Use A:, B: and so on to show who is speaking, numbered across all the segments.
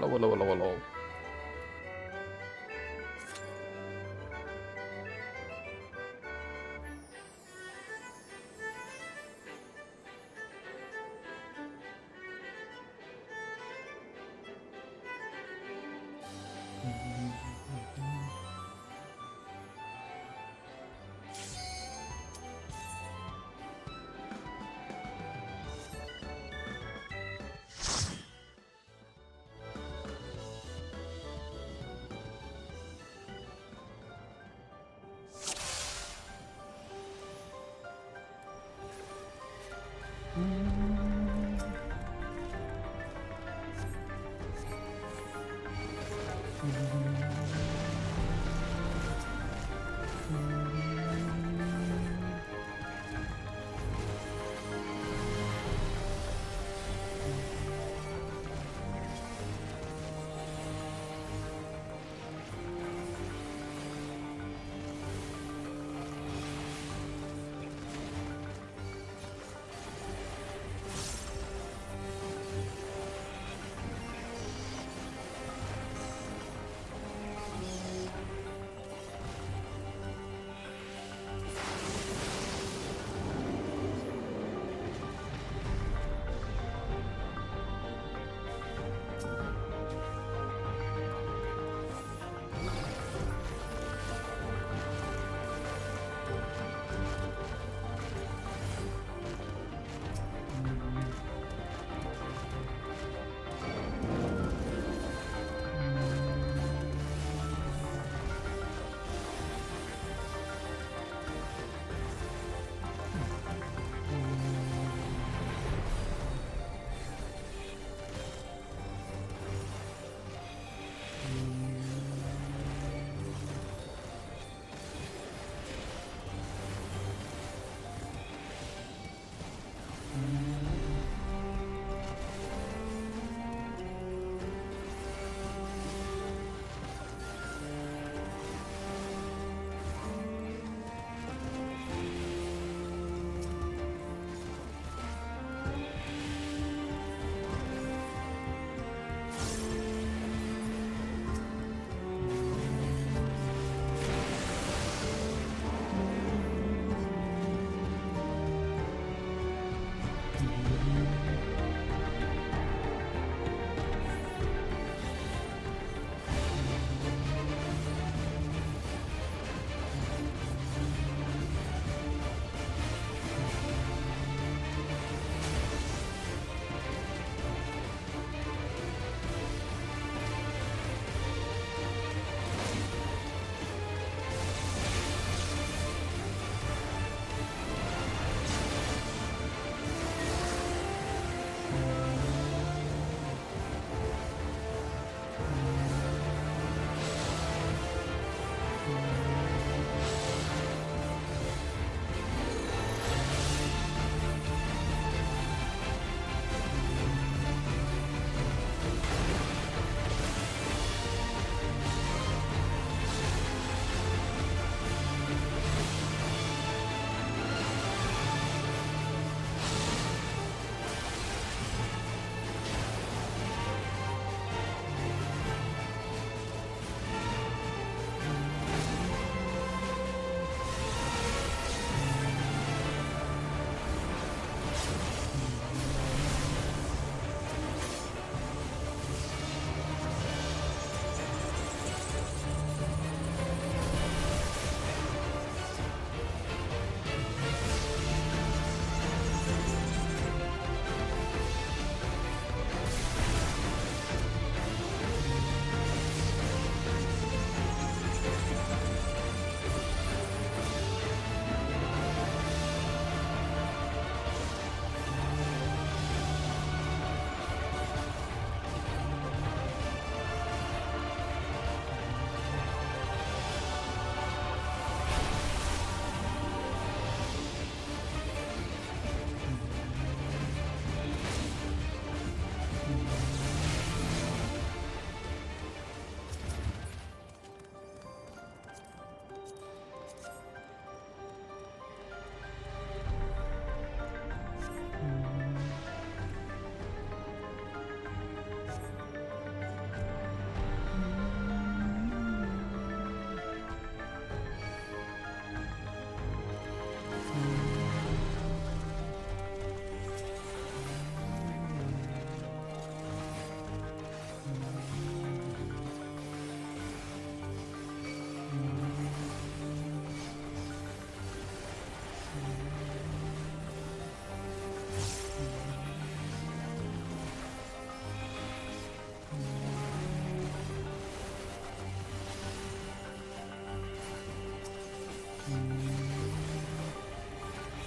A: Hello.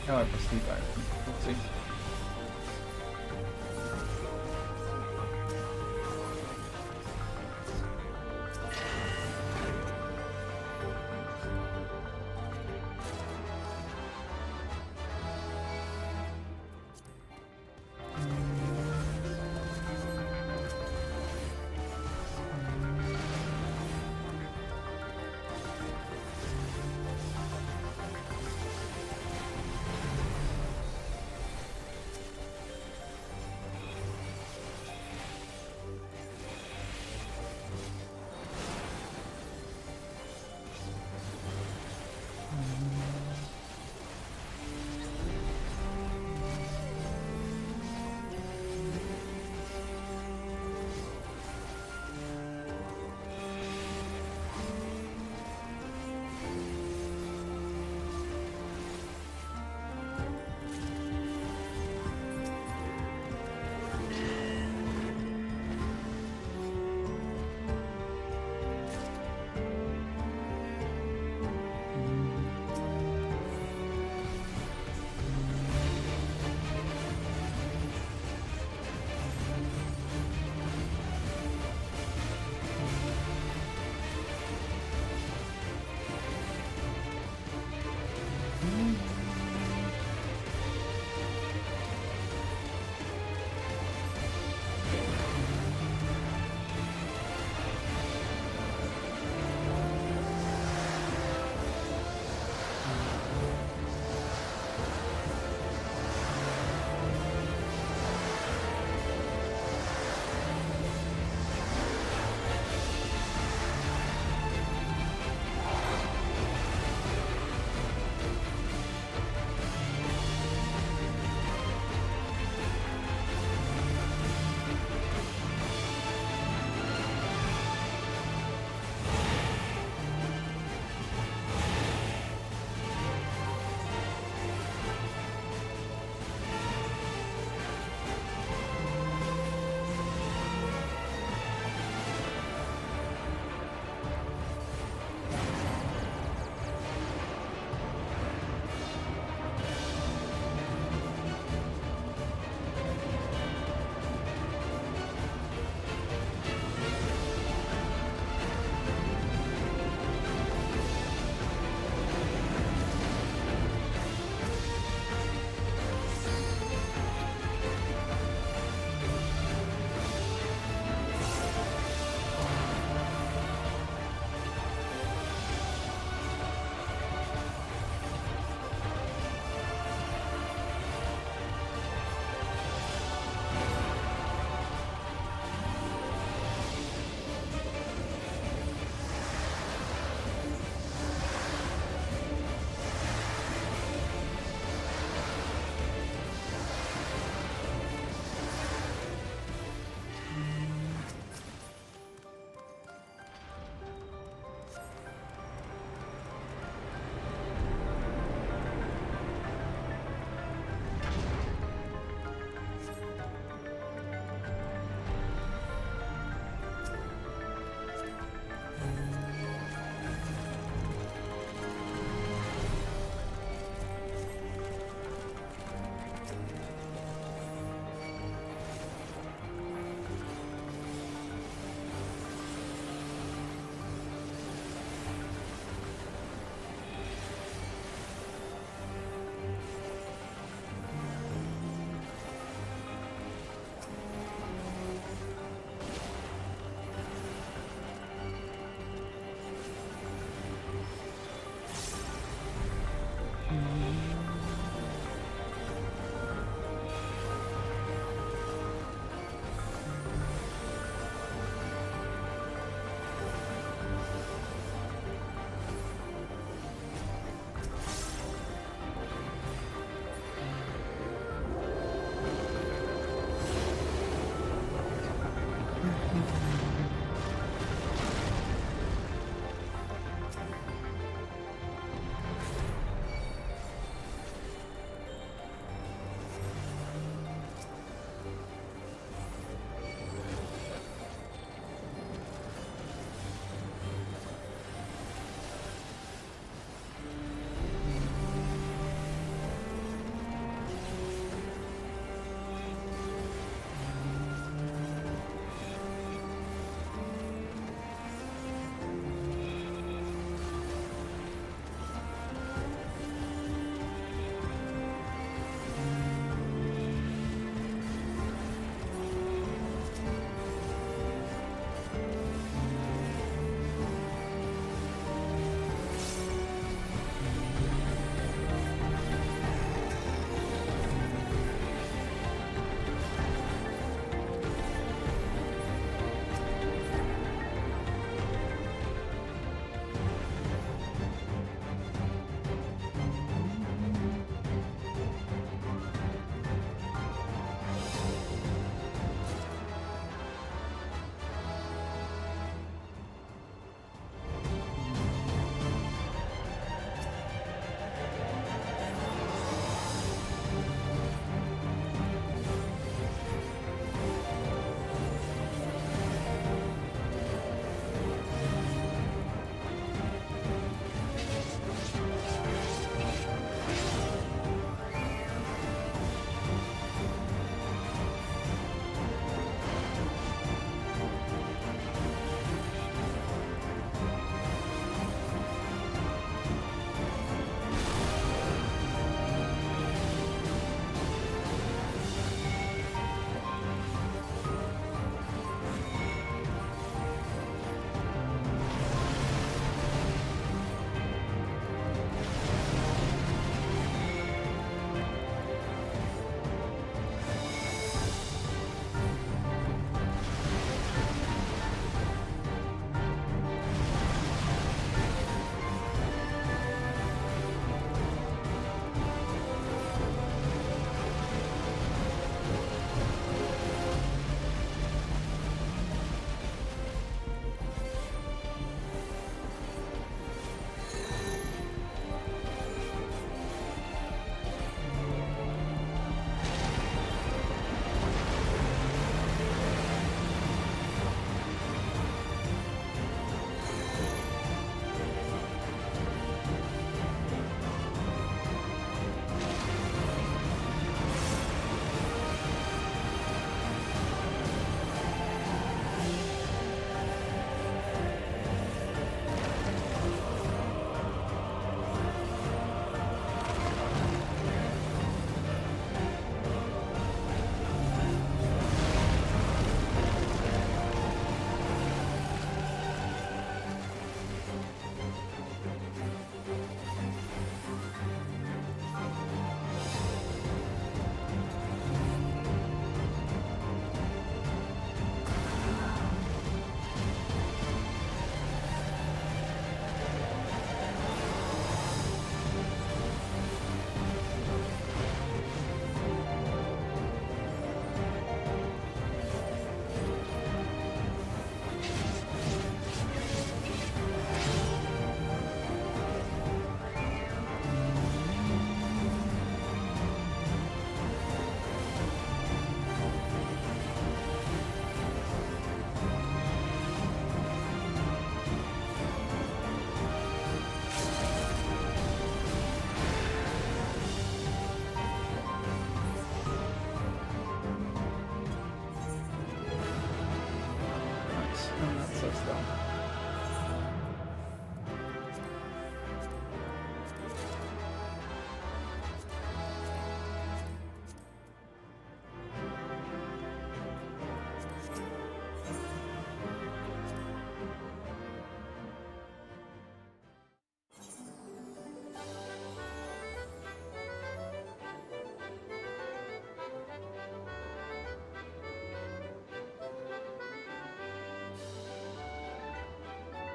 A: Okay, pues sleep iron. We'll see.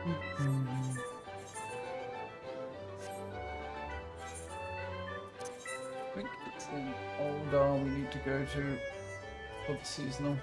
A: I think it's the older we need to go to for the seasonal.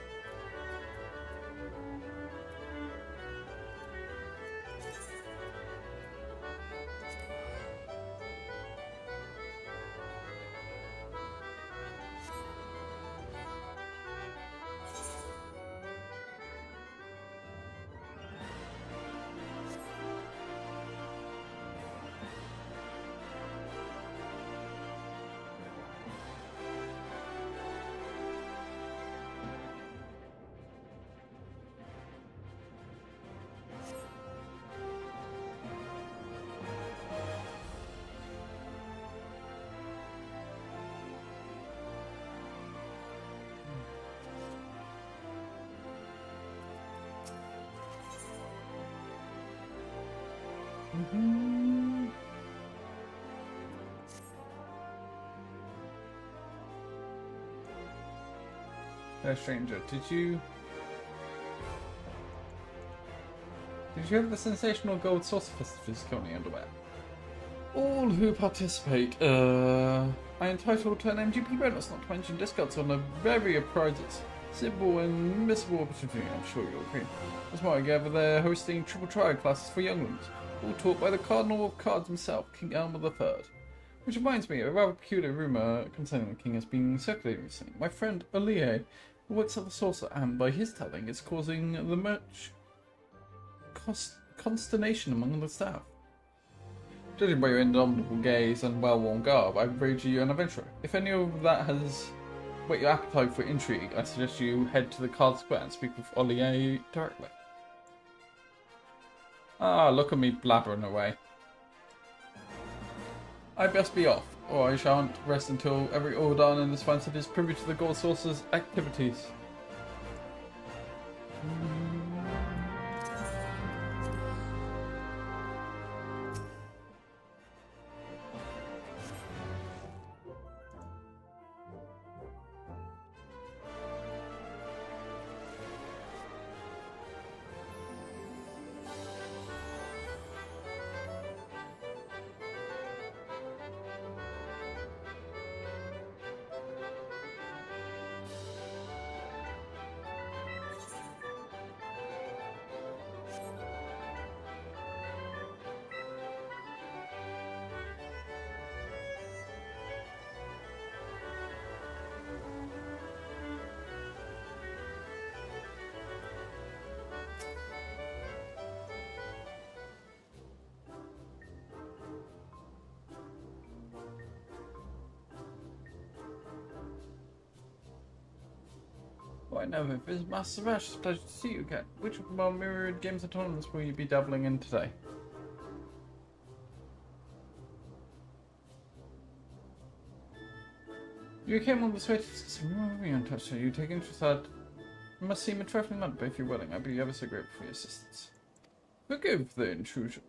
A: Stranger, did you have the sensational gold saucer festivals currently underway? All who participate are entitled to an MGP bonus, not to mention discounts on a variety of prizes. Simple and missable opportunity, I'm sure you'll agree. As more I gather, they're hosting triple trial classes for younglings, all taught by the Cardinal of Cards himself, King Elmer III. Which reminds me, a rather peculiar rumour concerning the king has been circulating recently. My friend Olier works at the saucer, and by his telling, it's causing the much consternation among the staff. Judging by your indomitable gaze and well-worn garb, I wager you an adventurer. If any of that has whet your appetite for intrigue, I suggest you head to the Card Square and speak with Olier directly. Ah, look at me blabbering away. I'd best be off, or I shan't rest until every Ordan in this fine city is privy to the Gold Saucer's activities. Why no, it's Master Rash, it's a pleasure to see you again. Which of our myriad games and tournaments will you be dabbling in today? You came on this way to discuss moving untouched, so you take interest at it must seem a trifling matter, but if you're willing, I'd be ever so grateful for your assistance. Forgive the intrusion.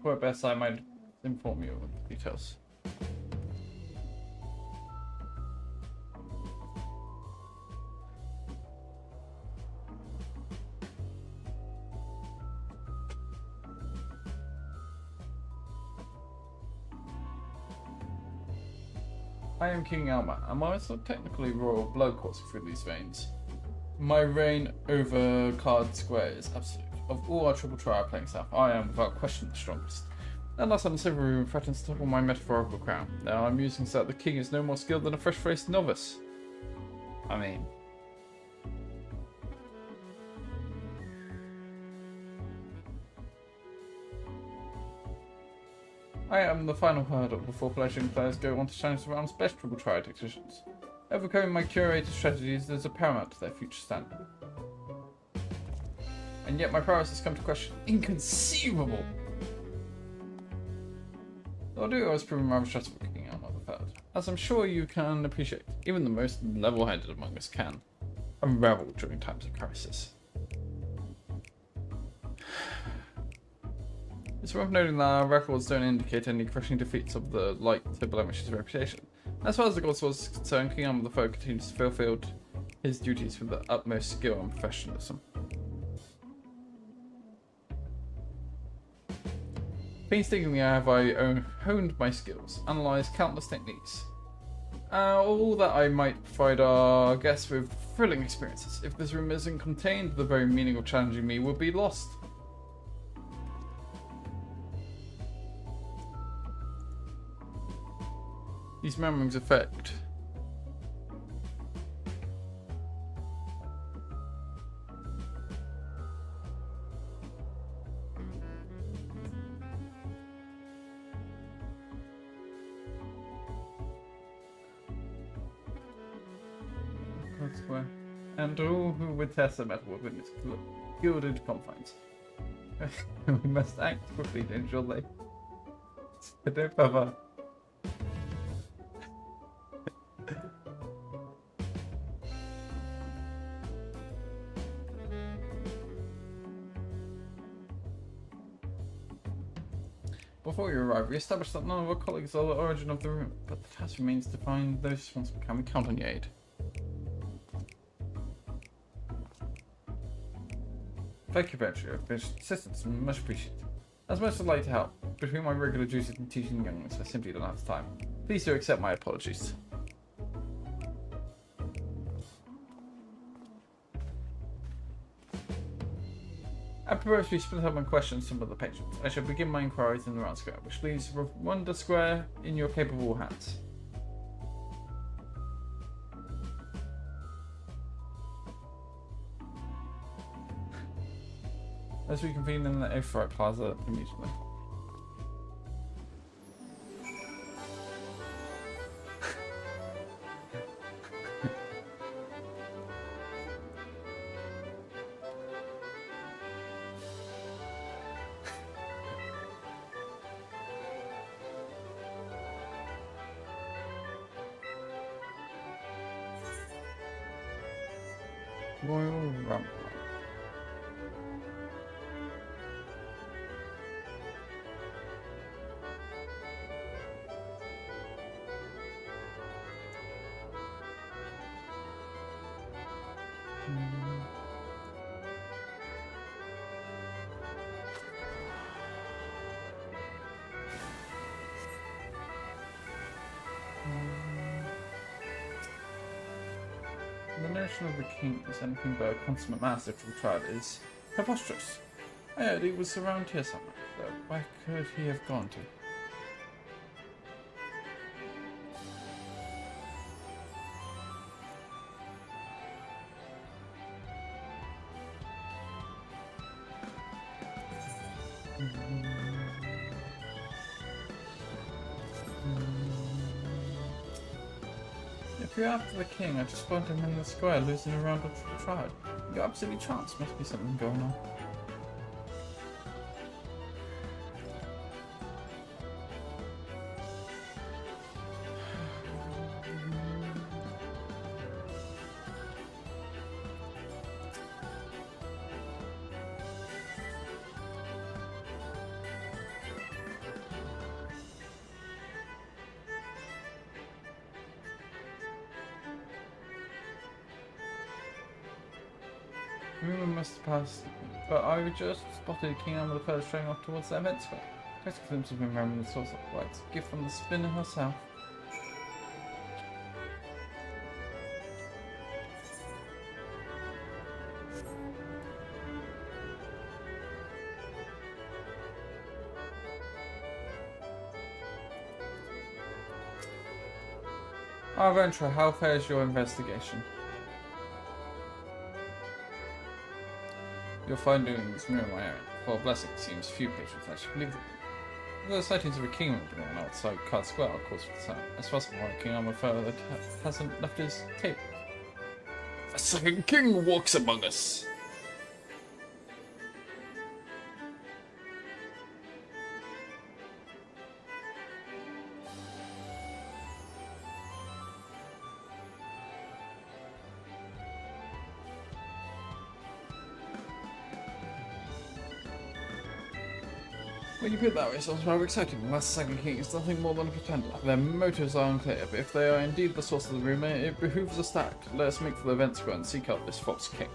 A: At best, I might inform you of the details. I am King Elmer, and my also technically royal blood coursing through these veins. My reign over Card Square is absolute. Of all our triple trial playing staff, I am without question the strongest. Unless I'm silver room threatens to topple my metaphorical crown. Now I'm using so that the king is no more skilled than a fresh-faced novice. I mean... I am the final hurdle before fledgling players go on to challenge the realm's best triple trial tacticians. Overcoming my curated strategies is a paramount to their future standing. And yet my prowess has come to question. Inconceivable! Though I do always prove rather stressful King Elmer III. As I'm sure you can appreciate, even the most level-headed among us can unravel during times of crisis. It's worth noting that our records don't indicate any crushing defeats of the like to blemish his reputation. As far as the gods was concerned, King Arm of the Foe continues to fulfill his duties with the utmost skill and professionalism. Painstakingly have I honed my skills, analysed countless techniques. All that I might provide our guests with thrilling experiences. If this room isn't contained, the very meaning of challenging me would be lost. These murmurings affect. And all who would test the metal within its gilded confines. We must act quickly to ensure they don't cover. Before you arrive, we established that none of our colleagues are the origin of the room, but the task remains to find those responsible. Can we count on your aid? Thank you, Petri. Your assistance is much appreciated. As much as I'd like to help, between my regular duties and teaching younglings, I simply don't have the time. Please do accept my apologies. I propose we split up my questions some of the patrons. I shall begin my inquiries in the round square, which leaves Wonder Square in your capable hands. As we convene in the Aphrodite Plaza immediately. Royal Rumble. The notion of the king as anything but a consummate master for the trial is preposterous. I heard he was around here somewhere, but where could he have gone to? If you're after the king, I just spotted him in the square losing around with the tribe. You're absolutely tranced. Must be something going on. Rumor must have passed, but I just spotted King Arm of the First straying off towards that event square. Just a glimpse of him remembering the source of the lights. Gift from the spinner herself. Ventura, how fares your investigation? Your findings mirror my own. While blessing seems few patrons actually believe that the sightings of a king on outside Card Square are cause for concern. As far as I'm aware, King Armor Further that hasn't left his table. A second king walks among us. When you put it that way, it sounds rather exciting. The last Second King is nothing more than a pretender. Their motives are unclear, but if they are indeed the source of the rumour, it behooves us to act. Let us make for the event square and seek out this false king.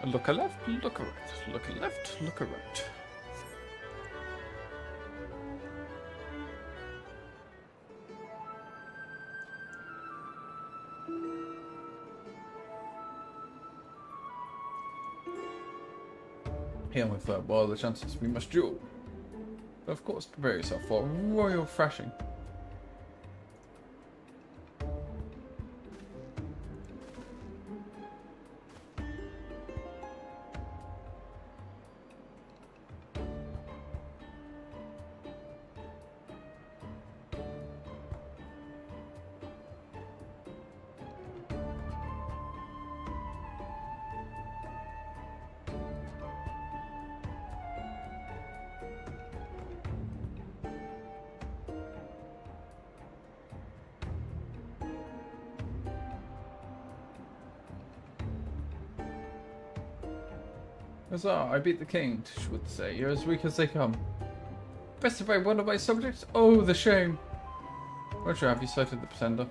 A: Look a left, look a right, look a left, look a right. Here my third, what are the chances we must duel? But of course, prepare yourself for a royal thrashing. Huzzah, I beat the king, Tish would say. You're as weak as they come. Best of one of my subjects? Oh, the shame. Roger, have you sighted the pretender?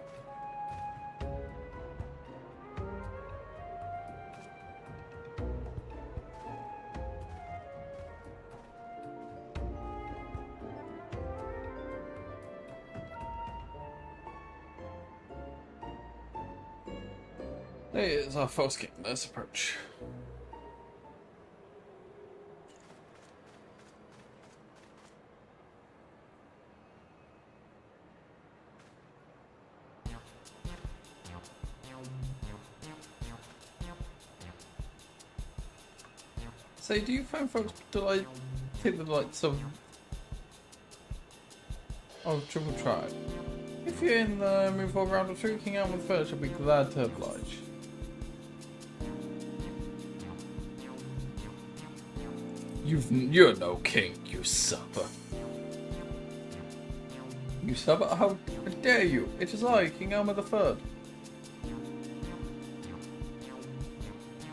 A: There is our false king. Let's approach. Say, do you find folks take the delights of Triple Tribe? If you're in the mood for a round or two, King Almond first, I'll be glad to oblige. You're no king, you supper. You supper? How dare you? It is I, King Almond III.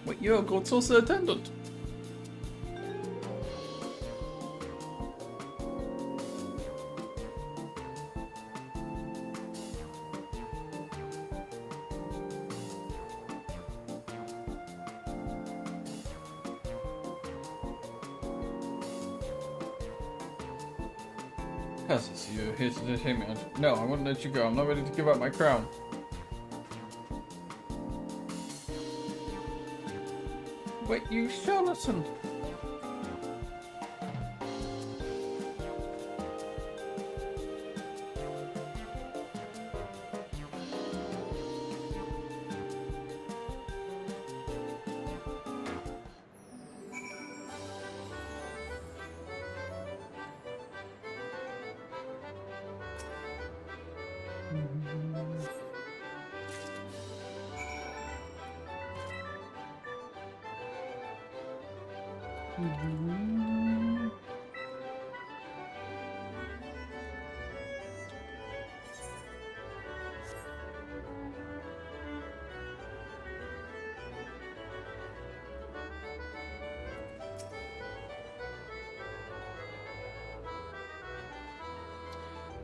A: Wait, you're a god saucer attendant. Curses, you're here to detain me. No, I won't let you go. I'm not ready to give up my crown. Wait, you charlatan!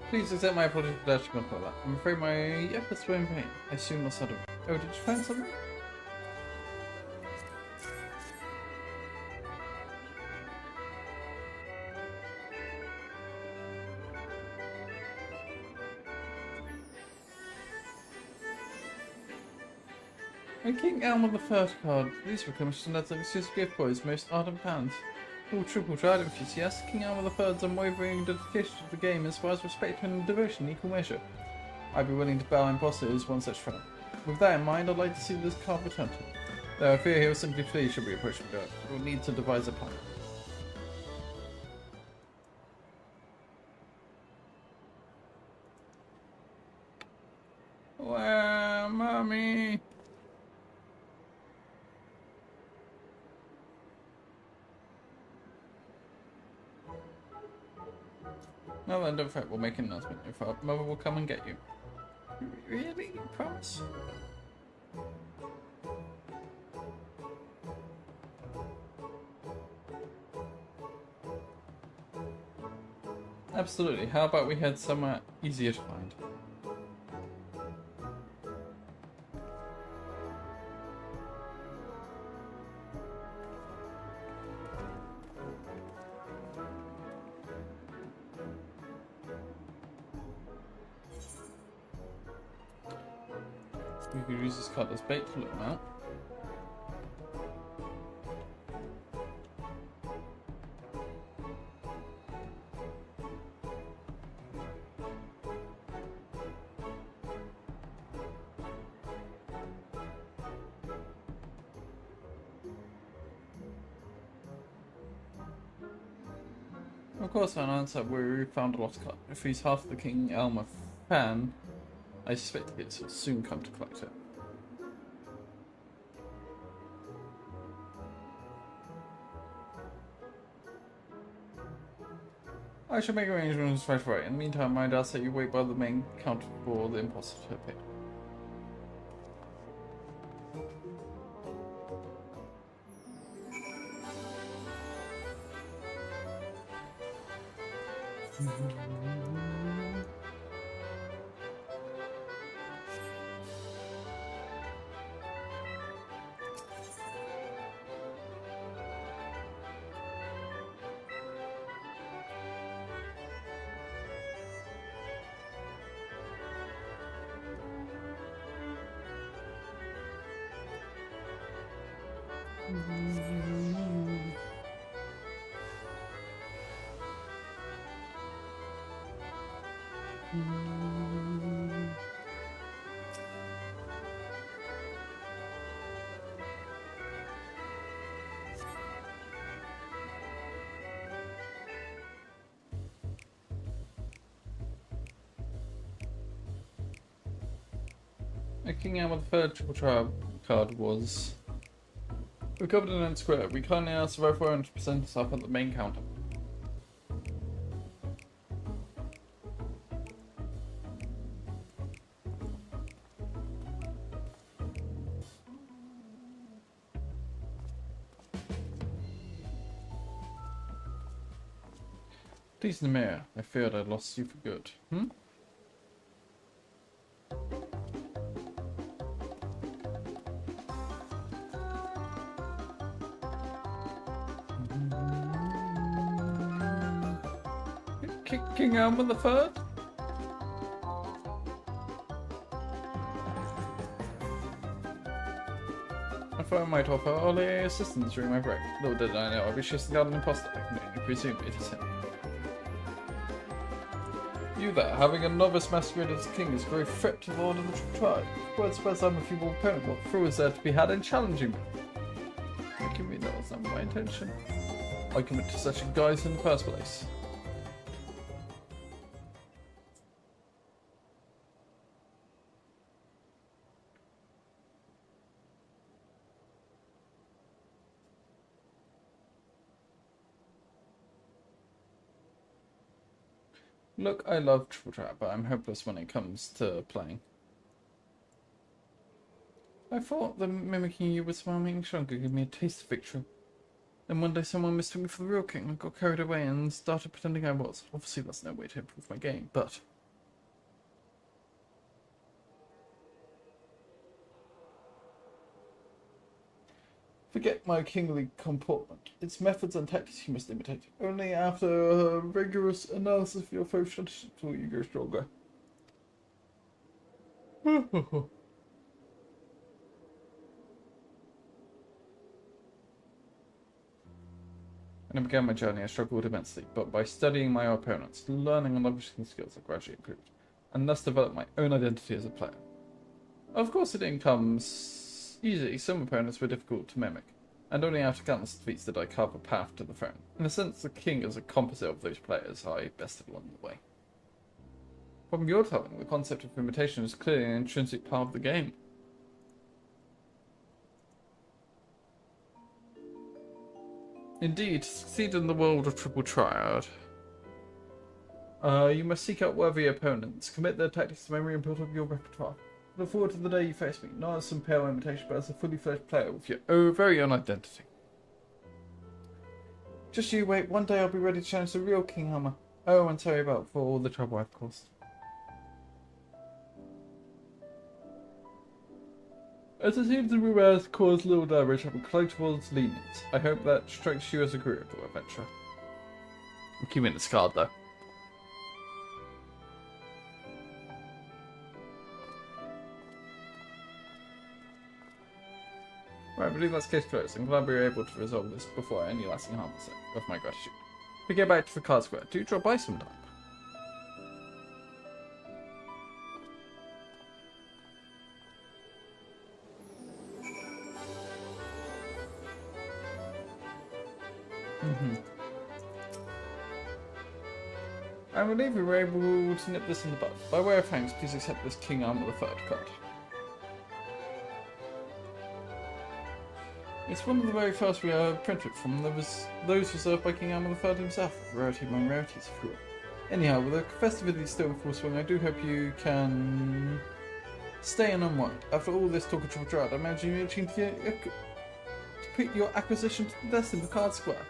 A: Please accept my apology for dashing on like that. I'm afraid my efforts were in vain. I soon lost sight of it. Oh, did you find something? And King Elmer the First card. These were commissioned as an exclusive gift for his most ardent fans. All Triple Triad enthusiasts, King Elmer III's unwavering dedication to the game inspires respect and devotion in equal measure. I'd be willing to bow imposters one such fan. With that in mind, I'd like to see this card returned to him. Though I fear he will simply flee should we approach him direct. We'll need to devise a plan. Wow, Mummy! No, then don't fret, we'll make an announcement. If our mother will come and get you. Really? You promise? Absolutely. How about we head somewhere easier to find? We could use this card as bait to look them out. Of course, I announced that we found a lost card. If he's half the King Elmer fan, I suspect it will soon come to collect it. I shall make arrangements right away. In the meantime, I'd ask that you wait by the main counter for the imposter to appear. King out with the third triple trial card was recovered in N Square. We kindly ask the referee to present himself at the main counter. Please, Namir, I feared I'd lost you for good. King Elmer the Third? I thought I might offer Ole assistance during my break. Little did I know I'll be chasing down an imposter. I can only presume it is him. You there, having a novice masquerade as king is a great threat to the Lord of the tribe. Word spreads I'm a feeble opponent. What through is there to be had in challenging me? Making me that was not my intention. I commit to such a guise in the first place. Look, I love Triple Trap, but I'm hopeless when it comes to playing. I thought that mimicking you with smiling Shunk could give me a taste of victory. Then one day someone mistook me for the real king and got carried away and started pretending I was. Obviously that's no way to improve my game, but... Forget my kingly comportment. It's methods and tactics you must imitate. Only after a rigorous analysis of your foe's strategy will you grow stronger. When I began my journey, I struggled immensely, but by studying my opponents, learning and leveraging skills, I gradually improved, and thus developed my own identity as a player. Of course, it didn't come easy. Some opponents were difficult to mimic, and only after countless defeats did I carve a path to the throne. In a sense, the king is a composite of those players I bested along the way. From your telling, the concept of imitation is clearly an intrinsic part of the game. Indeed, to succeed in the world of Triple Triad, you must seek out worthy opponents, commit their tactics to memory, and build up your repertoire. Look forward to the day you face me, not as some pale imitation, but as a fully fledged player with your very own identity. Just you wait, one day I'll be ready to challenge the real King Hammer. Oh, and sorry about for all the trouble I've caused. As it seems the rumor has caused little damage, I'm inclined towards lenience. I hope that strikes you as agreeable, adventure. I'm keeping this card though. Right, I believe that's case closed. I'm glad we were able to resolve this before any lasting harm of my gratitude. We get back to the card square. Do drop by sometime. I believe we were able to nip this in the bud. By way of thanks, please accept this King Armor the Third card. It's one of the very first we printed from. There was those reserved by King Armor III himself. Rarity among rarities, if you will. Anyhow, with the festivities still in full swing, I do hope you can stay and unwind. After all this talk of Triple Triad, I imagine you're itching to put your acquisition to the test in the card square.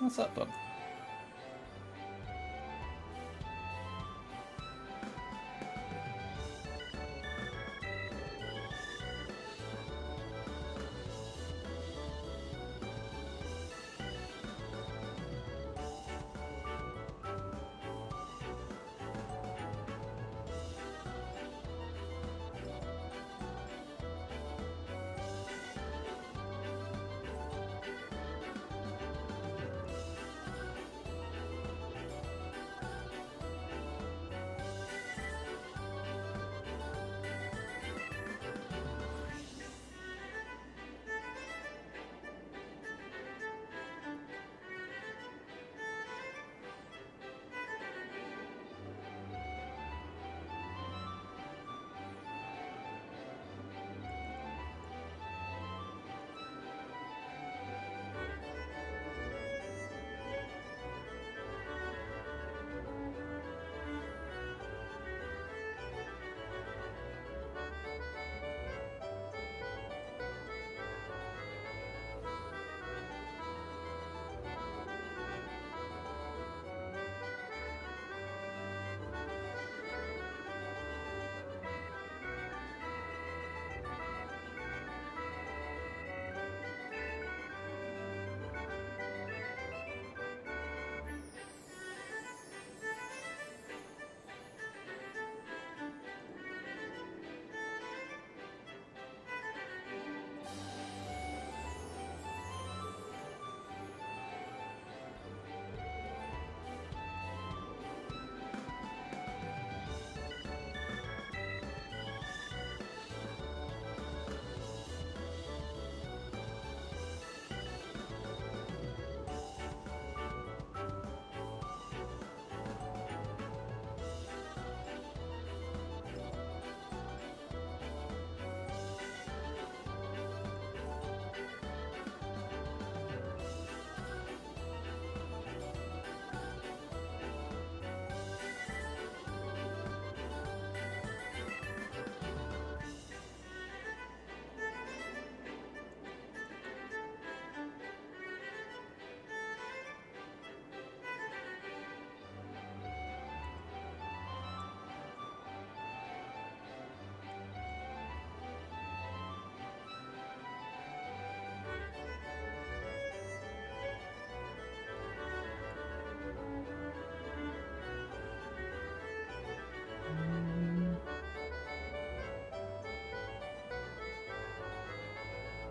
A: What's that done?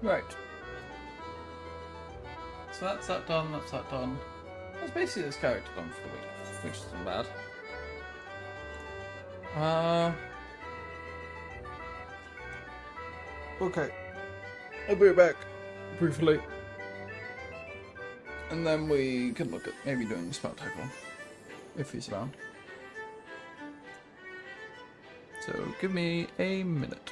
A: Right. So that's that done, that's that done. That's basically this character done for the week, which isn't bad. Okay. I'll be back briefly. And then we can look at maybe doing the spell tackle if he's around. So give me a minute.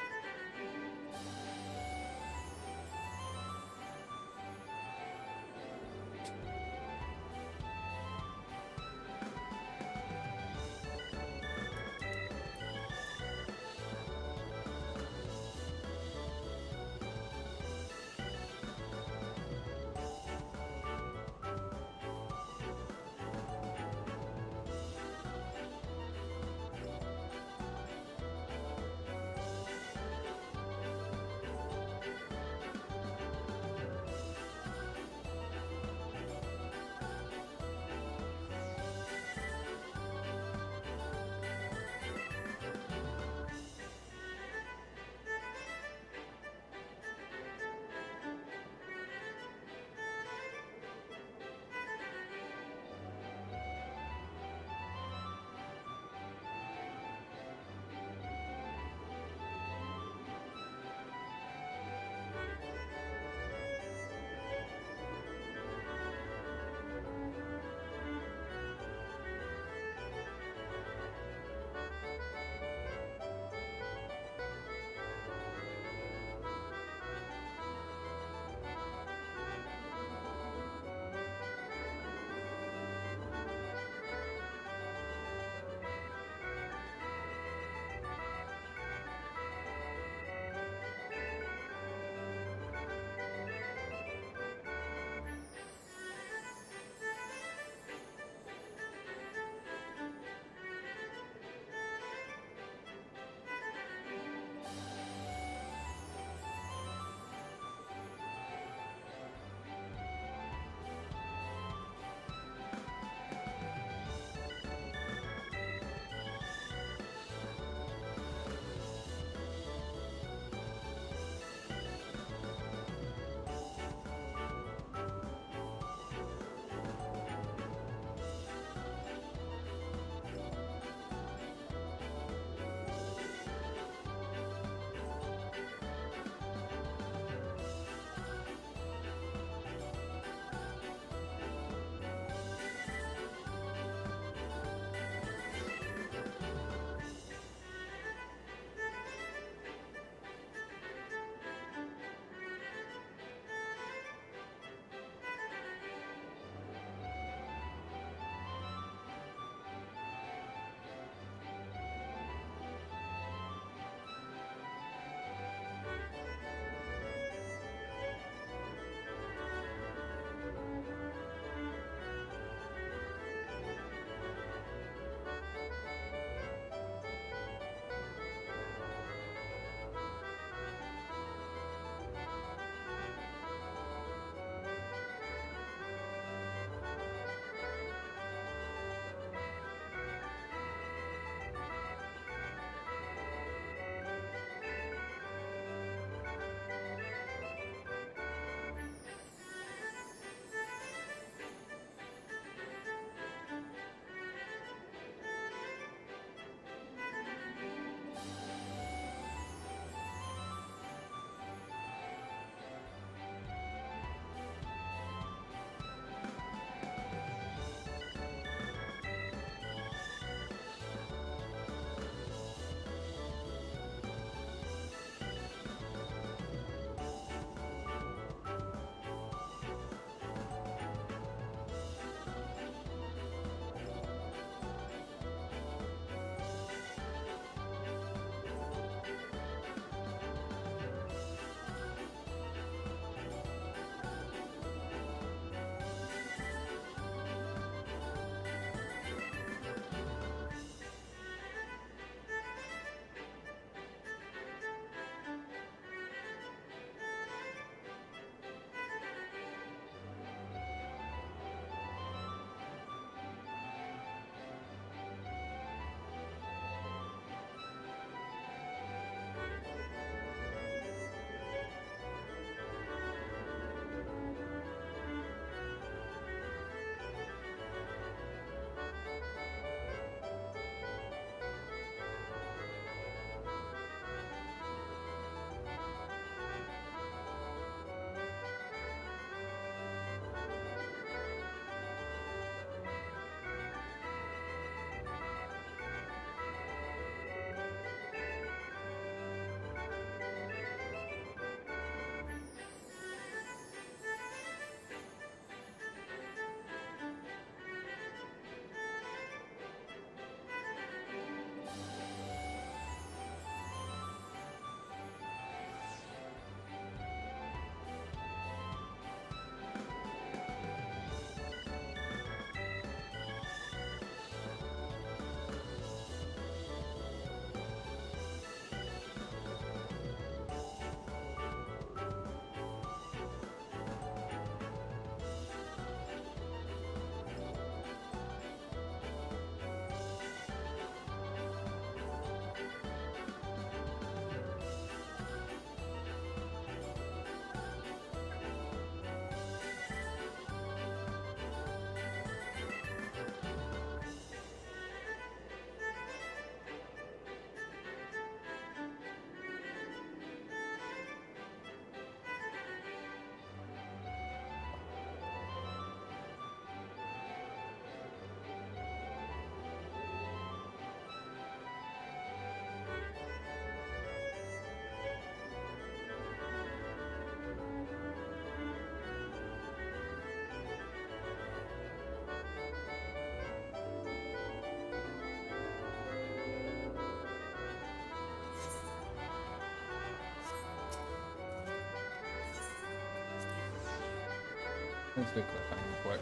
A: Let's do cliffhanger quick.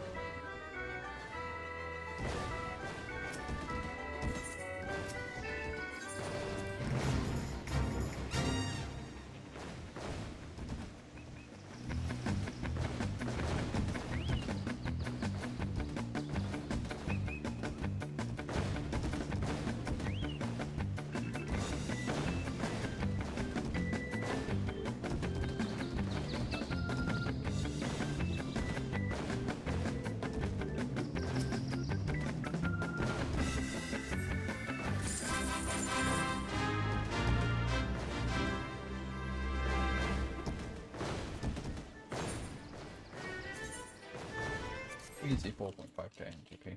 A: Easy 4.5k MGP.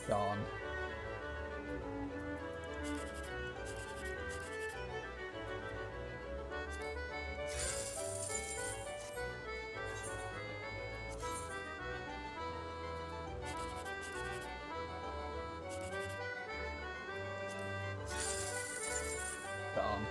A: Gone. Gone.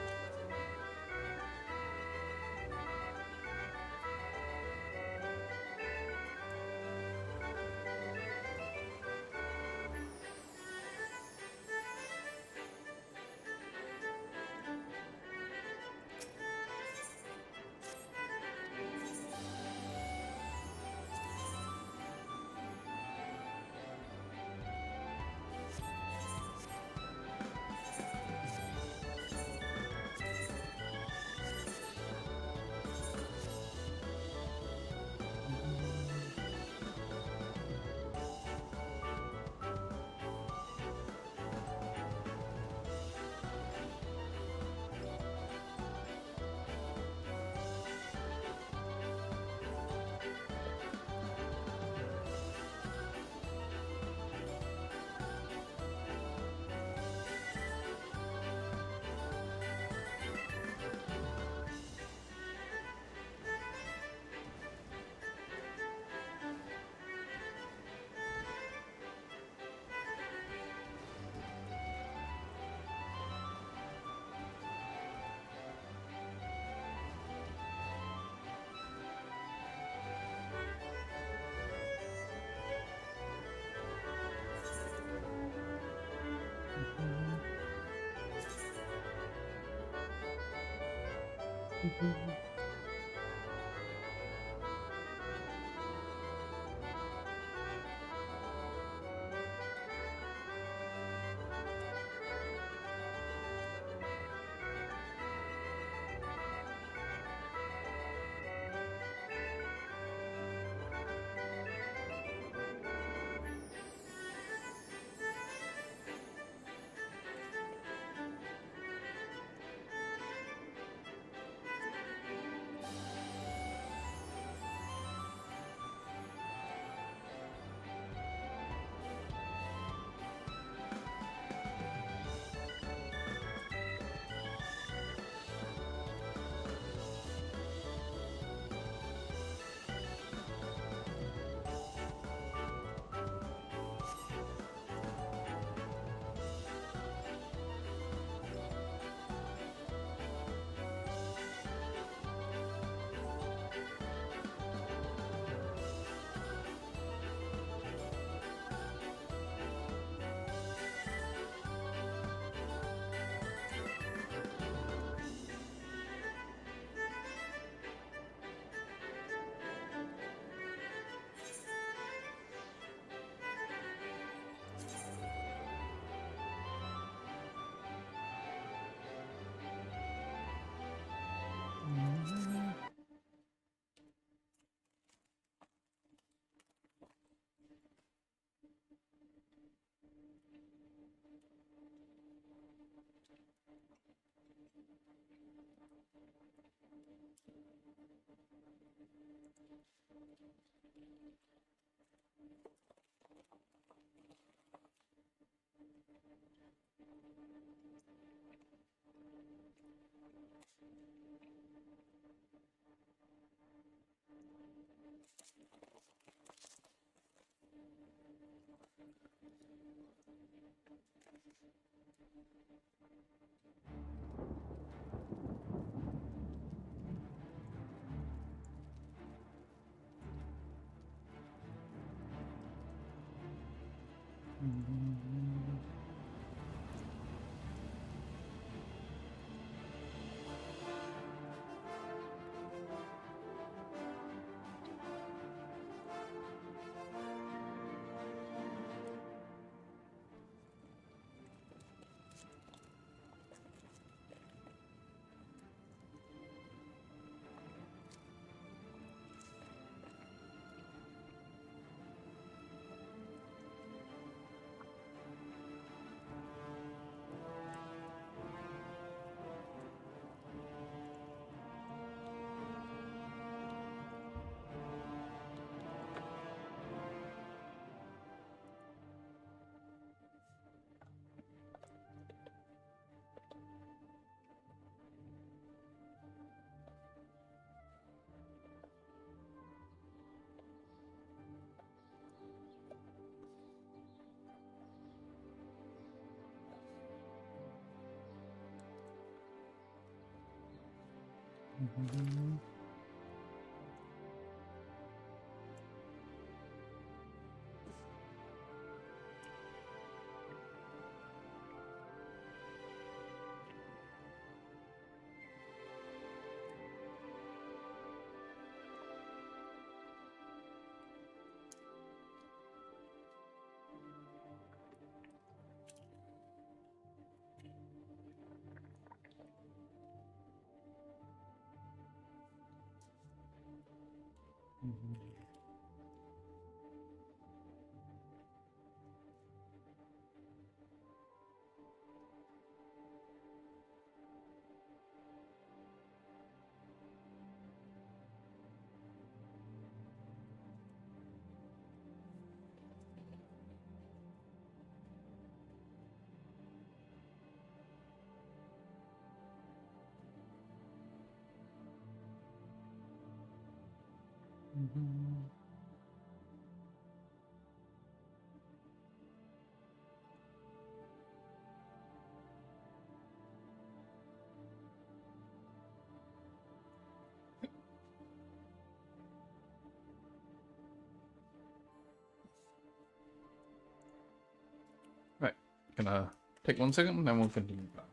A: Right, gonna take 1 second, then we'll continue back.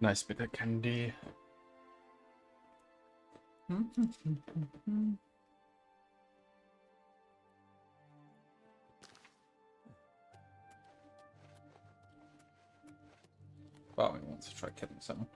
A: Nice bit of candy. Barmy wants to try killing someone.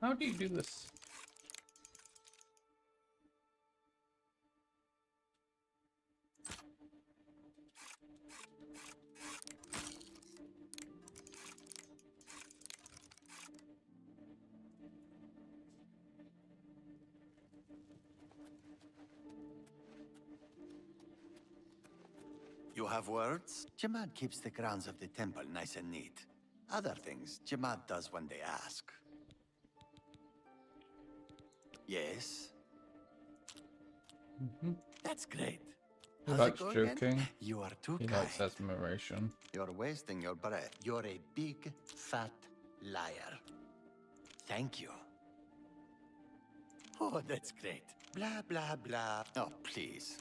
A: How do you do this?
B: You have words? Jamad keeps the grounds of the temple nice and neat. Other things, Jamad does when they ask. Yes? That's great.
A: He
B: How's
A: likes
B: it going
A: joking.
B: again? You are too
A: He
B: kind.
A: likes admiration.
B: You're wasting your breath. You're a big, fat liar. Thank you. Oh, that's great. Blah, blah, blah. Oh, please.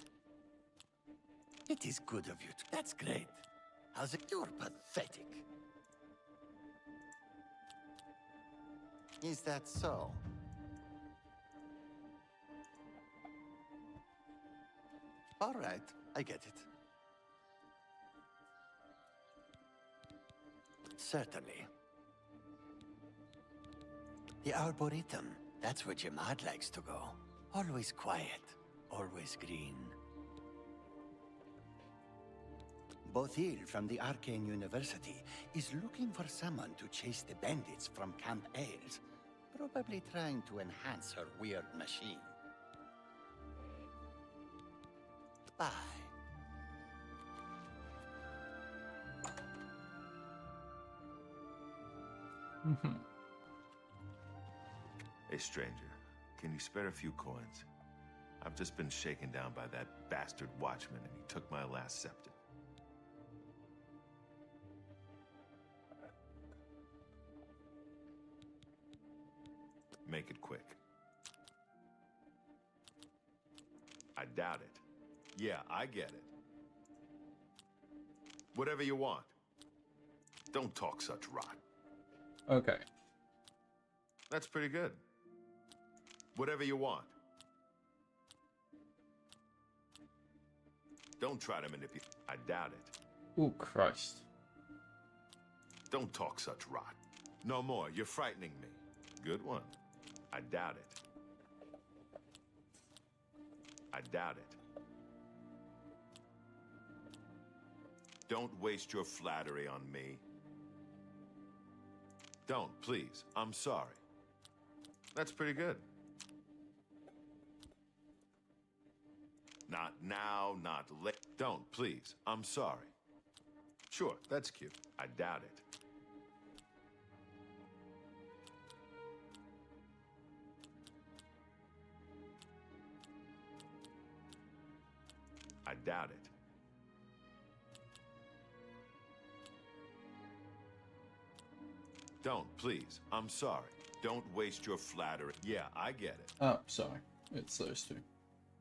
B: It is good of you. That's great. How's it? You're pathetic. Is that so? All right, I get it. Certainly. The Arboretum, that's where Jemad likes to go. Always quiet, always green. Bothil from the Arcane University is looking for someone to chase the bandits from Camp Ailes. Probably trying to enhance her weird machine. Bye.
C: Hey, stranger, can you spare a few coins? I've just been shaken down by that bastard watchman and he took my last scepter. Make it quick. I doubt it. Yeah, I get it. Whatever you want. Don't talk such rot.
A: Okay.
C: That's pretty good. Whatever you want. Don't try to manipulate. I doubt it.
A: Oh, Christ.
C: Don't talk such rot. No more. You're frightening me. Good one. I doubt it. I doubt it. Don't waste your flattery on me. Don't, please. I'm sorry. That's pretty good. Not now, not late. Don't, please. I'm sorry. Sure, that's cute. I doubt it. I doubt it. Don't, please. I'm sorry. Don't waste your flattery. Yeah, I get it.
A: Oh, sorry. It's those two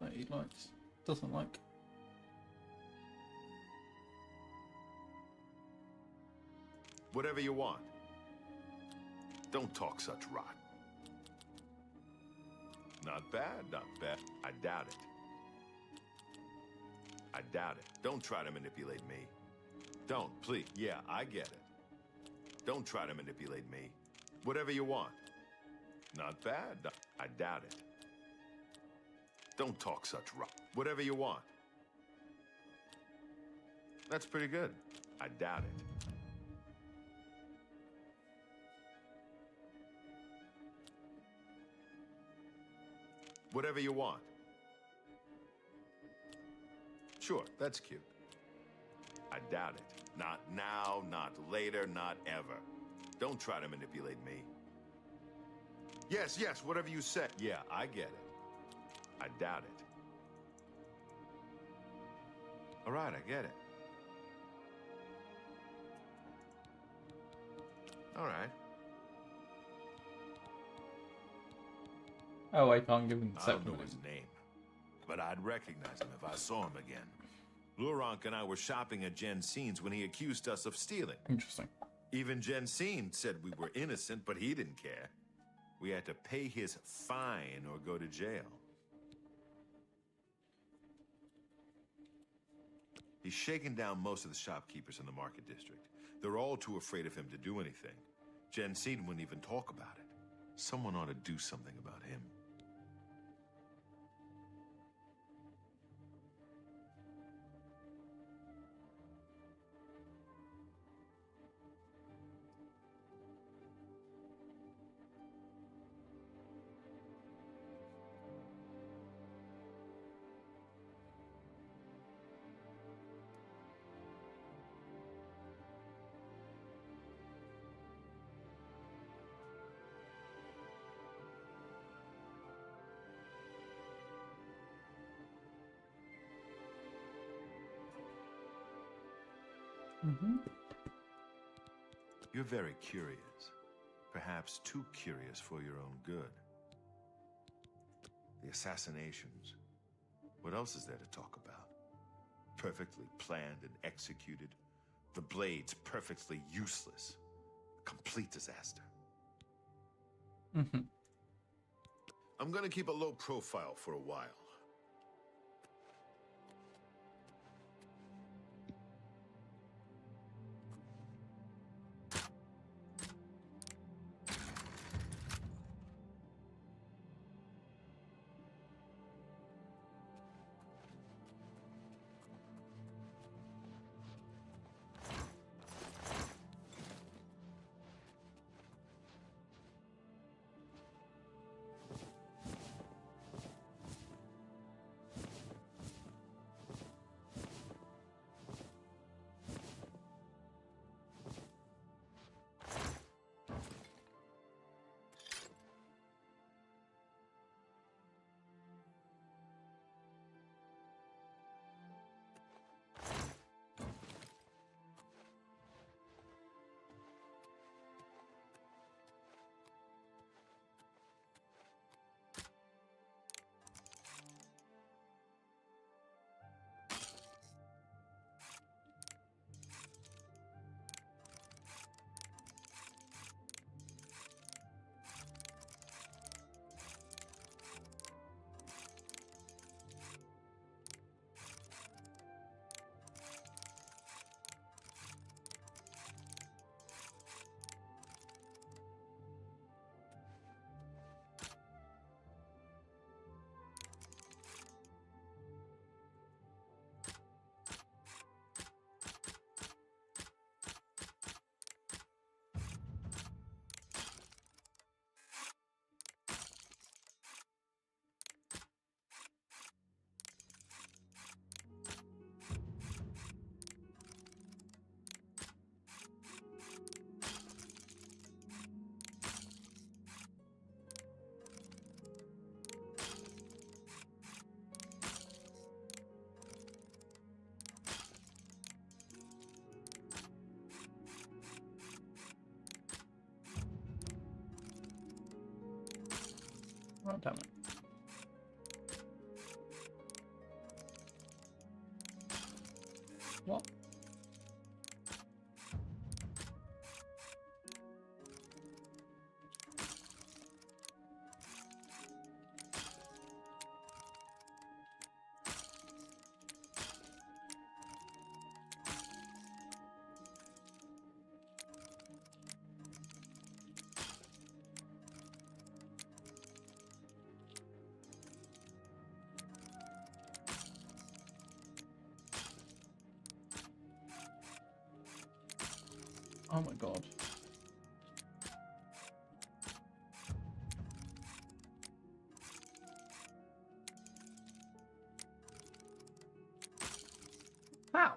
A: that he likes. Doesn't like.
C: Whatever you want. Don't talk such rot. Not bad, not bad. I doubt it. I doubt it. Don't try to manipulate me. Don't, please. Yeah, I get it. Don't try to manipulate me. Whatever you want. Not bad. I doubt it. Don't talk such rot. Whatever you want. That's pretty good. I doubt it. Whatever you want. Sure, that's cute. I doubt it. Not now, not later, not ever. Don't try to manipulate me. Yes, yes, whatever you say. Yeah, I get it. I doubt it. All right, I get it. All right.
A: Oh, I can't give him the
C: I don't
A: second
C: know
A: one.
C: his name, but I'd recognize him if I saw him again. Lurank and I were shopping at Jensen's when he accused us of stealing.
A: Interesting.
C: Even Jensen said we were innocent, but he didn't care. We had to pay his fine or go to jail. He's shaken down most of the shopkeepers in the market district. They're all too afraid of him to do anything. Jensen wouldn't even talk about it. Someone ought to do something about him.
A: Mm-hmm.
C: You're very curious. Perhaps too curious for your own good. The assassinations. What else is there to talk about? Perfectly planned and executed. The blades perfectly useless. A complete disaster. I'm gonna keep a low profile for a while.
A: Oh, damn it. What? Oh my god. How?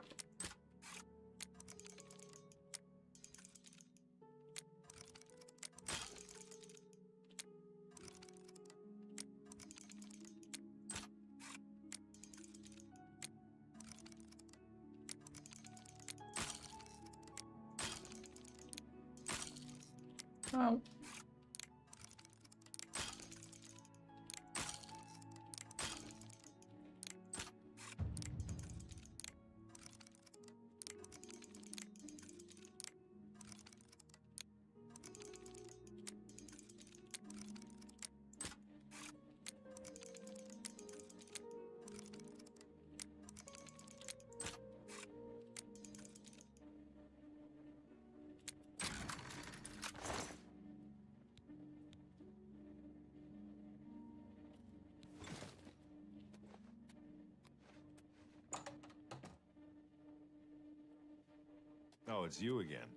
A: How?
C: Oh, it's you again.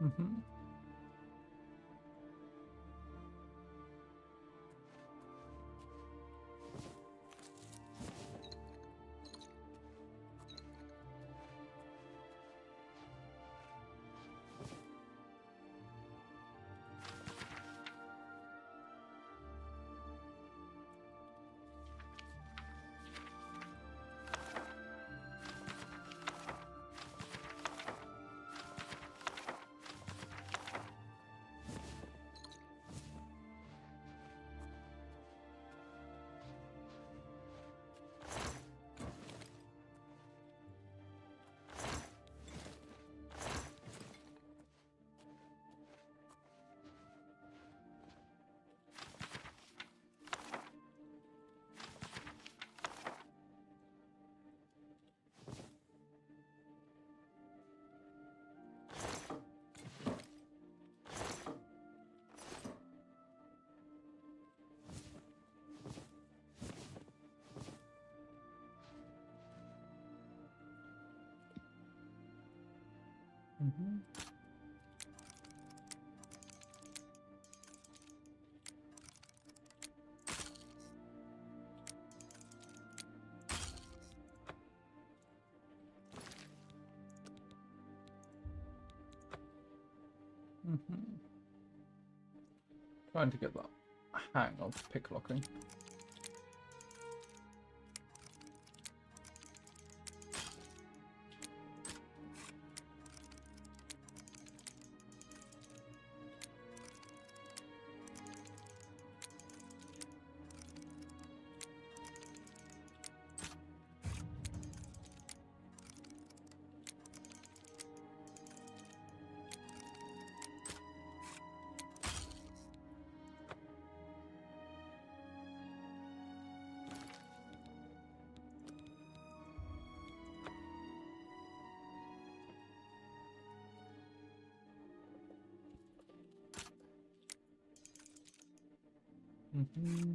A: Mm-hmm. Mm-hmm. Mm-hmm. Trying to get that hang of picklocking. Mm-hmm.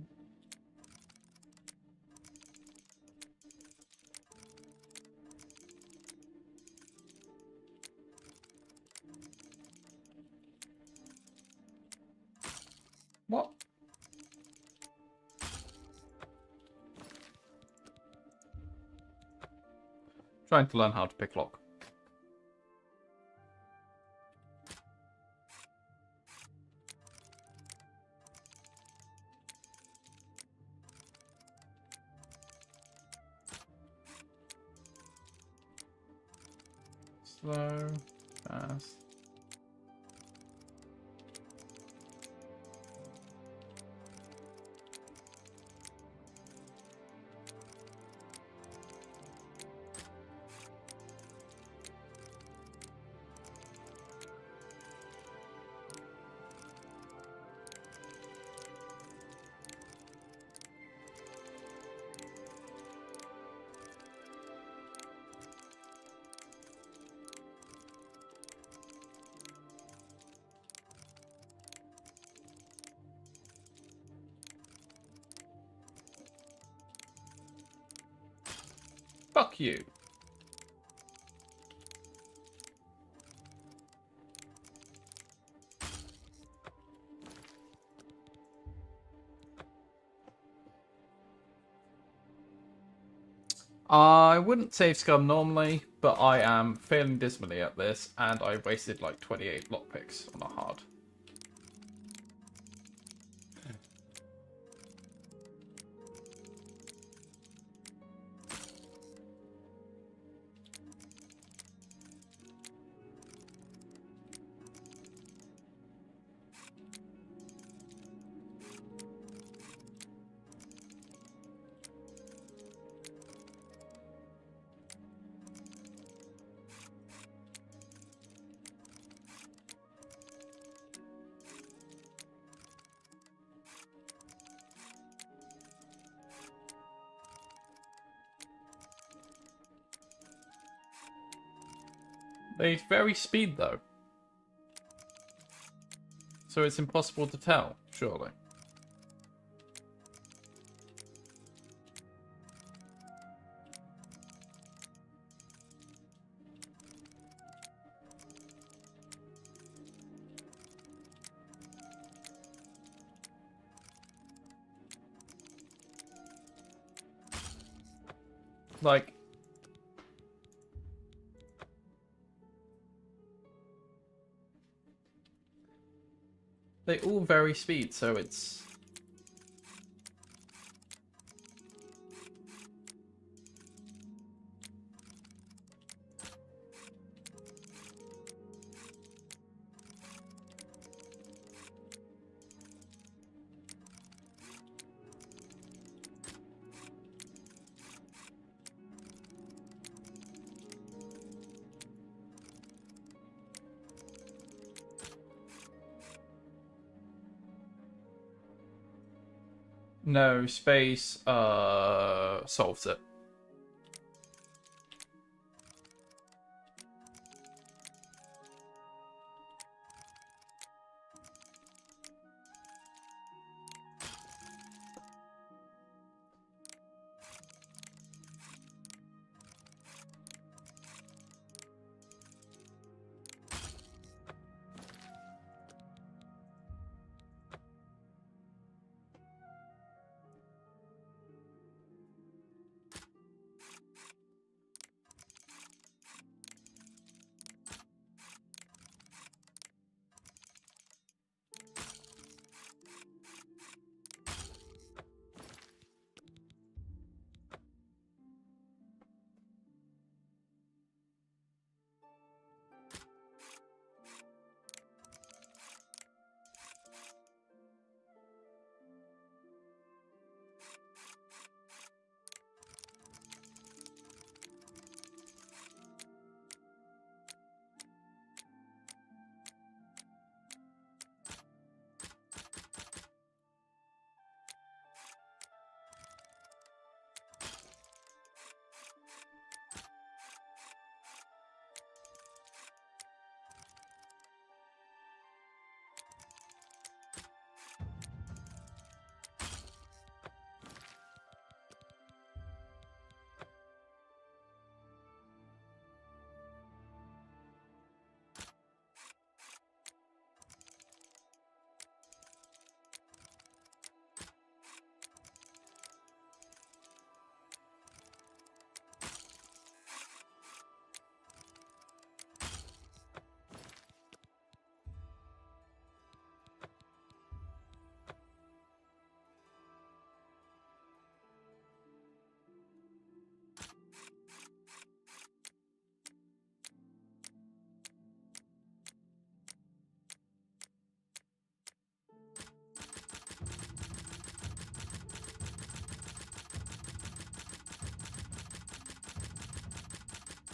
A: What? Trying to learn how to picklock. Slow, fast. Fuck you. I wouldn't save scum normally, but I am failing dismally at this, and I wasted like 28 lockpicks on a hard. They vary speed though, so it's impossible to tell, surely. Like, they all vary speed, so it's... No, space solves it.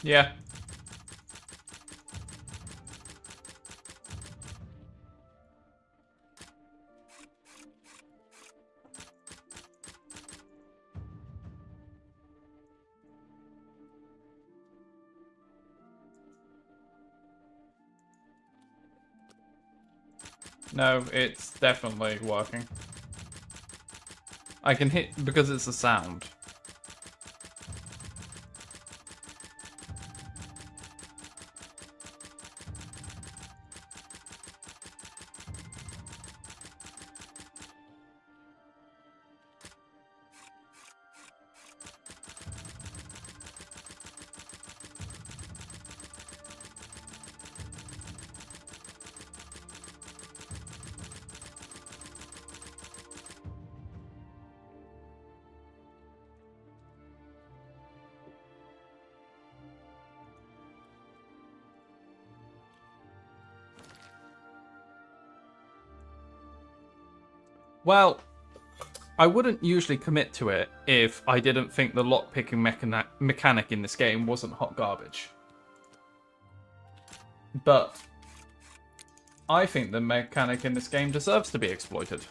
A: Yeah. No, it's definitely working. I can hit because it's a sound. Well, I wouldn't usually commit to it if I didn't think the lockpicking mechanic in this game wasn't hot garbage. But I think the mechanic in this game deserves to be exploited.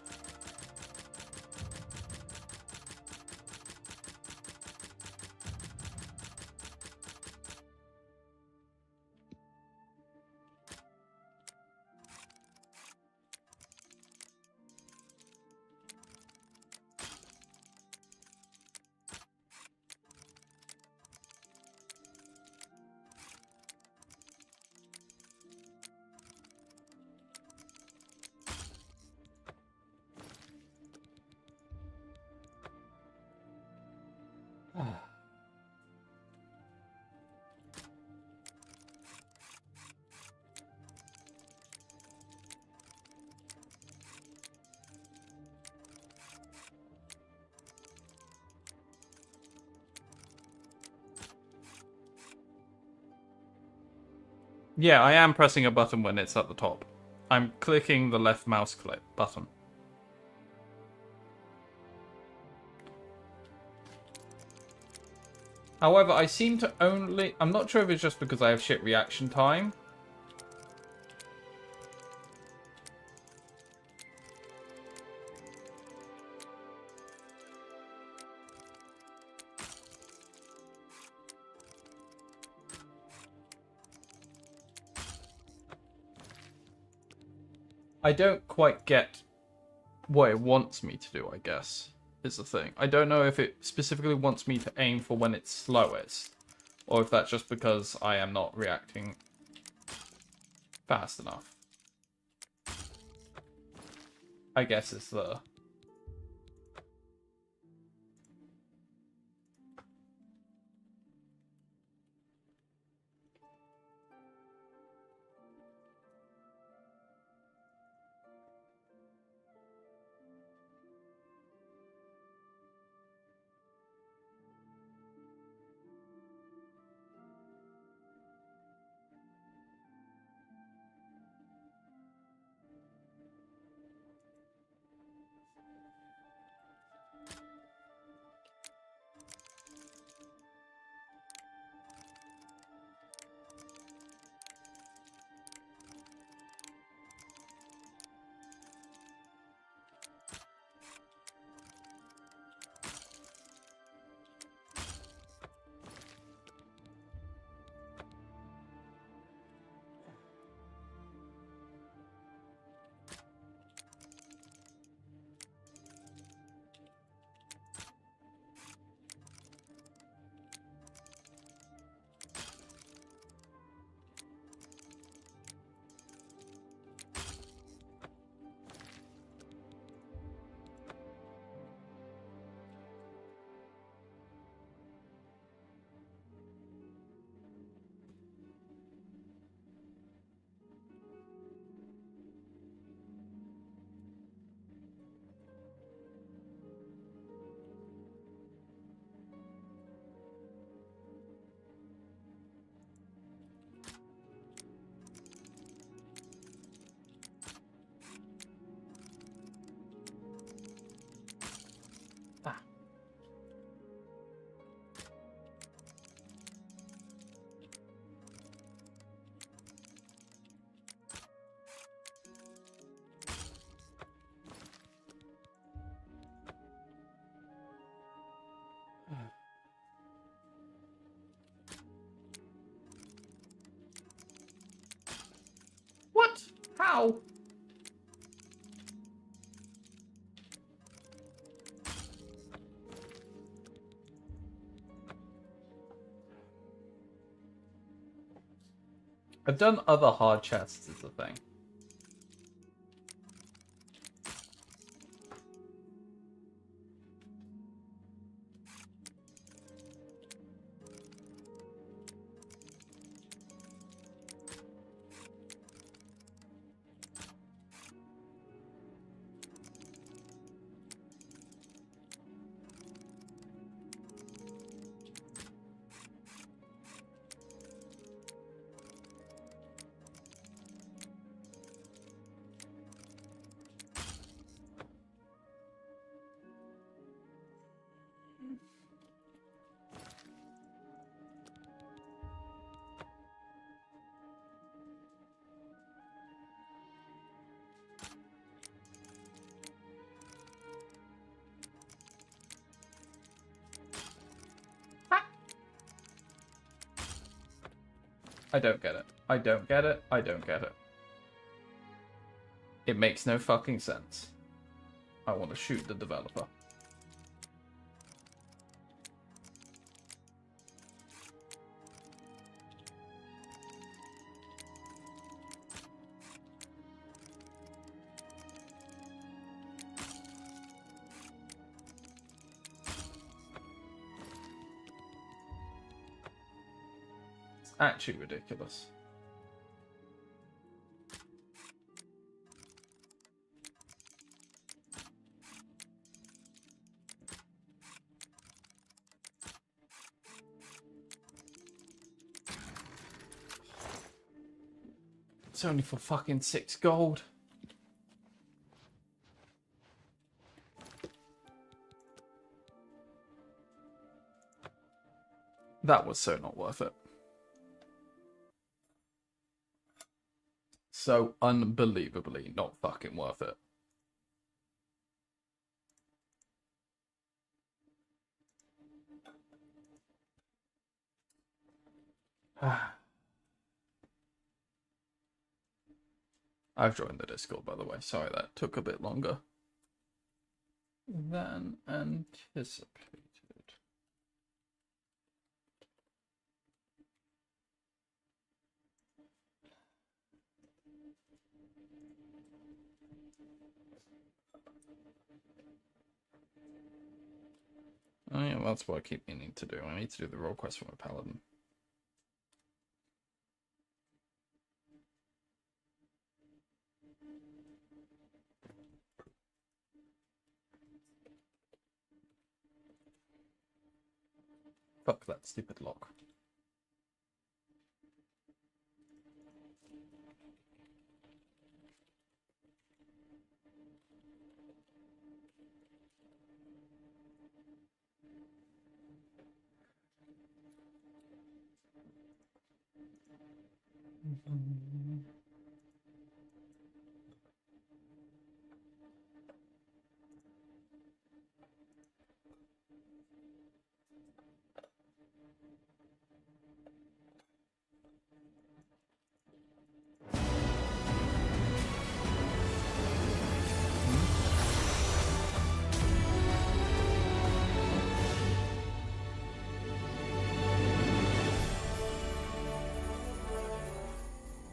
A: Yeah, I am pressing a button when it's at the top. I'm clicking the left mouse click button. However, I seem to only... I'm not sure if it's just because I have shit reaction time. I don't quite get what it wants me to do, I guess, is the thing. I don't know if it specifically wants me to aim for when it's slowest, or if that's just because I am not reacting fast enough. I guess it's the... Ah. What? How? I've done other hard chests, is the thing. I don't get it. I don't get it. I don't get it. It makes no fucking sense. I want to shoot the developer. It's actually ridiculous. It's only for fucking 6 gold. That was so not worth it. So unbelievably not fucking worth it. I've joined the Discord, by the way. Sorry that took a bit longer than anticipated. Oh yeah, that's what I keep meaning to do. I need to do the role quest for my paladin. Fuck that stupid lock.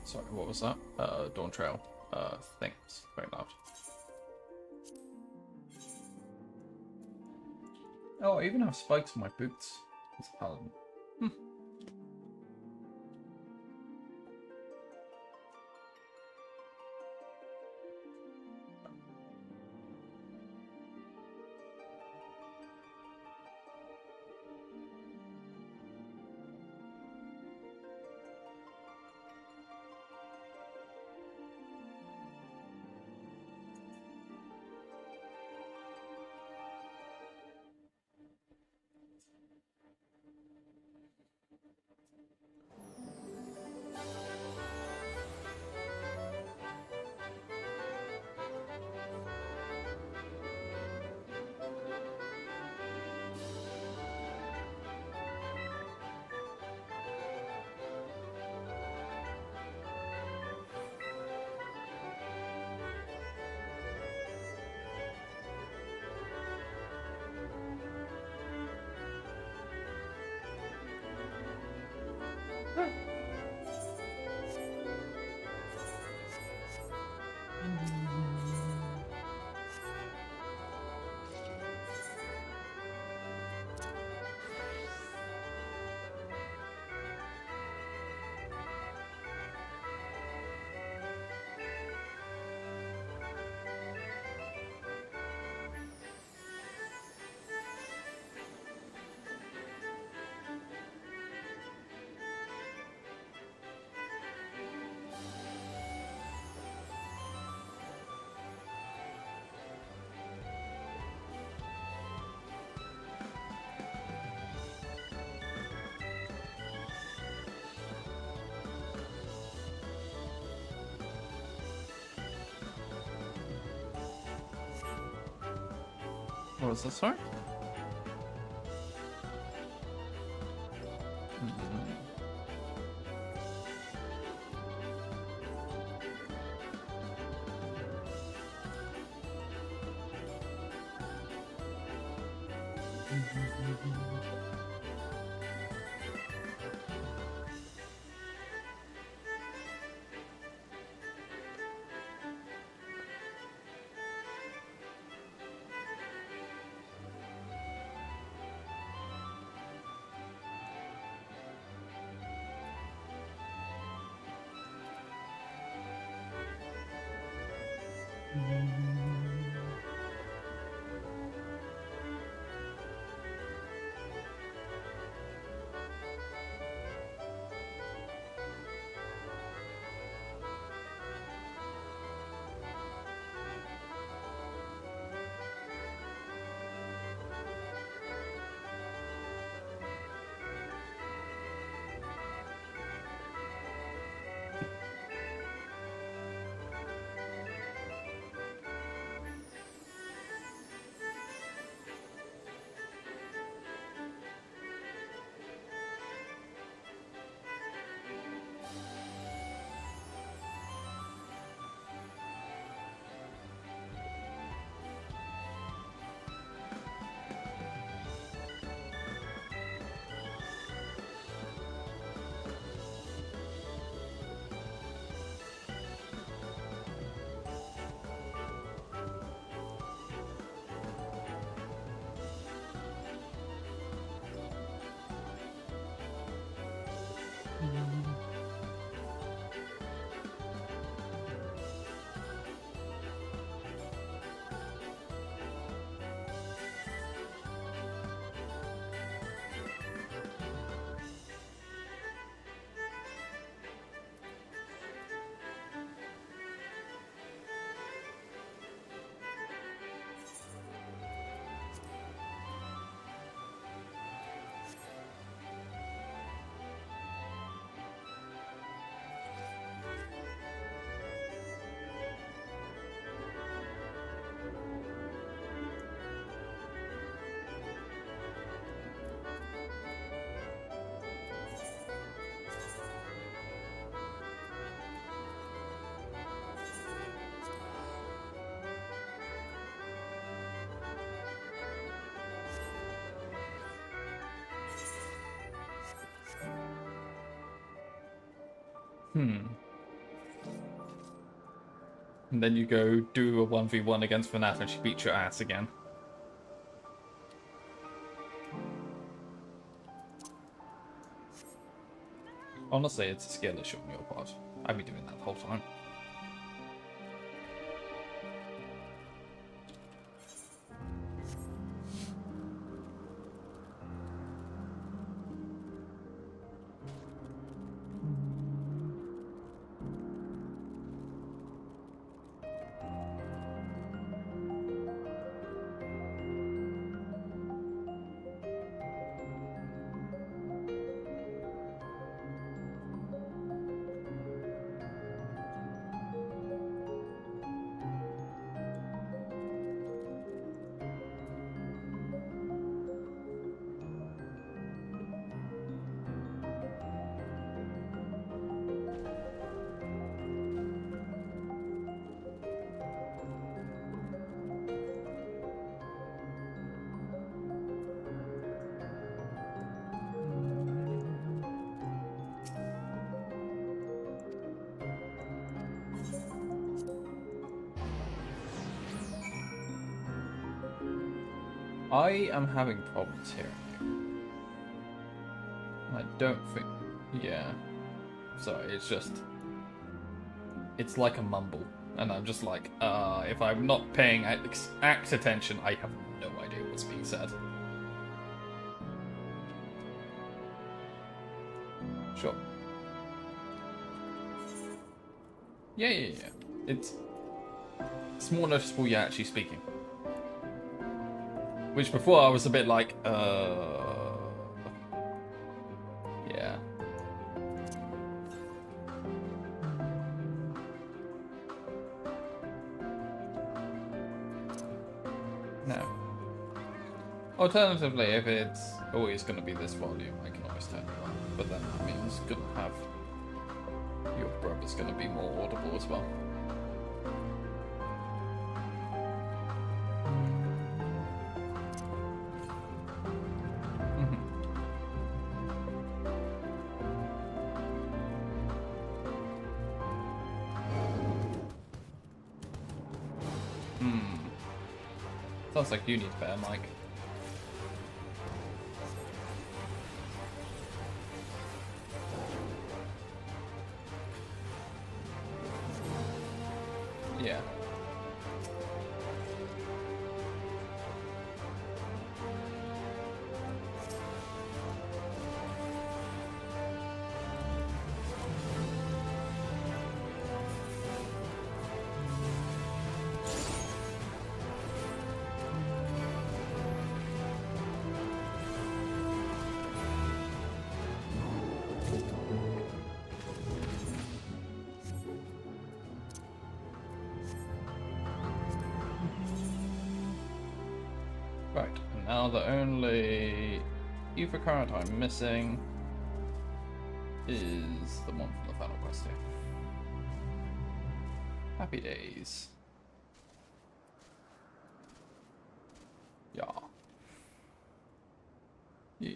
A: Sorry, what was that? Dawn Trail. Things. Very loud. Oh, I even have spikes on my boots. It's a paladin. What was this, sorry? And then you go do a 1v1 against FNAF and she beats your ass again. Honestly, it's a skill issue on your part. I'd be doing that the whole time. I am having problems hearing you. I don't think... Yeah. Sorry, it's just... It's like a mumble. And I'm just like, if I'm not paying act attention, I have no idea what's being said. Sure. Yeah. It's more noticeable you're actually speaking. Which before I was a bit like, yeah. No. Alternatively, if it's always going to be this volume, I can always turn it on. But then that means going to have your brother's going to be more audible as well. Sounds like you need a better mic. Yeah. Right, and now the only ether current I'm missing is the one from the final quest here. Happy days. Yeah. Yeah.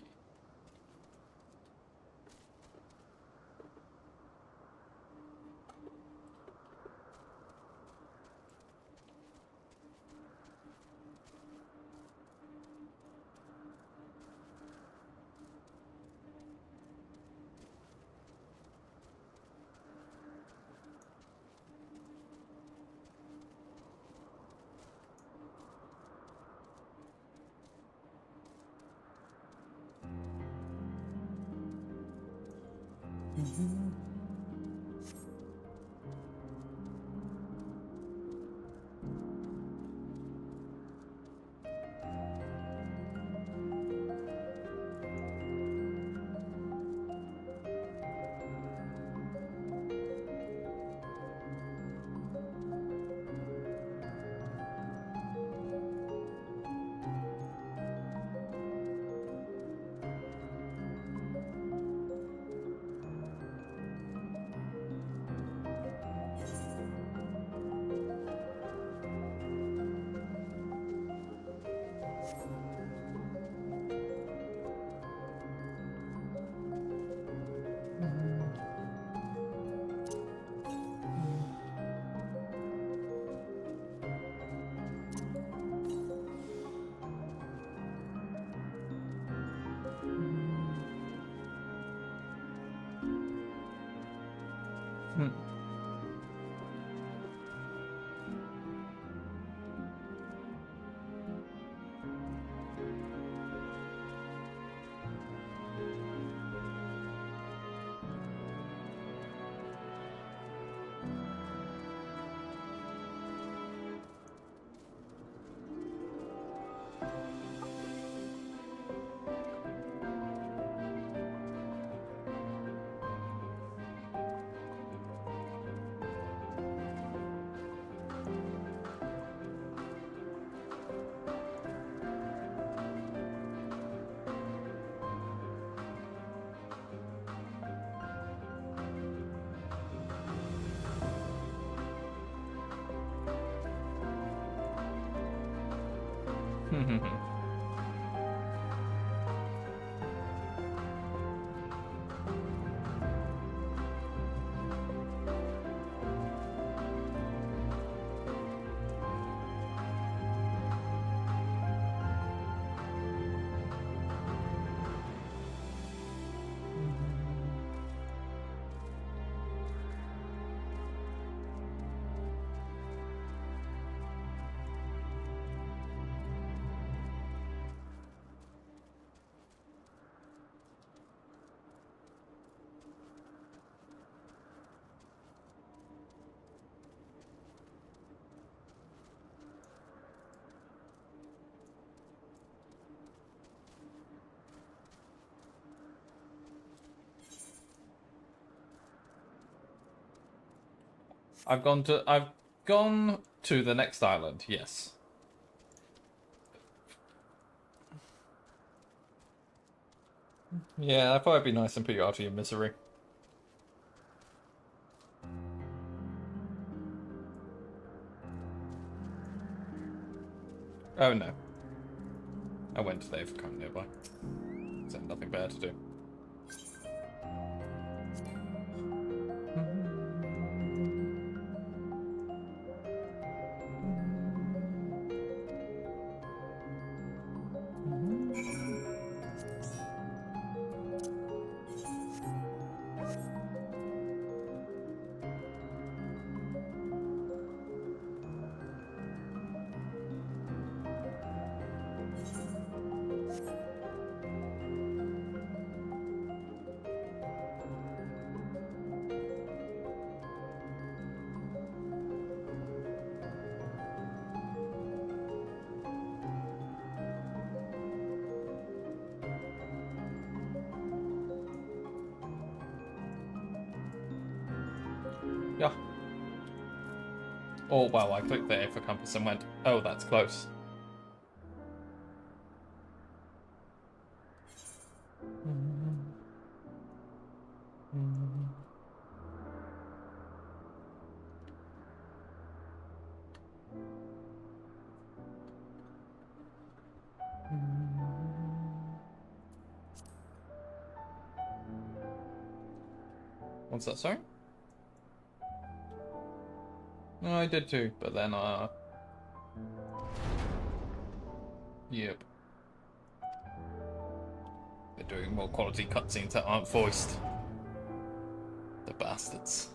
A: I've gone to the next island, yes. Yeah, I thought it'd be nice and put you out of your misery. Oh no. I went to the FF14 nearby. So nothing better to do. Yeah. Oh, well, I clicked there for compass and went, oh, that's close. What's that, sorry? No, I did too, but then, yep. They're doing more quality cutscenes that aren't voiced. The bastards.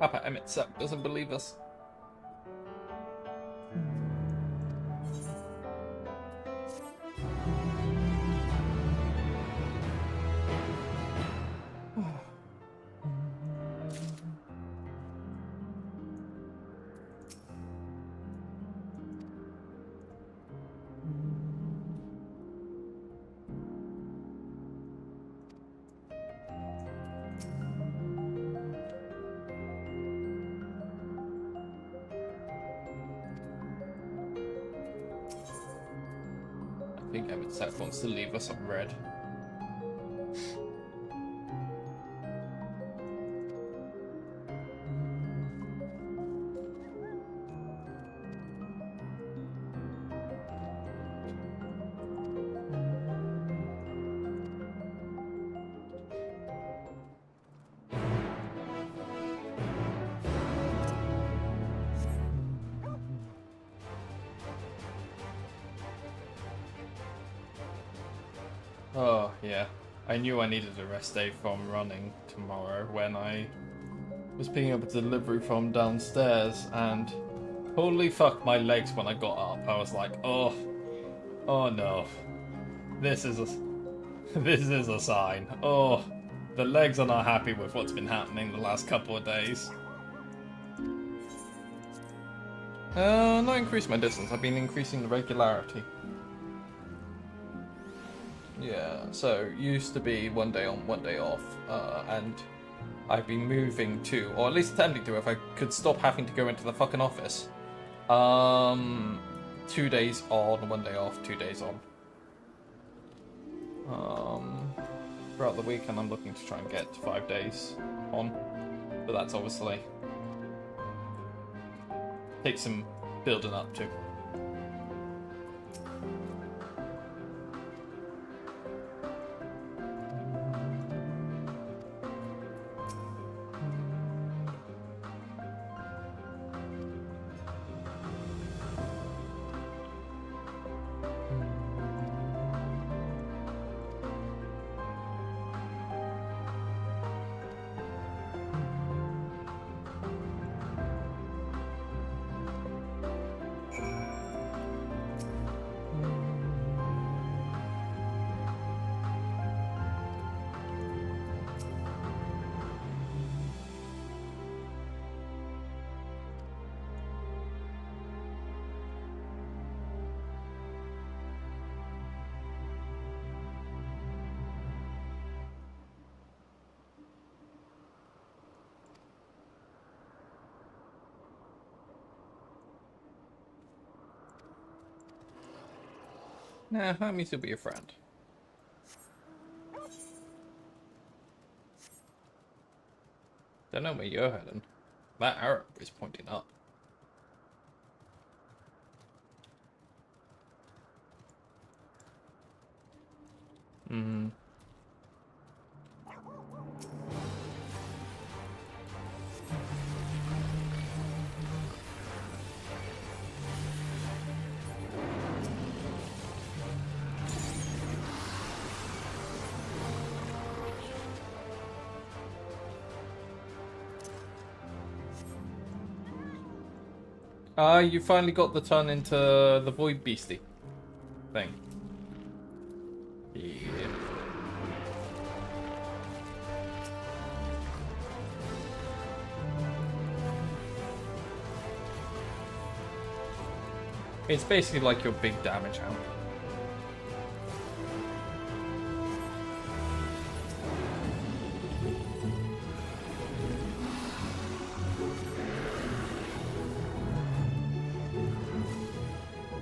A: Papa Emmett Suck doesn't believe us. I think Emmett South wants to leave us on red. Oh, yeah. I knew I needed a rest day from running tomorrow when I was picking up a delivery from downstairs, and holy fuck my legs when I got up. I was like, oh no. This is a sign. Oh, the legs are not happy with what's been happening the last couple of days. Not increase my distance, I've been increasing the regularity. Yeah, so used to be 1 day on, 1 day off, and I've been moving to, or at least attempting to, if I could stop having to go into the fucking office. 2 days on, 1 day off, 2 days on. Throughout the weekend I'm looking to try and get 5 days on, but that's obviously takes some building up to. Nah, that means he'll be a friend. Don't know where you're heading. That arrow is pointing up. Hmm. You finally got the turn into the Void Beastie thing. Yeah. It's basically like your big damage amp.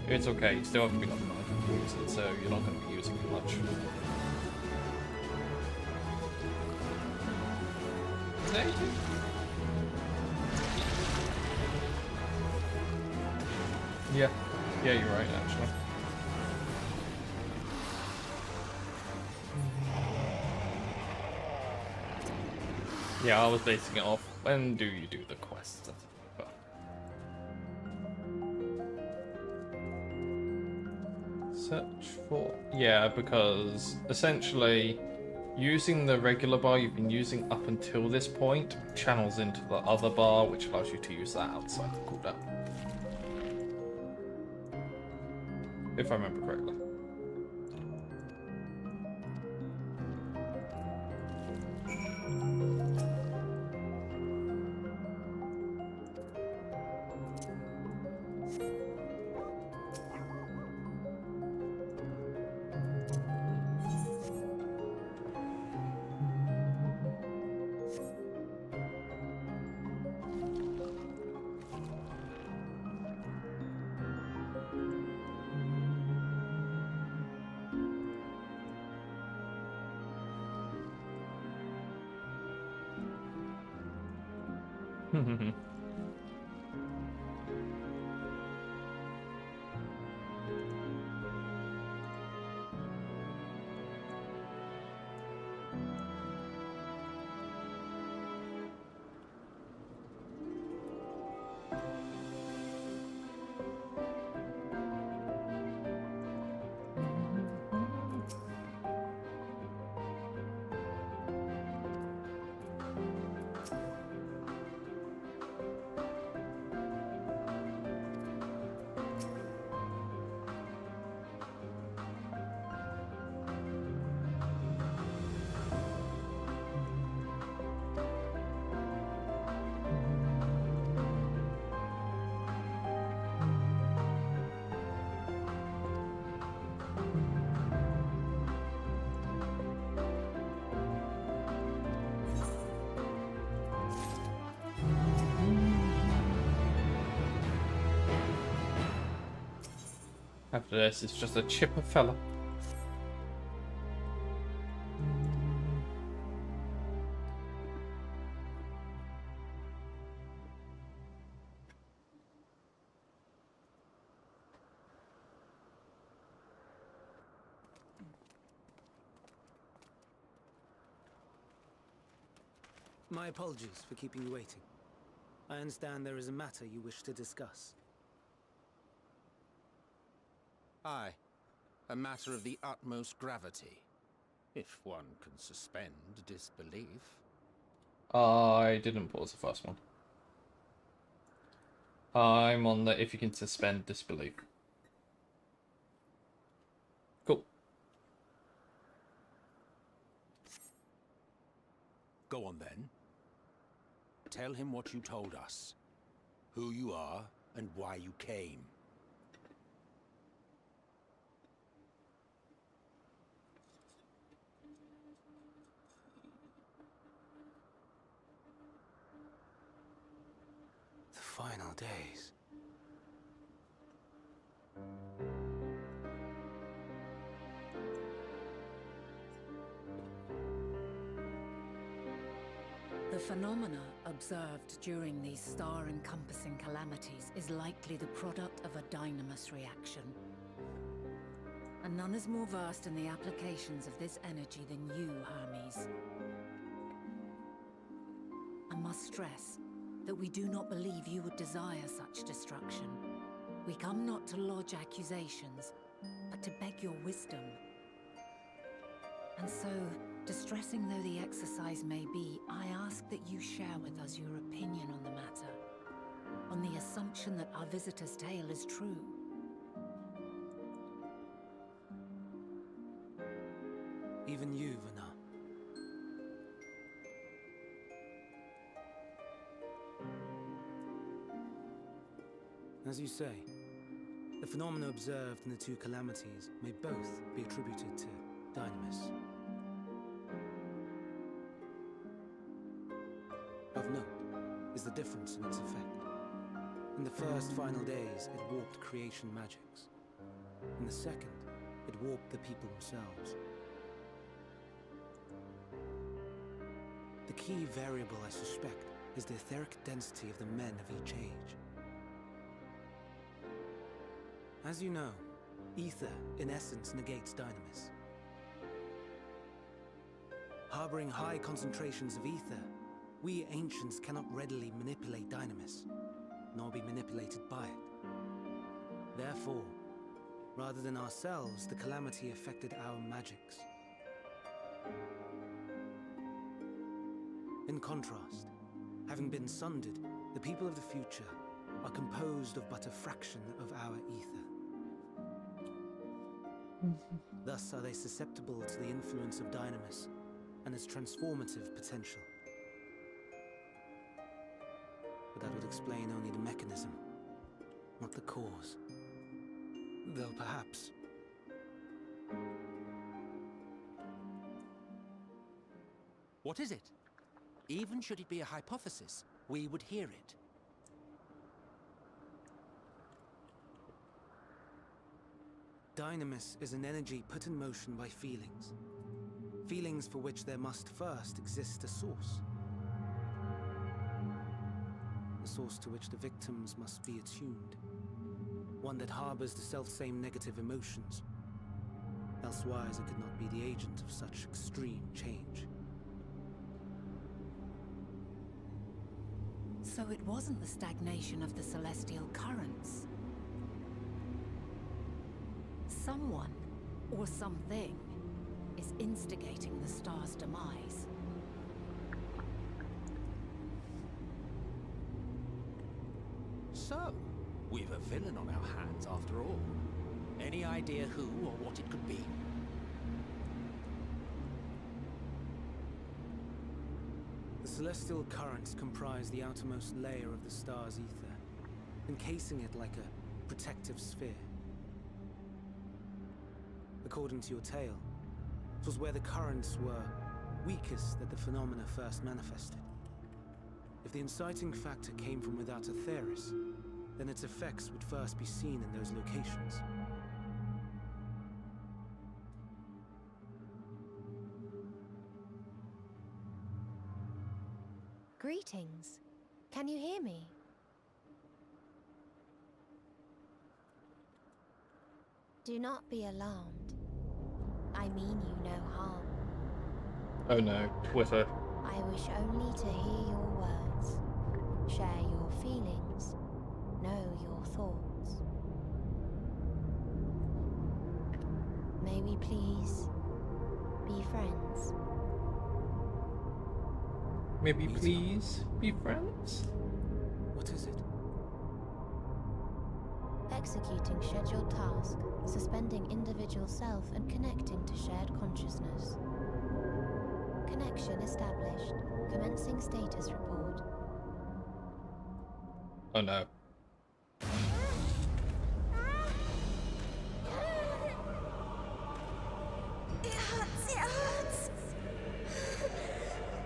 A: It's okay, you still haven't been optimized to use it, so you're not going to be using it much. Yeah. Yeah, you're right, actually. Yeah, I was basing it off. When do you do the quests? Search for... Yeah, because essentially Using the regular bar you've been using up until this point channels into the other bar, which allows you to use that outside the cooldown. If I remember correctly. After this, it's just a chipper fella.
D: My apologies for keeping you waiting. I understand there is a matter you wish to discuss.
E: Aye, a matter of the utmost gravity, if one can suspend disbelief.
A: I didn't pause the first one. I'm on the if you can suspend disbelief. Cool.
E: Go on then. Tell him what you told us, who you are, and why you came.
D: The final days.
F: The phenomena observed during these star-encompassing calamities is likely the product of a dynamis reaction. And none is more versed in the applications of this energy than you, Hermes. I must stress that we do not believe you would desire such destruction. We come not to lodge accusations, but to beg your wisdom. And so, distressing though the exercise may be, I ask that you share with us your opinion on the matter, on the assumption that our visitor's tale is true.
D: Even you, Vana. As you say, the phenomena observed in the two calamities may both be attributed to dynamis. Of note is the difference in its effect. In the first final days, it warped creation magics. In the second, it warped the people themselves. The key variable, I suspect, is the etheric density of the men of each age. As you know, ether, in essence, negates dynamis. Harboring high concentrations of ether, we ancients cannot readily manipulate dynamis, nor be manipulated by it. Therefore, rather than ourselves, the calamity affected our magics. In contrast, having been sundered, the people of the future are composed of but a fraction of our ether. Thus are they susceptible to the influence of Dynamis and its transformative potential. But that would explain only the mechanism, not the cause. Though perhaps...
E: What is it? Even should it be a hypothesis, we would hear it.
D: Dynamis is an energy put in motion by feelings. Feelings for which there must first exist a source. A source to which the victims must be attuned. One that harbors the selfsame negative emotions. Elsewise it could not be the agent of such extreme change.
F: So it wasn't the stagnation of the celestial currents. Someone, or something, is instigating the star's demise.
E: So, we've a villain on our hands after all. Any idea who or what it could be?
D: The celestial currents comprise the outermost layer of the star's ether, encasing it like a protective sphere. According to your tale, it was where the currents were weakest that the phenomena first manifested. If the inciting factor came from without Aetheris, then its effects would first be seen in those locations.
G: Greetings. Can you hear me? Do not be alarmed. I mean you no harm.
A: Oh no, Twitter.
G: I wish only to hear your words, share your feelings, know your thoughts. May we please be friends?
A: Maybe please be friends?
D: What is it?
G: Executing scheduled task, suspending individual self and connecting to shared consciousness. Connection established. Commencing status report.
A: Oh no.
G: It hurts, it hurts!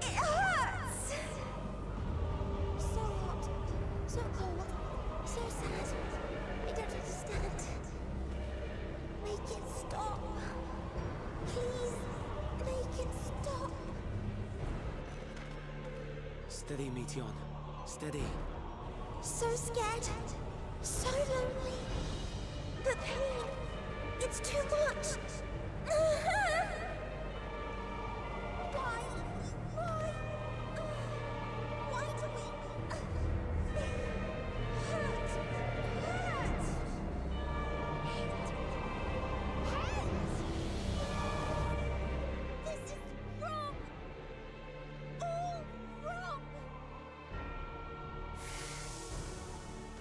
G: It hurts! So hot, so cold, so sad. I don't understand. Make it stop. Please, make it stop.
D: Steady, Meteon. Steady.
G: So scared, so lonely. The pain, it's too much. Why? Why? Why do we hurt? This is wrong. All wrong.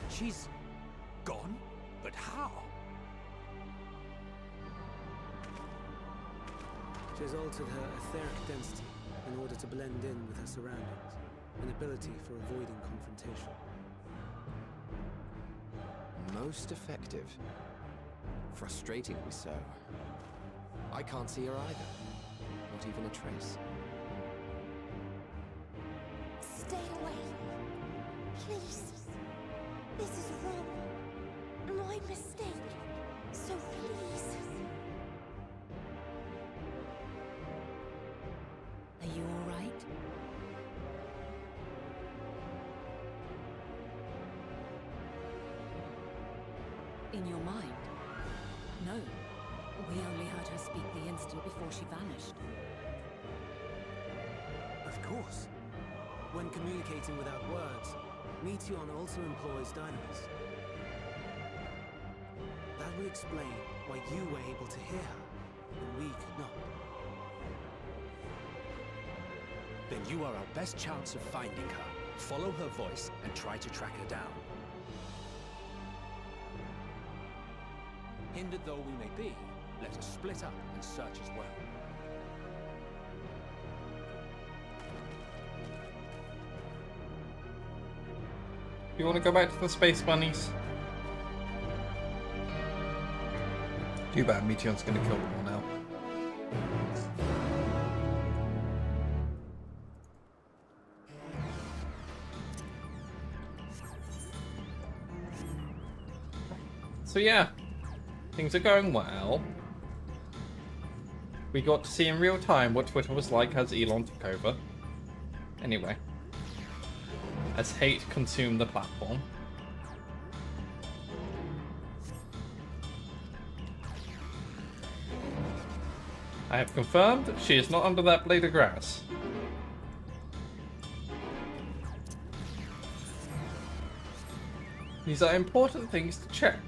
E: She's gone? But how?
D: She has altered her etheric density in order to blend in with her surroundings, an ability for avoiding confrontation.
H: Most effective. Frustratingly so. I can't see her either. Not even a trace.
G: Stay away. Please. This is wrong. My mistake. So please.
F: Are you all right? In your mind? No. We only heard her speak the instant before she vanished.
D: Of course. When communicating without words, Meteon also employs Dynamis. That would explain why you were able to hear her, and we could not.
E: then you are our best chance of finding her. Follow her voice and try to track her down. Hindered though we may be, let us split up and search as well.
A: You want to go back to the space bunnies? Too bad, Meteor's going to kill them all now. So yeah, things are going well. We got to see in real time what Twitter was like as Elon took over. Anyway. As hate consumed the platform. I have confirmed that she is not under that blade of grass. These are important things to check.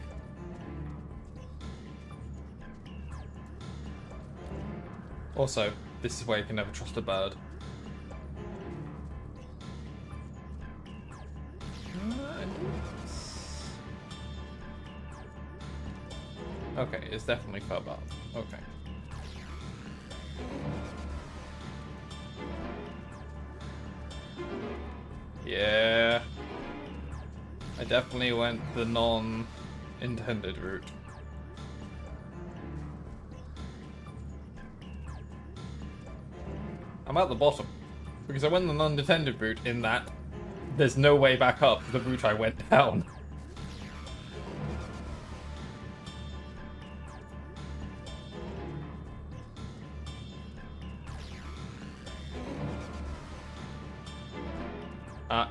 A: Also, this is why you can never trust a bird. Okay, it's definitely further up. Okay. Yeah. I definitely went the non-intended route. I'm at the bottom. Because I went the non-intended route in that there's no way back up the route I went down.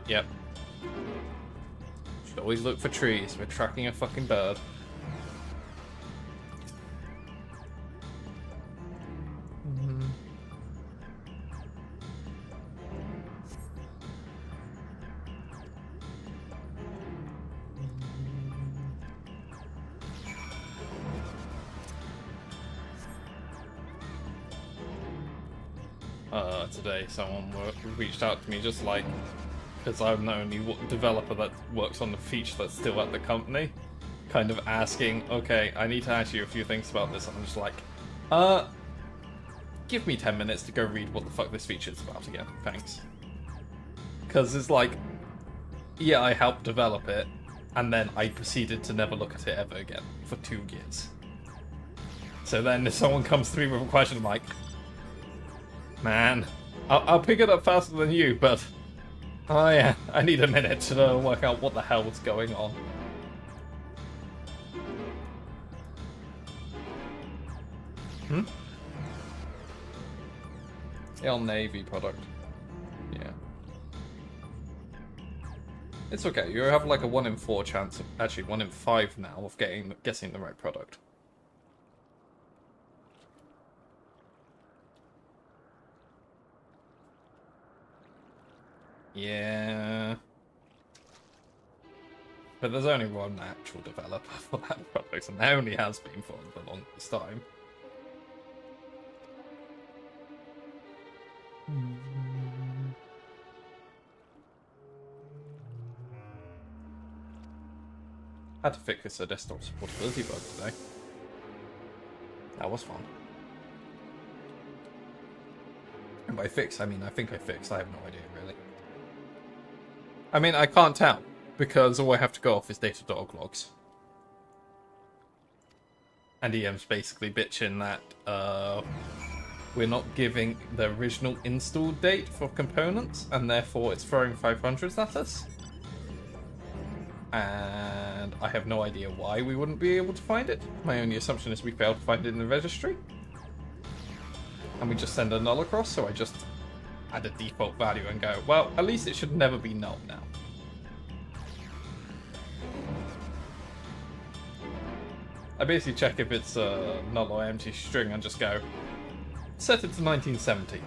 A: Yep. Should always look for trees. We're tracking a fucking bird. Today someone reached out to me just like, because I'm the only developer that works on the feature that's still at the company, kind of asking, okay, I need to ask you a few things about this. I'm just like, give me 10 minutes to go read what the fuck this feature is about again, thanks. Because it's like, yeah, I helped develop it, and then I proceeded to never look at it ever again for 2 years. So then if someone comes through with a question, I'm like, man, I'll pick it up faster than you, but oh yeah, I need a minute to work out what the hell's going on. El Navy product. Yeah. It's okay, you have like a 1 in 4 chance, actually 1 in 5 now, of guessing the right product. Yeah. But there's only one actual developer for that product, and there only has been for the longest time. Had to fix a desktop supportability bug today. That was fun. And by fix, I mean I think I fixed. I have no idea, really. I mean, I can't tell, because all I have to go off is Datadog logs. And EM's basically bitching that we're not giving the original install date for components, and therefore it's throwing 500s at us. And I have no idea why we wouldn't be able to find it. My only assumption is we failed to find it in the registry. And we just send a null across, so I just add a default value and go, well, at least it should never be null now. I basically check if it's a null or empty string and just go, set it to 1970.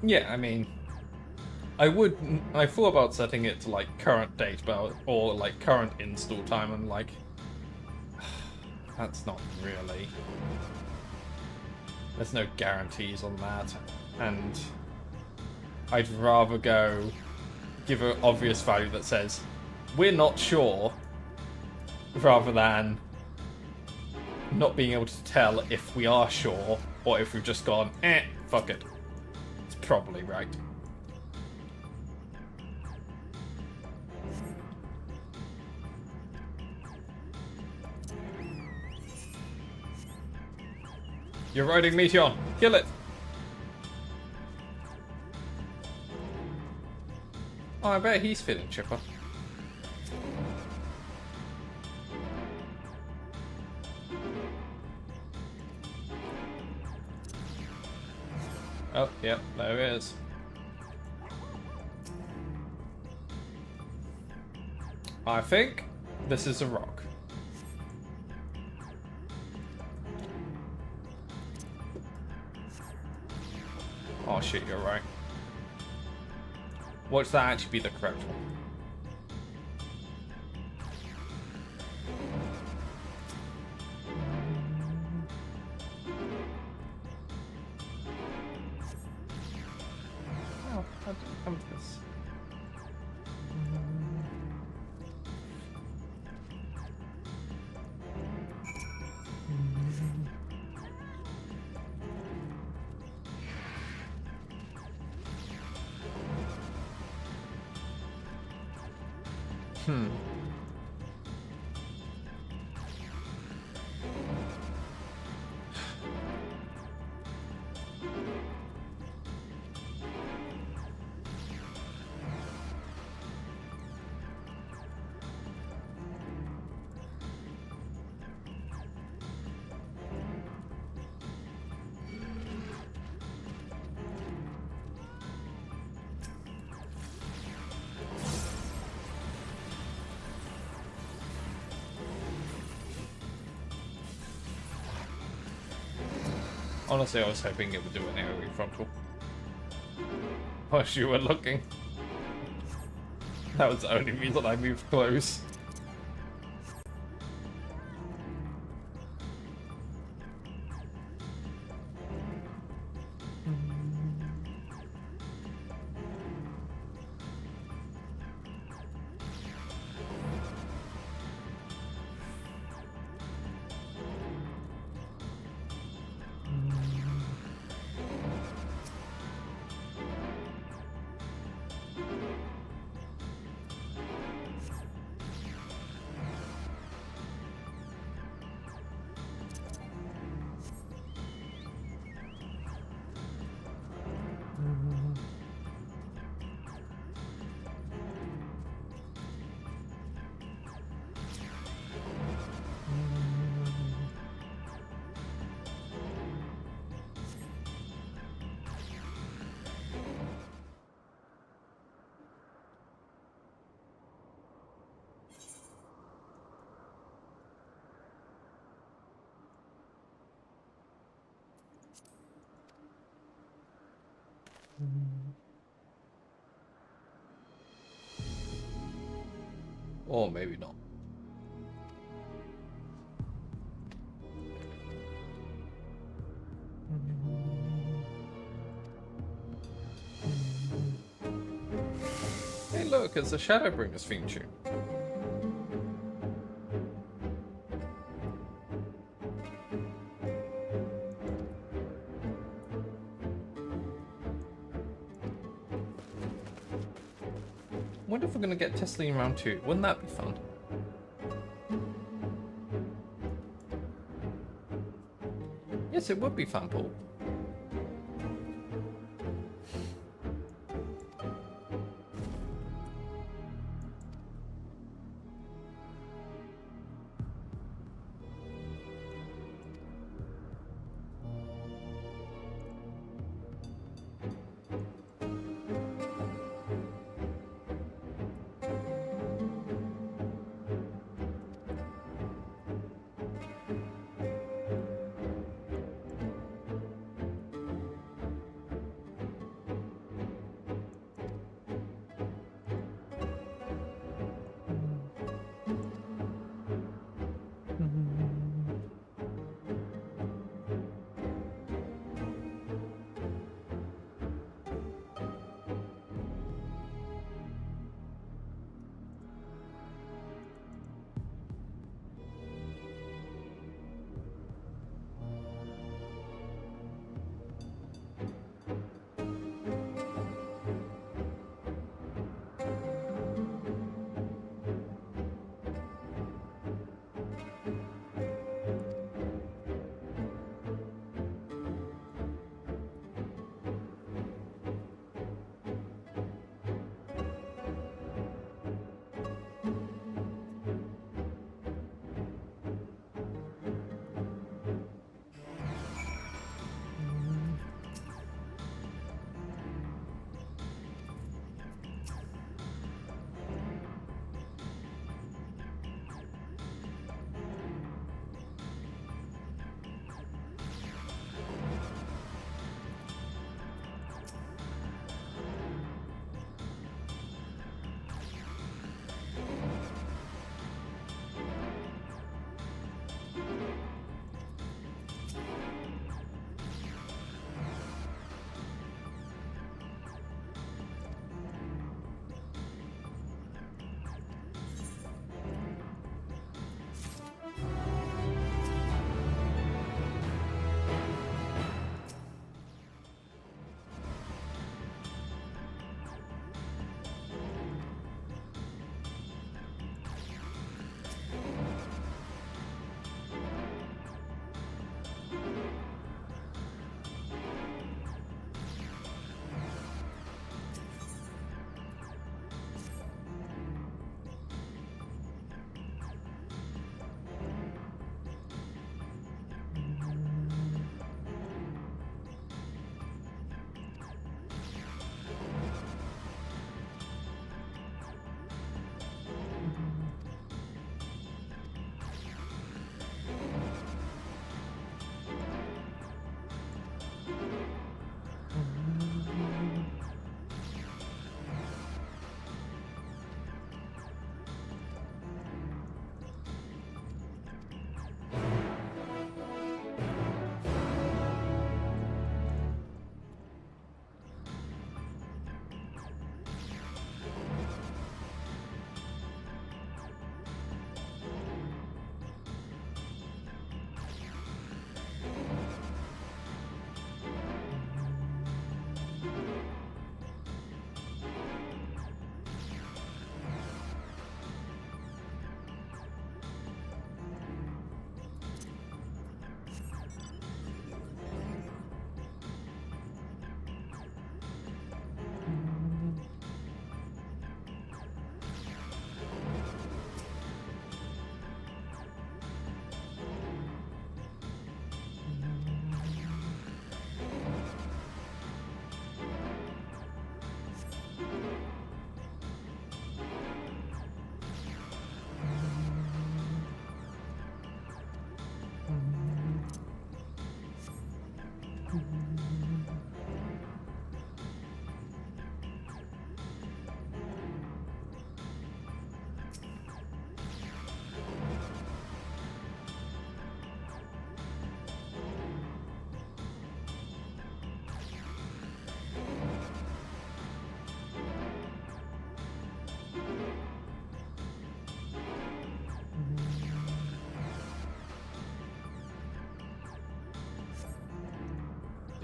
A: Yeah, I mean, I thought about setting it to like current date, or like current install time, and like, that's not really There's no guarantees on that, and I'd rather go give an obvious value that says we're not sure, rather than not being able to tell if we are sure or if we've just gone, fuck it. It's probably right. You're riding Meteon. Kill it. Oh, I bet he's feeling chipper. Oh, yep, there it is. I think this is a rock. Oh shit, you're right. Watch that actually be the correct one. Oh, how did it come to this? Honestly, I was hoping it would do an AoE frontal. While you were looking. That was the only reason I moved close. Or maybe not. Hey look, it's a Shadowbringers theme tune. Wonder if we're gonna get Tesla in round 2. Wouldn't that be fun? Yes, it would be fun, Paul.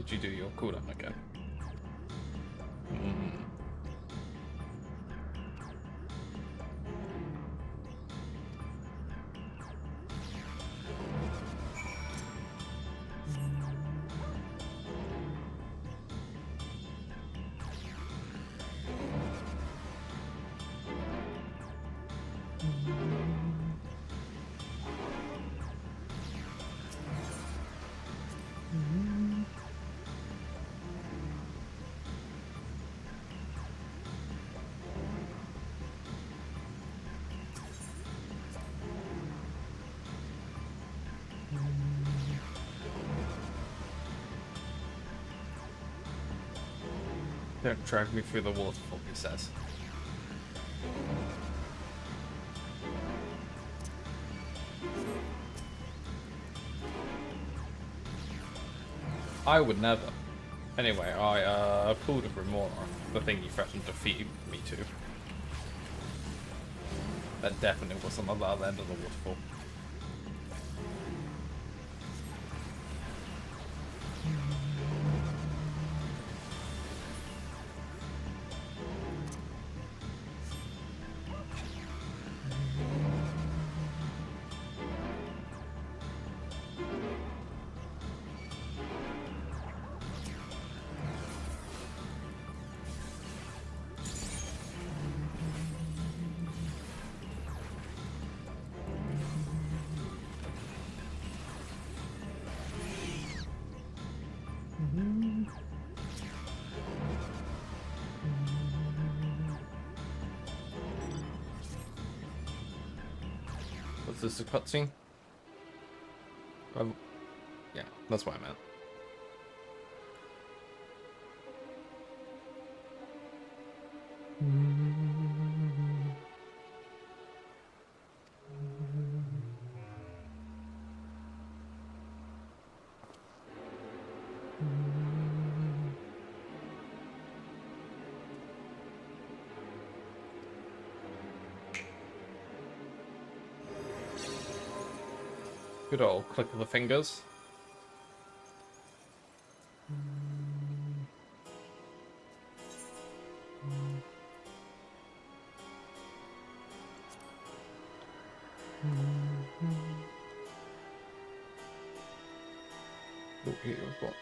A: Did you do your cooldown again? Mm. Don't drag me through the waterfall, he says. I would never. Anyway, I pulled a Grimoire, the thing you threatened to feed me to. That definitely wasn't on the other end of the waterfall. Was this a cutscene? Yeah, that's what I meant. Good old click of the fingers. Oh, here we've got.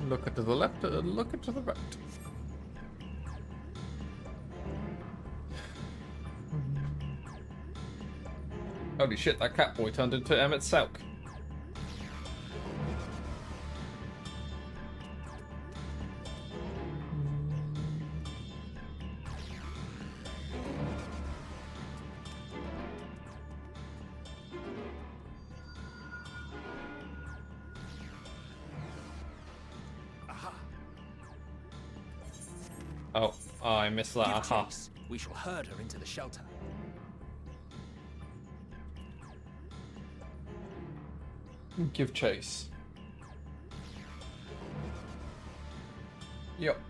A: Look to the left, look to the right. Holy shit, that cat boy turned into Emmett Selk. Oh, I missed that.
E: Give
A: Aha.
E: chase. We shall herd her into the shelter.
A: Give chase. Yep.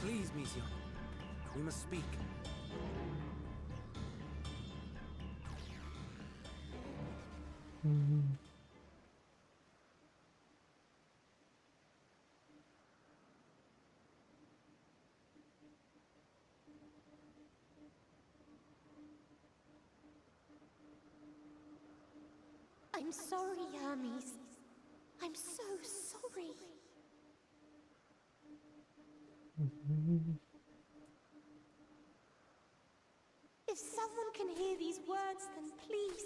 D: Please, Mission. We must speak.
G: I'm sorry, Hermes. I'm so sorry. If someone can hear these words, then please.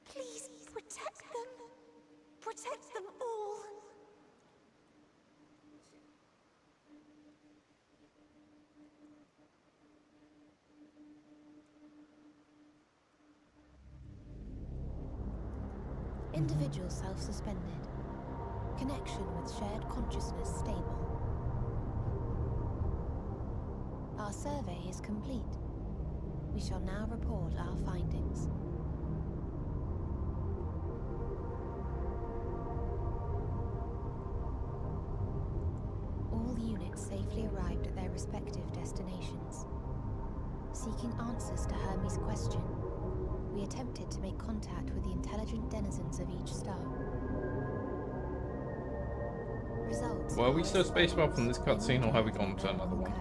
G: Please protect them. Protect them all. Individual self-suspended. Connection with shared consciousness stable. Our survey is complete. We shall now report our findings. All units safely arrived at their respective destinations. Seeking answers to Hermes' question, we attempted to make contact with the intelligent denizens of each star. Results.
A: Were we still spacewell from this cutscene, or have we gone to another one?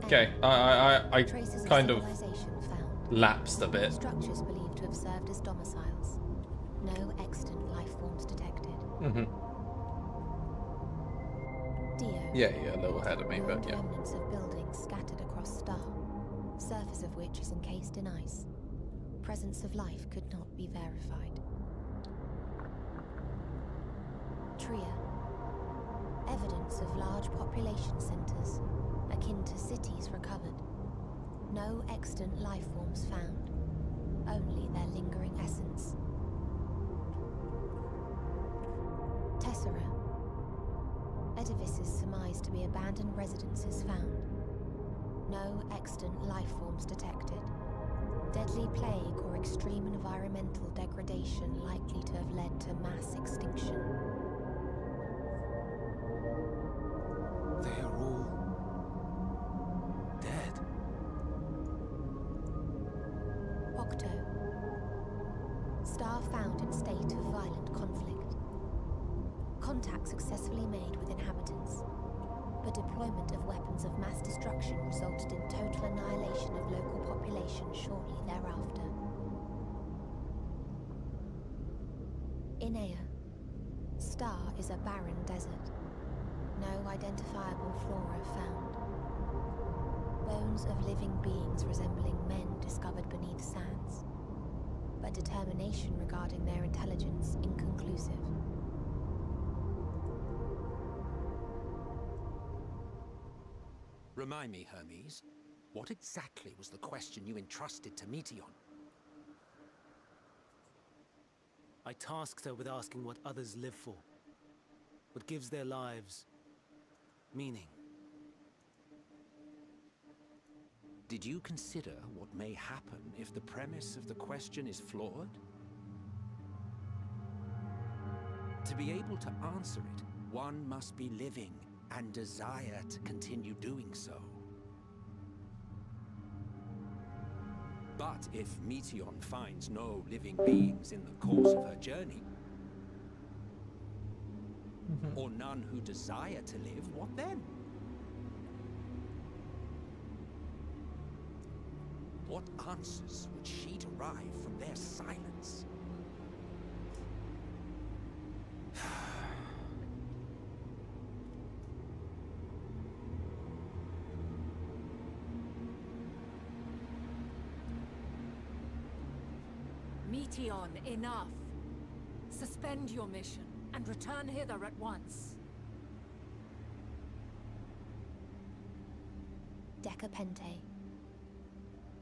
A: Okay, I kind of lapsed a bit.
G: Structures believed to have served as domiciles. No extant life forms detected. Dio.
A: Yeah, a little ahead of me, but yeah.
G: Remnants of buildings scattered across star, surface of which is encased in ice. Presence of life could not be verified. Tria. Evidence of large population centers, akin to cities recovered. No extant life forms found, only their lingering essence. Tessera. Edifices surmised to be abandoned residences found. No extant life forms detected. Deadly plague or extreme environmental degradation likely to have led to mass extinction.
D: They are all dead.
G: Octo. Star found in state of violent conflict. Contact successfully made with inhabitants, but deployment of weapons of mass destruction resulted in total annihilation of local population shortly thereafter. Inea. Star is a barren desert. No identifiable flora found. Bones of living beings resembling men discovered beneath sands, but determination regarding their intelligence inconclusive.
E: Remind me, Hermes, what exactly was the question you entrusted to Meteion?
D: I tasked her with asking what others live for, what gives their lives meaning.
E: Did you consider what may happen if the premise of the question is flawed? To be able to answer it, one must be living and desire to continue doing so. But if Meteion finds no living beings in the course of her journey, or none who desire to live, what then? What answers would she derive from their silence?
F: Meteion, enough! Suspend your mission and return hither at once.
G: Decapente.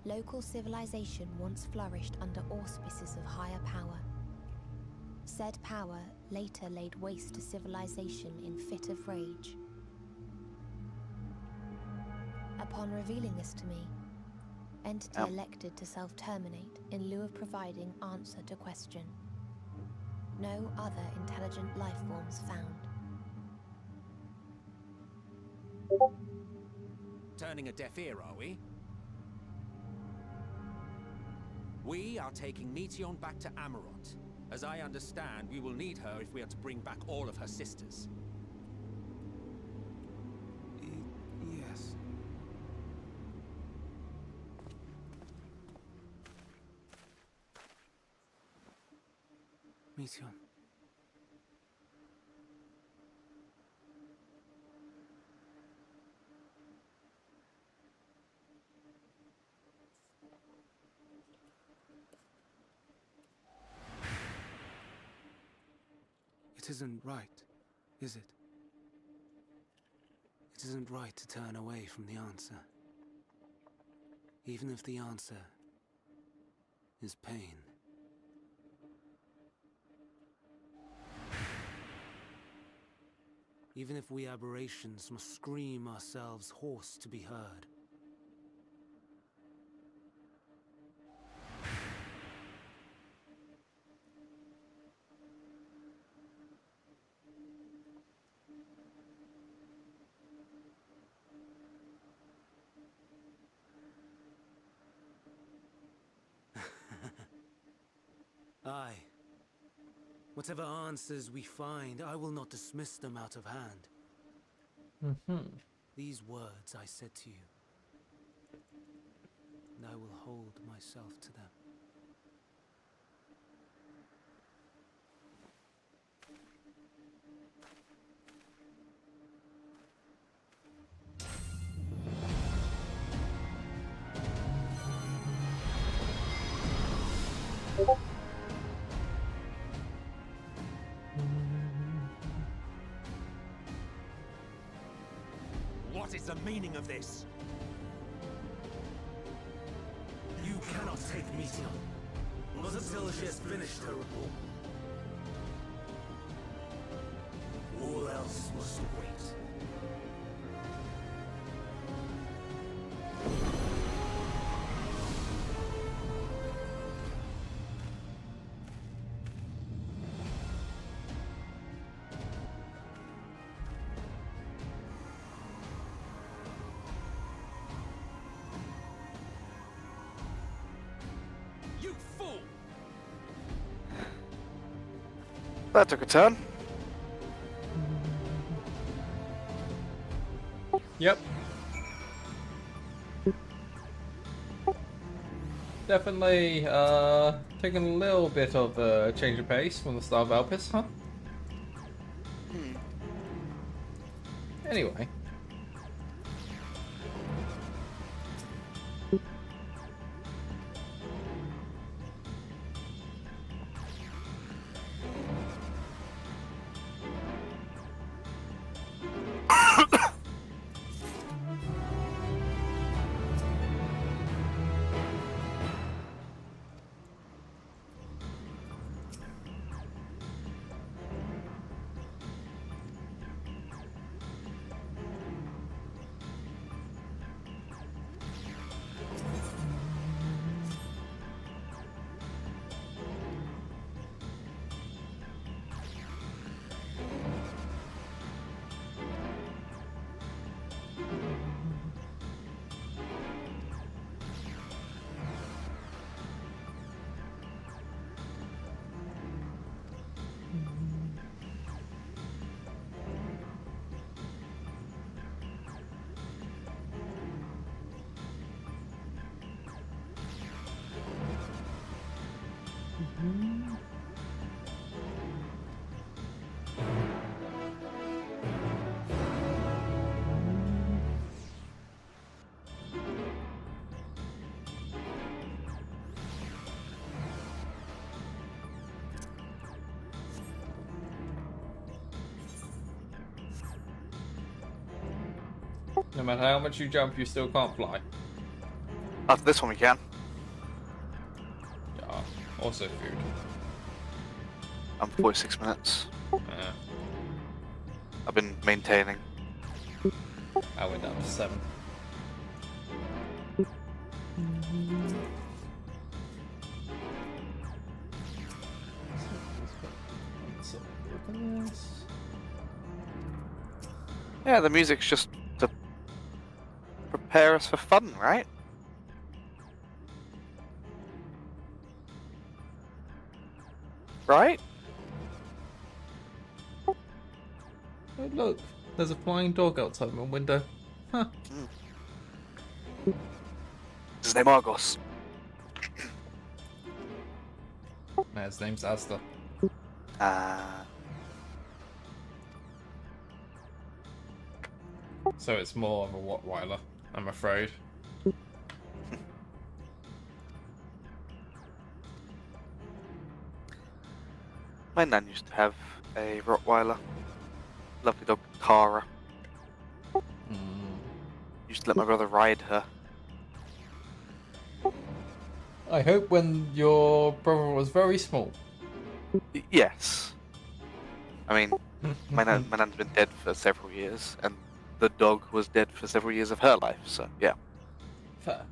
G: Local civilization once flourished under auspices of higher power. Said power later laid waste to civilization in fit of rage. Upon revealing this to me, entity elected to self-terminate in lieu of providing answer to question. No other intelligent life forms found.
E: Turning a deaf ear, are we? We are taking Meteion back to Amarot. As I understand, we will need her if we are to bring back all of her sisters.
D: Yes. Meteion. It isn't right, is it? It isn't right to turn away from the answer. Even if the answer is pain. Even if we aberrations must scream ourselves hoarse to be heard. Aye. Whatever answers we find, I will not dismiss them out of hand. These words I said to you, and I will hold myself to them.
E: What is the meaning of this?
D: You cannot take Meteion. Not until she has finished her report. All else must wait.
E: You fool!
I: That took a turn.
A: Yep. Definitely taking a little bit of a change of pace from the start of Alpis, huh? Anyway. No matter how much you jump, you still can't fly.
I: After this one we can.
A: Yeah. Also food.
I: I'm 46 minutes.
A: Yeah.
I: I've been maintaining.
A: I went down to 7.
I: Yeah, the music's just to prepare us for fun, right? Right?
A: Oh, look, there's a flying dog outside my window. Huh.
I: His name Argos.
A: No, his name's Asda. So it's more of a Rottweiler, I'm afraid.
I: My nan used to have a Rottweiler. Lovely dog, Tara. Used to let my brother ride her.
A: I hope when your brother was very small.
I: Yes. I mean, my nan's been dead for several years, and the dog was dead for several years of her life, so yeah.
A: Fair.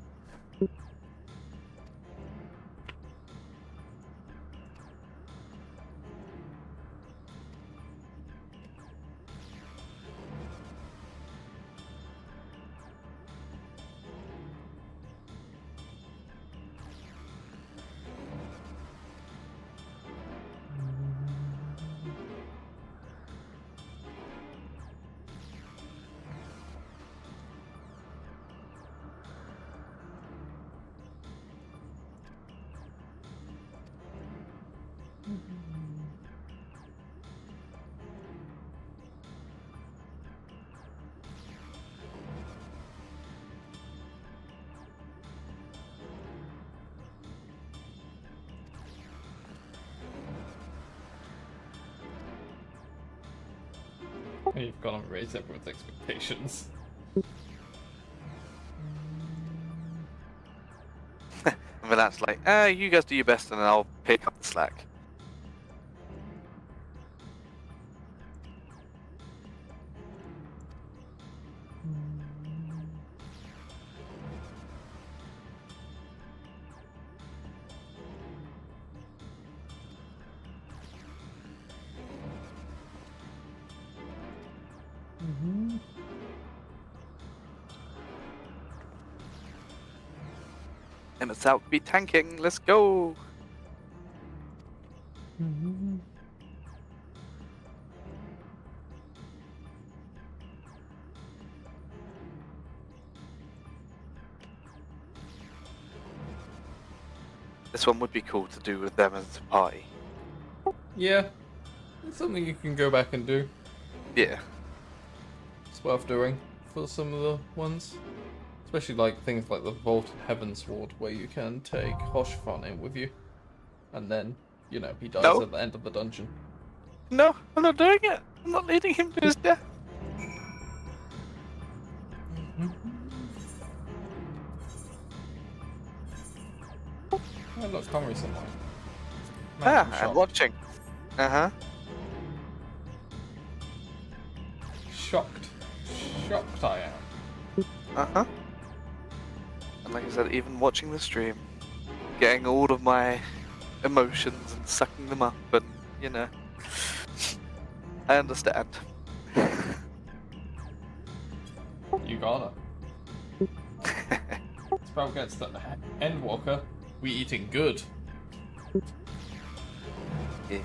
A: You've got to raise everyone's expectations.
I: And then that's like, you guys do your best and then I'll pick up the slack. And it's out to be tanking, let's go! This one would be cool to do with them as a party.
A: Yeah, it's something you can go back and do.
I: Yeah.
A: It's worth doing for some of the ones. Especially like things like the Vaulted Heaven Sword, where you can take Hoshfon in with you. And then, you know, he dies at the end of the dungeon.
I: No, I'm not doing it! I'm not leading him to his death!
A: Oh, look, Connery's online.
I: I'm watching. Uh-huh.
A: Shocked. Shocked I am.
I: Uh-huh. And like I said, even watching the stream, getting all of my emotions and sucking them up and, you know, I understand.
A: You got it. Spell gets the Endwalker. We eating good.
I: Yeah.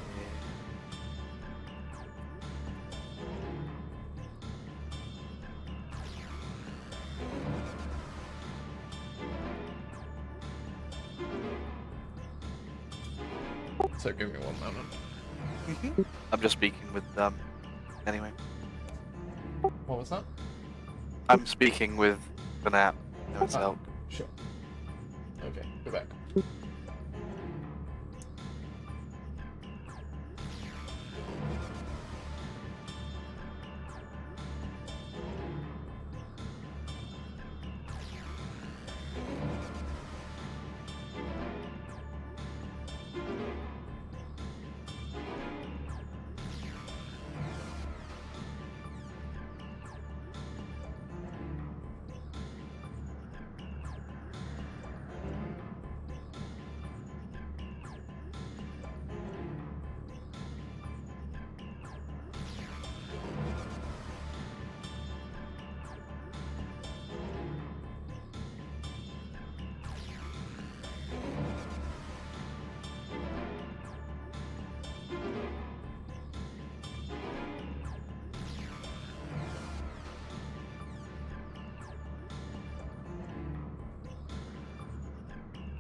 A: So give me one moment.
I: I'm just speaking with anyway.
A: What was that?
I: I'm speaking with the app. No, it's out.
A: Sure. Okay, go back.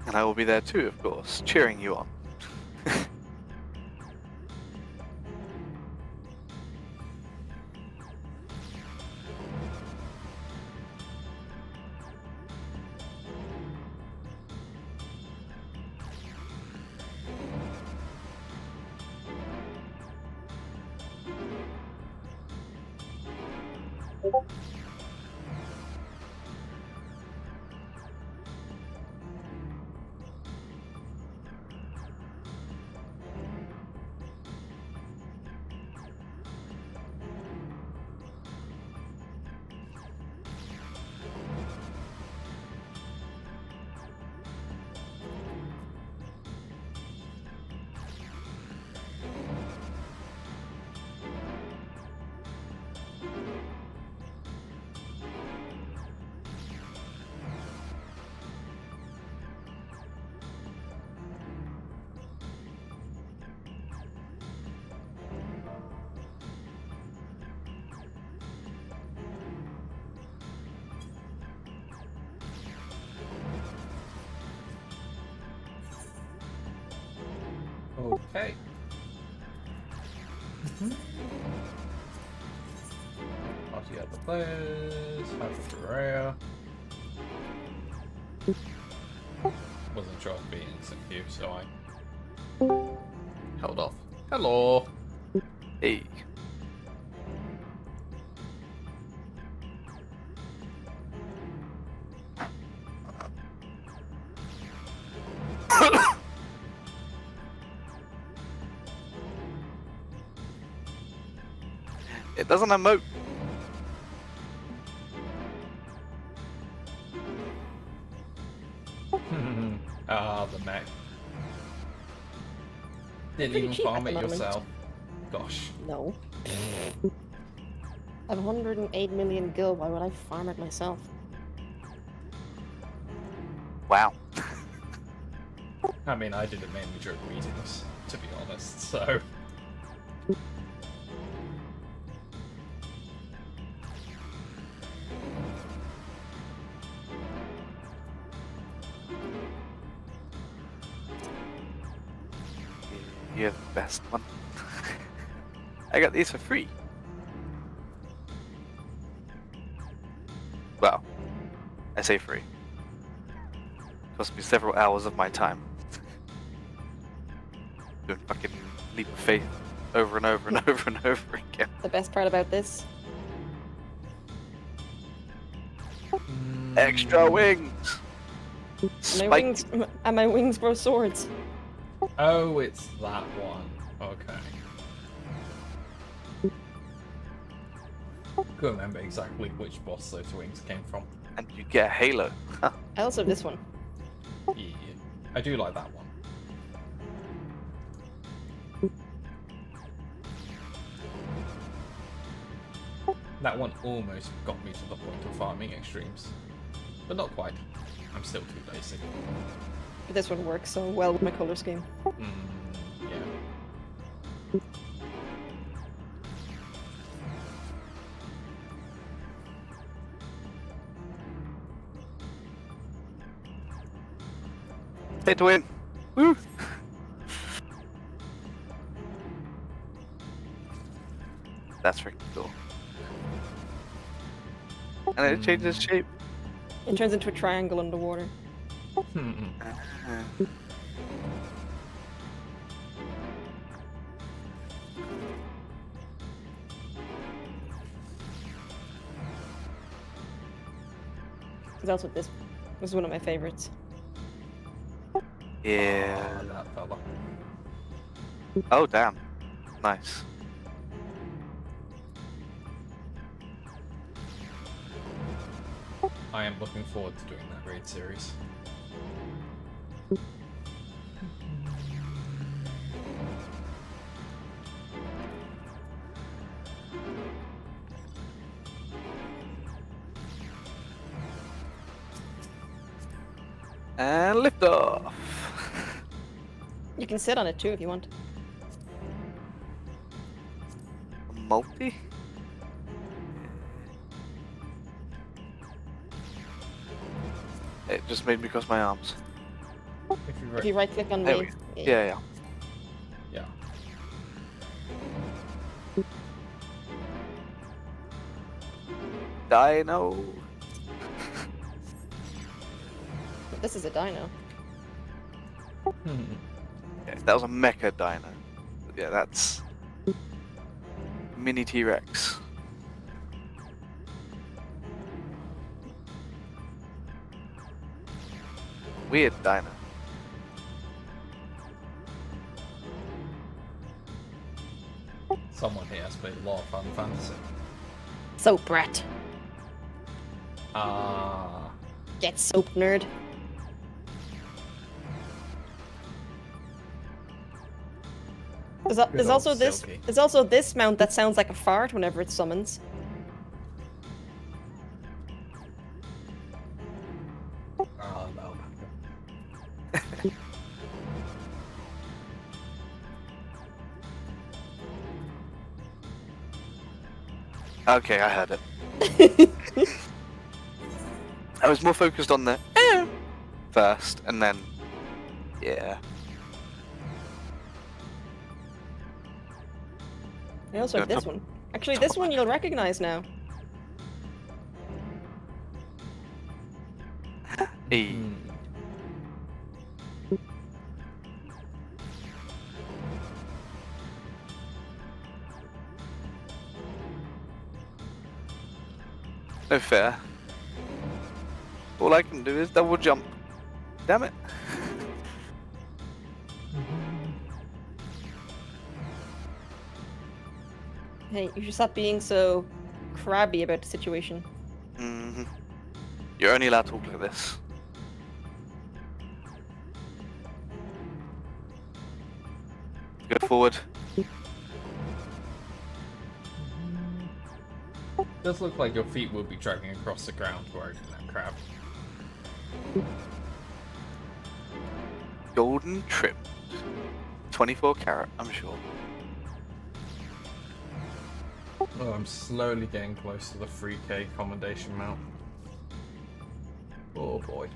I: And I will be there too, of course, cheering you on.
A: Okay. Party other players, hyper wasn't sure I'd be in some queue, so I held off. Hello!
I: Hey. It doesn't emote.
A: Ah, the mech. Didn't
J: Pretty
A: even
J: cheap
A: farm
J: at
A: it
J: the moment.
A: yourself. Gosh.
J: No. I have 108 million gil, why would I farm it myself?
I: Wow.
A: I mean, I did it mainly during meetings, to be honest, so...
I: You're the best one. I got these for free. Well, I say free. Cost me several hours of my time. Doing fucking leap of faith over and over and over and over again.
J: The best part about this,
I: Extra wings! Spiked.
J: my wings grow swords.
A: Oh, it's that one. Okay. Couldn't remember exactly which boss those wings came from.
I: And you get a halo. Huh.
J: I also have this one.
A: Yeah, I do like that one. That one almost got me to the point of farming extremes. But not quite. I'm still too lazy.
J: But this one works so well with my color scheme.
A: Yeah.
I: Pay to win. Woo! That's freaking cool. And it changes shape.
J: It turns into a triangle underwater. That's what this was one of my favorites.
I: Yeah.
A: Oh, that fella.
I: Oh, damn. Nice.
A: I am looking forward to doing that raid series.
I: And lift off.
J: You can sit on it too if you want.
I: Multi? It just made me cross my arms.
J: If you right click on
I: There
J: me.
I: we go. Yeah.
A: Yeah.
I: Dino.
J: This is a dino.
I: Yeah, that was a mecha dino. Yeah, that's mini T-Rex. Weird dino.
A: Someone here has played a lot of Final Fantasy.
J: So Brett.
A: Ah.
J: Get soap, nerd. There's
A: old
J: also this.
A: Silky.
J: There's also this mount that sounds like a fart whenever it summons.
A: Oh, no.
I: Okay, I heard it. I was more focused on the first, and then yeah.
J: I also have
I: Yeah,
J: this one. Actually, this one you'll recognize now.
I: E. No fair. All I can do is double jump. Damn it.
J: Hey, you should stop being so crabby about the situation.
I: Mm-hmm. You're only allowed to talk like this. Go forward.
A: Does look like your feet will be dragging across the ground wearing that crab.
I: Golden trimmed. 24 karat, I'm sure.
A: Oh, I'm slowly getting close to the 3K commendation mount. Oh boy.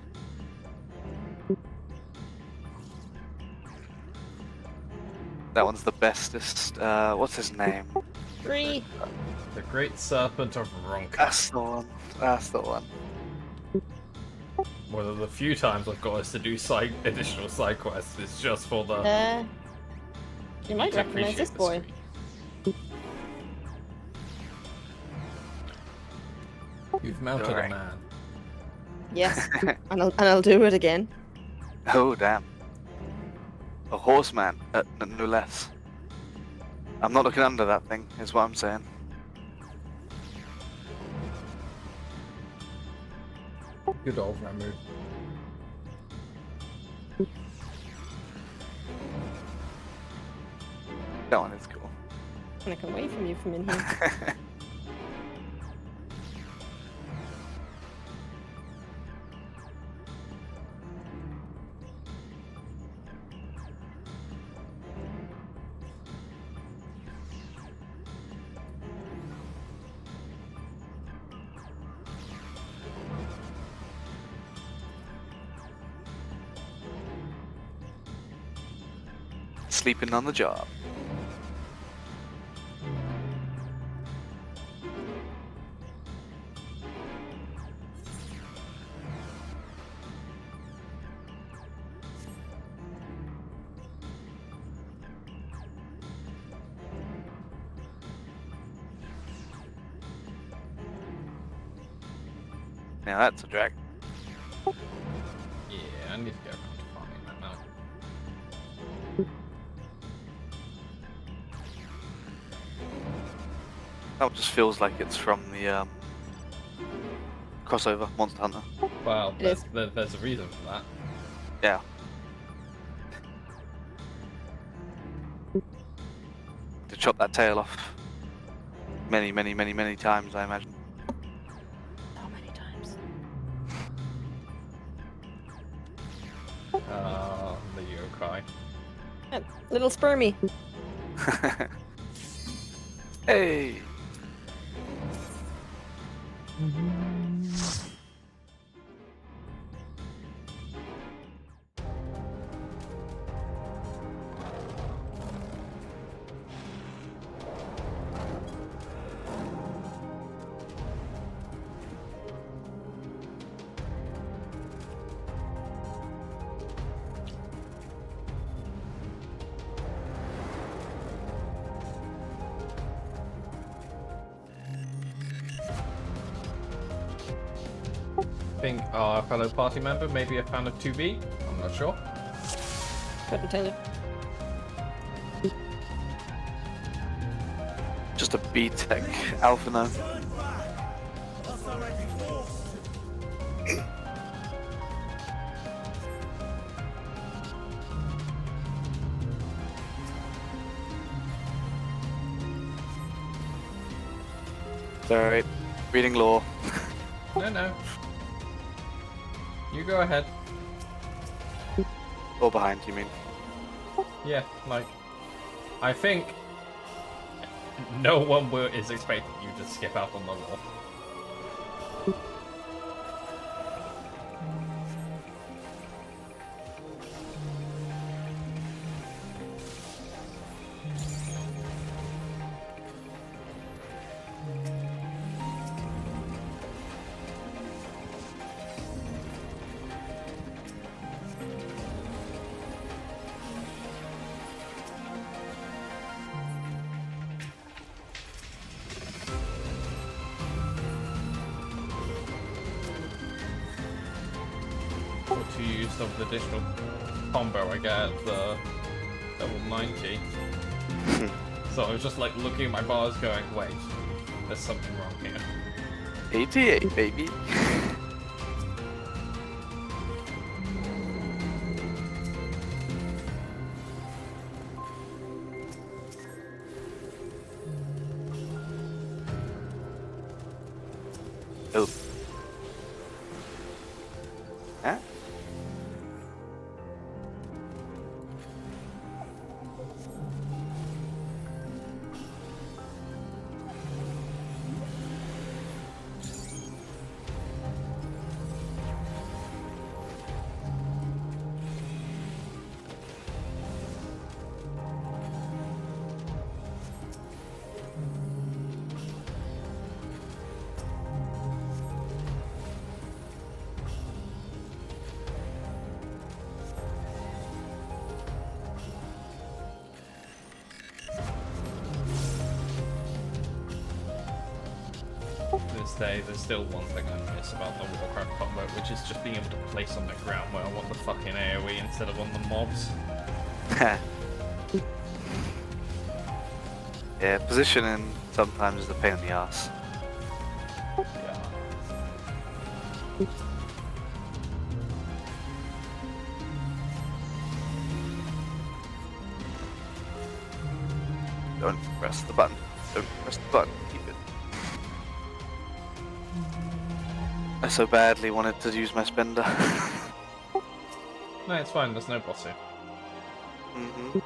I: That one's the bestest. What's his name?
J: 3.
A: The Great Serpent of Ronka.
I: That's the one. That's the one.
A: One of the few times I've got us to do additional side quests is just for the...
J: You might
A: to
J: recognize this
A: appreciate the
J: boy.
A: street. You've mounted
I: Alright.
A: a man.
J: Yes, and I'll do it again.
I: Oh, damn. A horseman, no less. I'm not looking under that thing, is what I'm saying.
A: Good old Ramu.
I: That one is cool.
J: And I can wait from you from in here.
I: Sleeping on the job. Now that's a drag.
A: Yeah, I need to get around to farming that now.
I: That just feels like it's from the crossover Monster Hunter.
A: Well,
J: It is.
A: there's a reason for that.
I: Yeah. To chop that tail off many, many, many, many times, I imagine.
J: So many times.
A: The yokai.
J: Little spermy.
I: Hey!
A: think our fellow party member may be a fan of 2B. I'm not sure.
J: Couldn't tell you.
I: Just a B-Tech Alpha now. It's alright. Reading law.
A: No. You go ahead.
I: Or behind, you mean?
A: Yeah, like, I think no one is expecting you to skip out on the law. To use of the additional combo I get at the level 90. So I was just like looking at my bars going, wait, there's something wrong here.
I: 88, baby. Oh. Huh?
A: This day, there's still one thing I miss about the Warcraft combo, which is just being able to place on the ground where I want the fucking AoE instead of on the mobs.
I: Yeah, positioning sometimes is a pain in the ass.
A: Yeah.
I: Don't press the button. Don't press the button. Keep it. I so badly wanted to use my spender.
A: No, it's fine, there's no boss here.
I: Mm-hmm.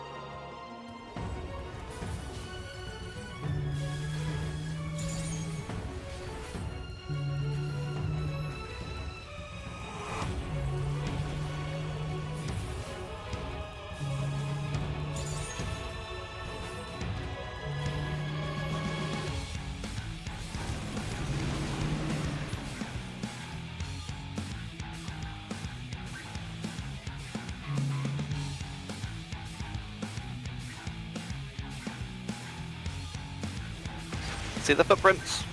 I: See the footprints?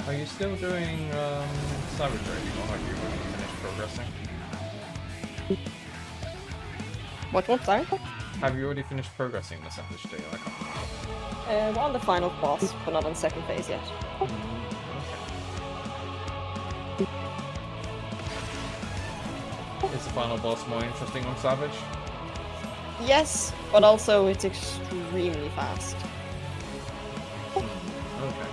A: Are you still doing Savage Raiding, or have you already finished progressing?
J: What one, sorry?
A: Have you already finished progressing the Savage Day? I can't remember.
J: We're on the final boss, but not on second phase yet.
A: Is the final boss more interesting on Savage?
J: Yes, but also it's extremely fast.
A: Okay.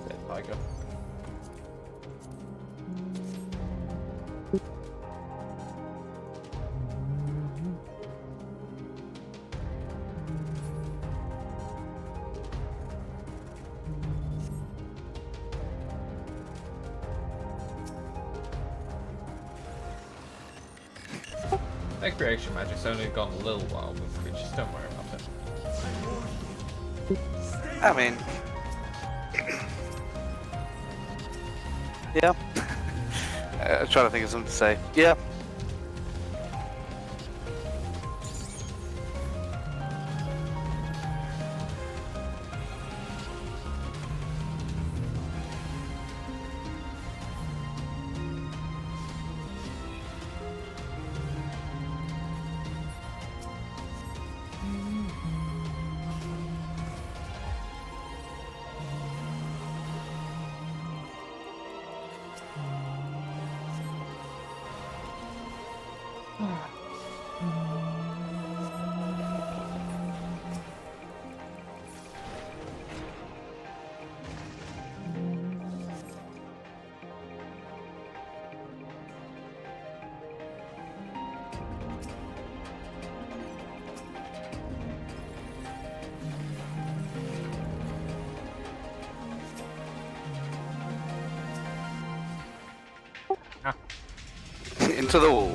A: Dead tiger. Their creation magic's only gone a little while with creatures, don't worry about it.
I: I mean, yeah. I'm trying to think of something to say. Yeah. Into the wall.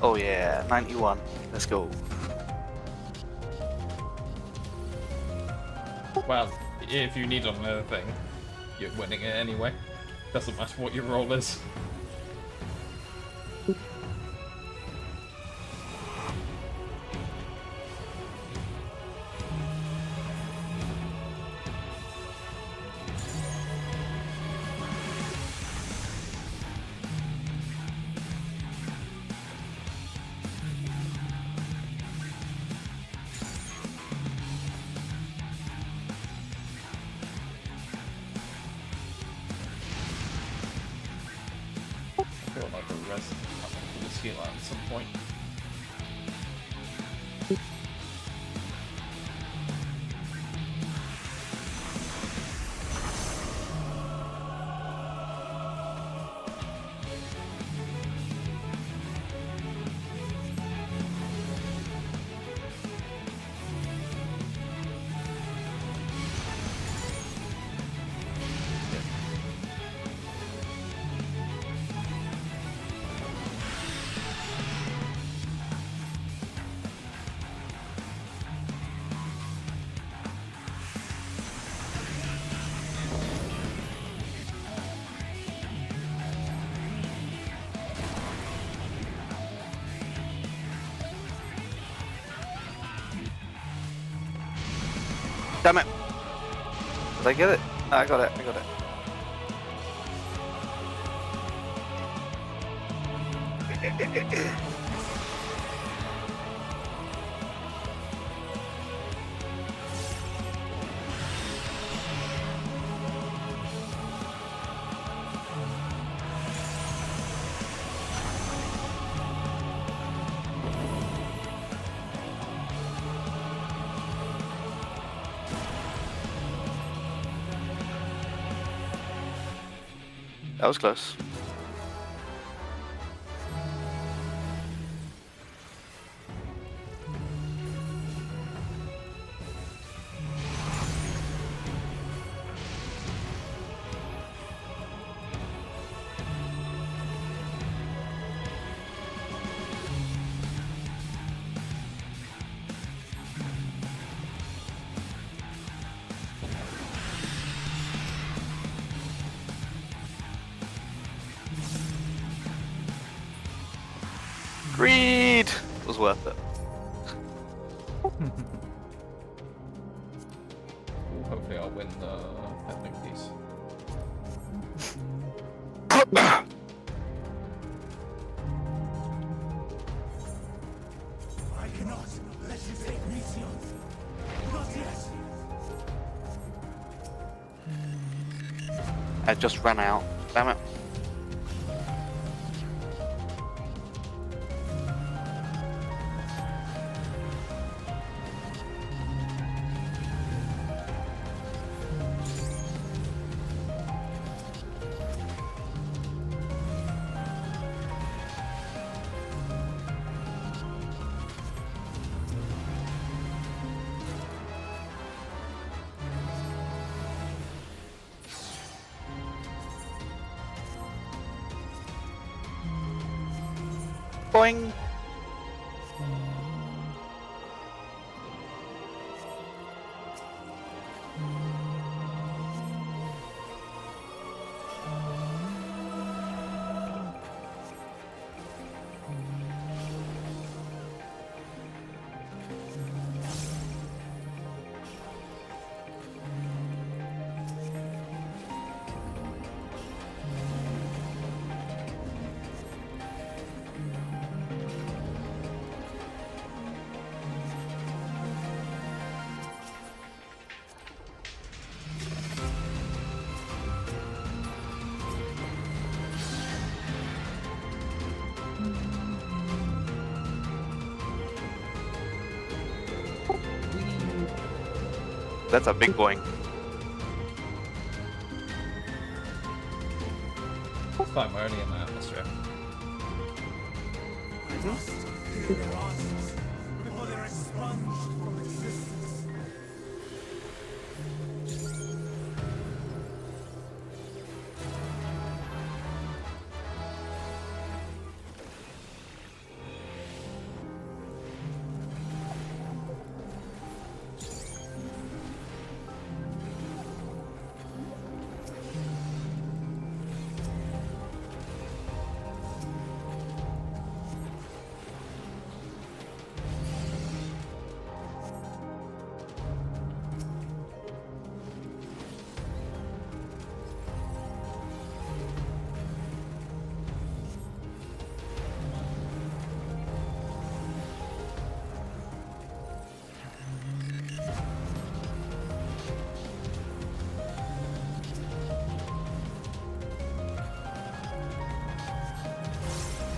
I: Oh yeah, 91. Let's go.
A: Well, if you need on another thing, you're winning it anyway. Doesn't matter what your role is. I feel like the rest of this heal at some point.
I: Damn it! Did I get it? I got it, I got it. That was close. Greed was worth it.
A: Hopefully I'll win the ethnic piece.
K: I cannot let you take Mission. Not yet.
I: I just ran out. Damn it. Boing. That's a big boing.
A: It's fine, we're already in the atmosphere.
K: I must hear their answers before they're expunged from existence.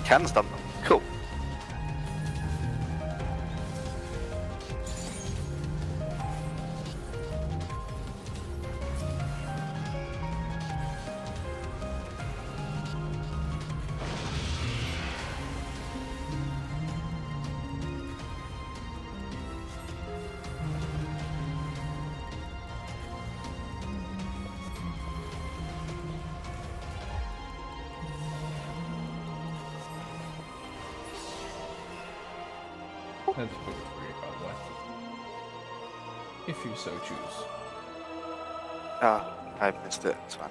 I: Can's done them. Cool.
A: That's book 3, by the way. If you so choose.
I: Ah, I missed it. It's fine.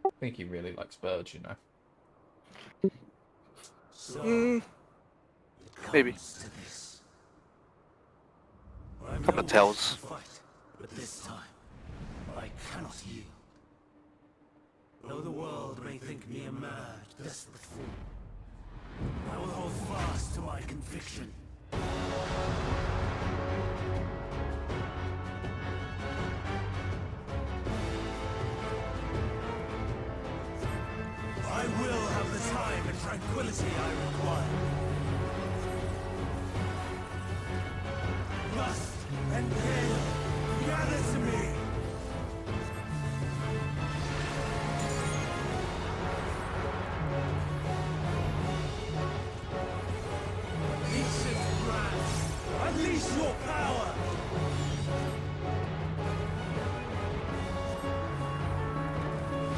A: I think he really likes birds, you know.
K: So,
I: Maybe. Couple of tails.
K: But this time, I cannot yield. Though the world may think me a mad, desperate fool, I will hold fast to my conviction. I will have the time and tranquility I require. Lust and pain gather to me. Ancient brands, unleash your power.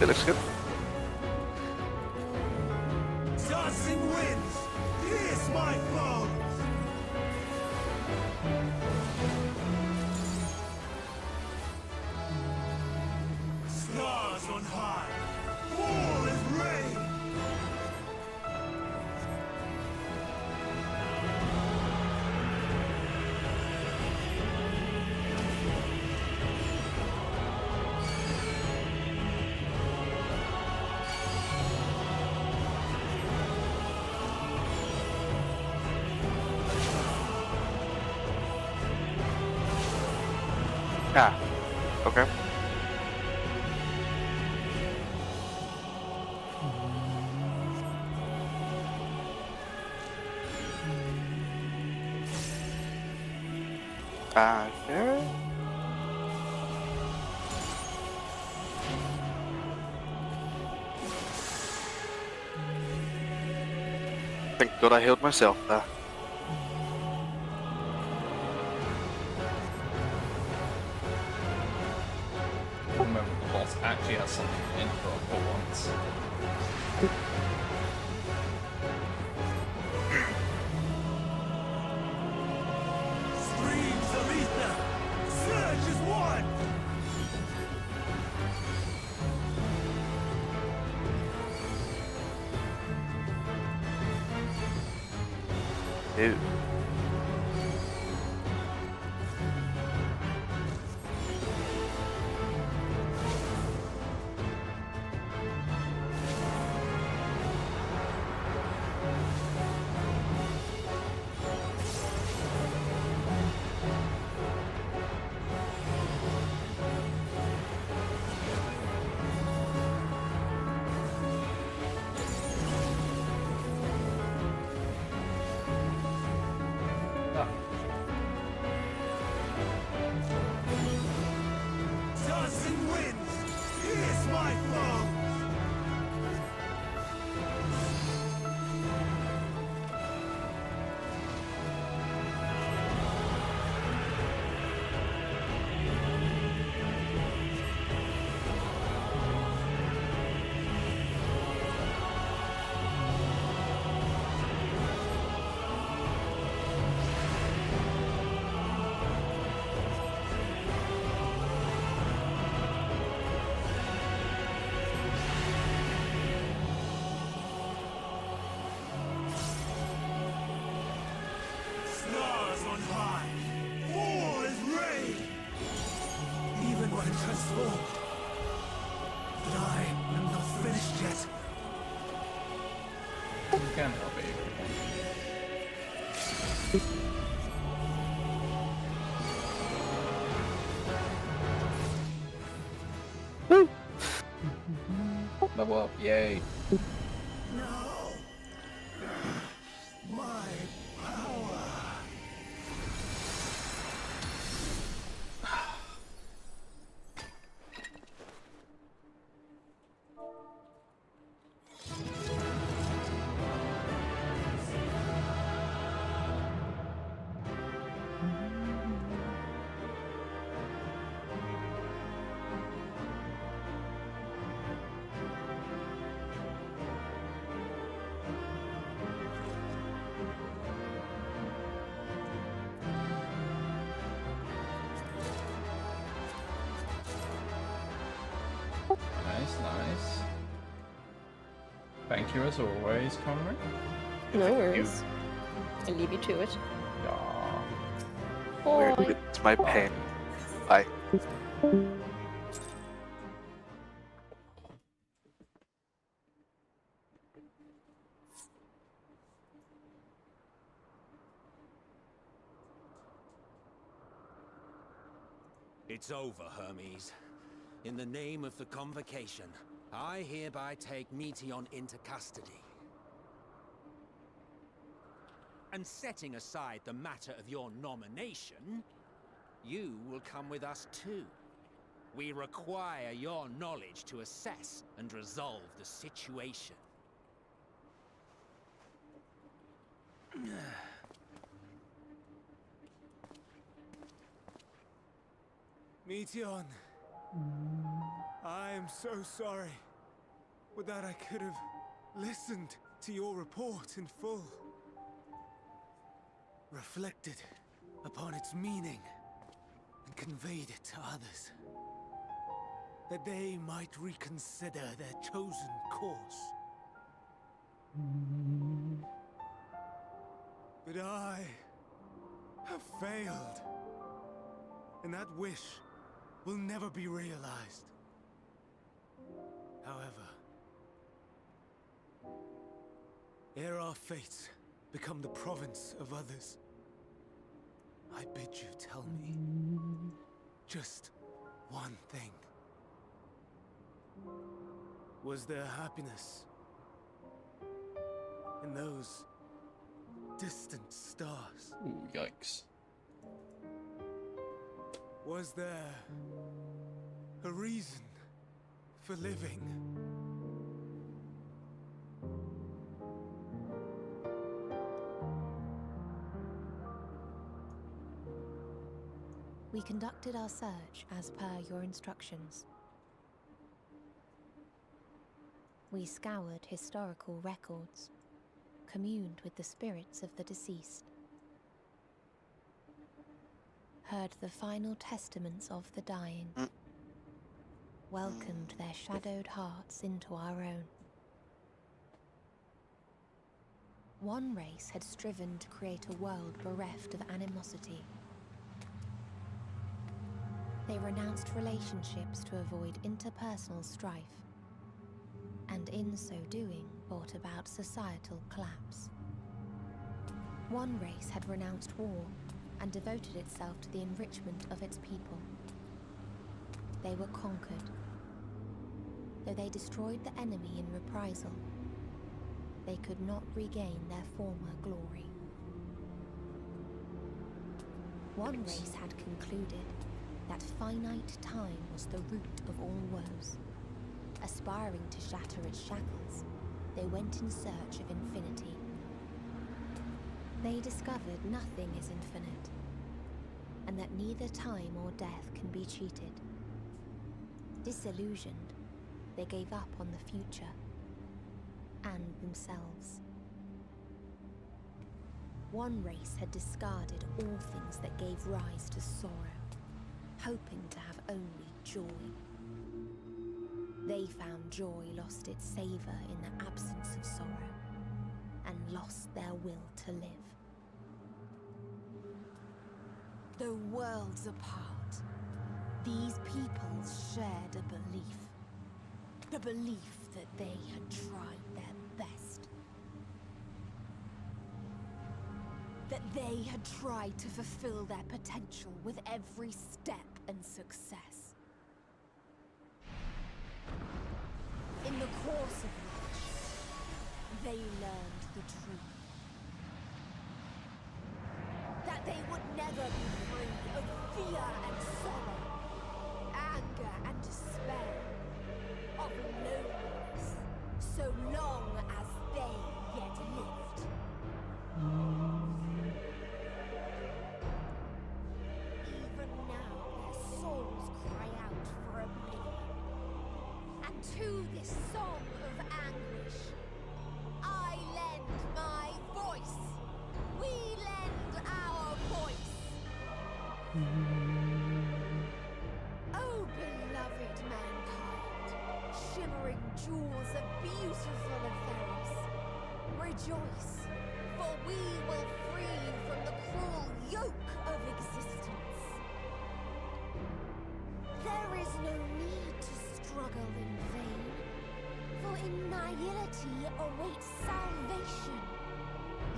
I: It looks good.
K: Dancing winds, pierce my bones.
I: Ah, okay. Okay. Thank God I healed myself there.
A: Remember, the boss actually has something in for once.
K: Streams of ether! Surge as one!
I: Ew.
K: Dancing winds! Here's my foe! Stars on high! War is rain! Even when transformed. But I am not finished yet.
A: You can help it if you want. Level up, yay!
K: No! My power!
A: Nice, nice. Thank you as always, Connery.
J: No worries. I'll leave you to it.
A: Yeah.
I: Where
J: Bye.
I: it's my pain. Bye.
E: It's over, Hermes. In the name of the Convocation, I hereby take Meteon into custody. And setting aside the matter of your nomination, you will come with us too. We require your knowledge to assess and resolve the situation.
K: Meteon, I am so sorry. Would that I could have listened to your report in full. Reflected upon its meaning and conveyed it to others. That they might reconsider their chosen course. But I have failed. And that wish will never be realized. However, ere our fates become the province of others, I bid you tell me,
D: just one thing. Was there happiness in those distant stars?
A: Ooh, yikes.
D: Was there a reason for living?
G: We conducted our search as per your instructions. We scoured historical records, communed with the spirits of the deceased, heard the final testaments of the dying, welcomed their shadowed hearts into our own. One race had striven to create a world bereft of animosity. They renounced relationships to avoid interpersonal strife, and in so doing brought about societal collapse. One race had renounced war and devoted itself to the enrichment of its people. They were conquered. Though they destroyed the enemy in reprisal, they could not regain their former glory. One race had concluded that finite time was the root of all woes. Aspiring to shatter its shackles, they went in search of infinity. They discovered nothing is infinite, and that neither time or death can be cheated. Disillusioned, they gave up on the future and themselves. One race had discarded all things that gave rise to sorrow, hoping to have only joy. They found joy lost its savor in the absence of sorrow, and lost their will to live. Though worlds apart, these peoples shared a belief. The belief that they had tried their best. That they had tried to fulfill their potential with every step and success. In the course of which, they learned the truth. That they would never be free of fear and sorrow, anger and despair, of loneliness, so long as they yet lived. Even now their souls cry out for oblivion. And to this song of anguish, I lend my voice. We lend our voice. Oh, beloved mankind, shimmering jewels of beautiful affairs, rejoice, for we will free you from the cruel yoke of existence. There is no need to struggle in vain, for in nihility awaits salvation.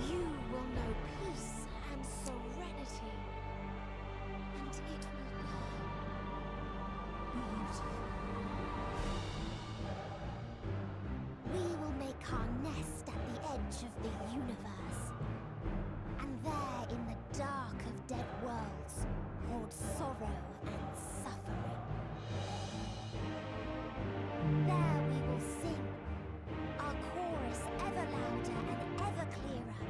G: You will know peace and serenity, and it will be beautiful. We will make our nest at the edge of the universe, and there in the dark of dead worlds hold sorrow and suffering. There we will sing, our chorus ever louder and ever clearer,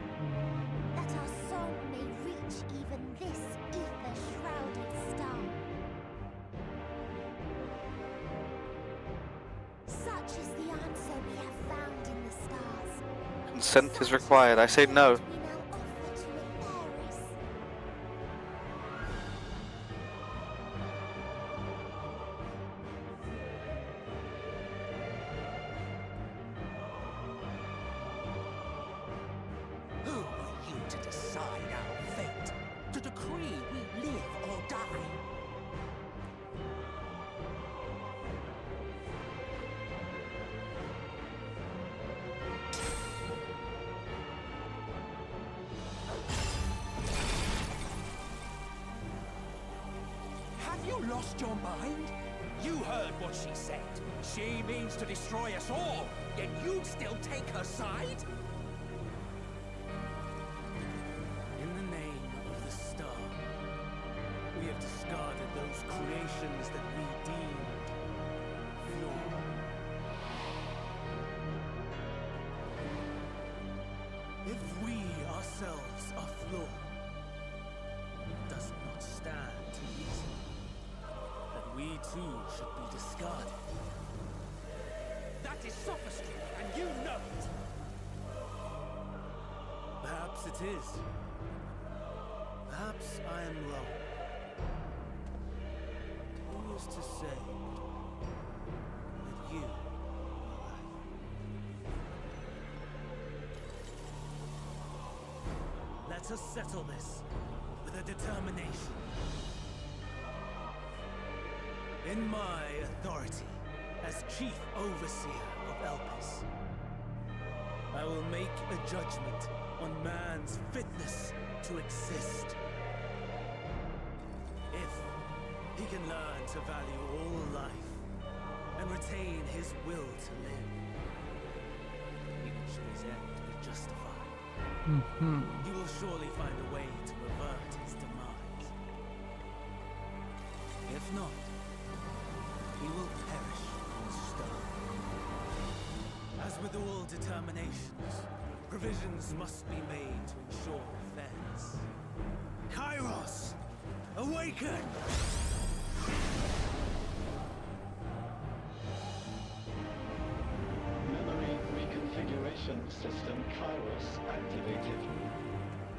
G: that our song may reach even this ether-shrouded star. Such is the answer we have found in the stars.
I: Consent is required. I say no.
G: We now offer to Atheris.
E: Who are you to decide our fate? To decree we live or die? Have you lost your mind? You heard what she said. She means to destroy us all, yet you'd still take her side?
D: In the name of the star, we have discarded those creations that we deemed flawed. If we ourselves are flawed, it does not stand to reason that we too should be discarded.
E: That is sophistry, and you know it.
D: Perhaps it is. Perhaps I am wrong. Who is to say that you are right? Let us settle this with a determination. In my authority as Chief Overseer of Elpis, I will make a judgment on man's fitness to exist. If he can learn to value all life and retain his will to live, even should his end be justified, he will surely find a way to revert his demise. If not, he will perish in stone. As with all determinations, provisions must be made to ensure fairness. Kairos, awaken!
L: Memory reconfiguration system Kairos activated.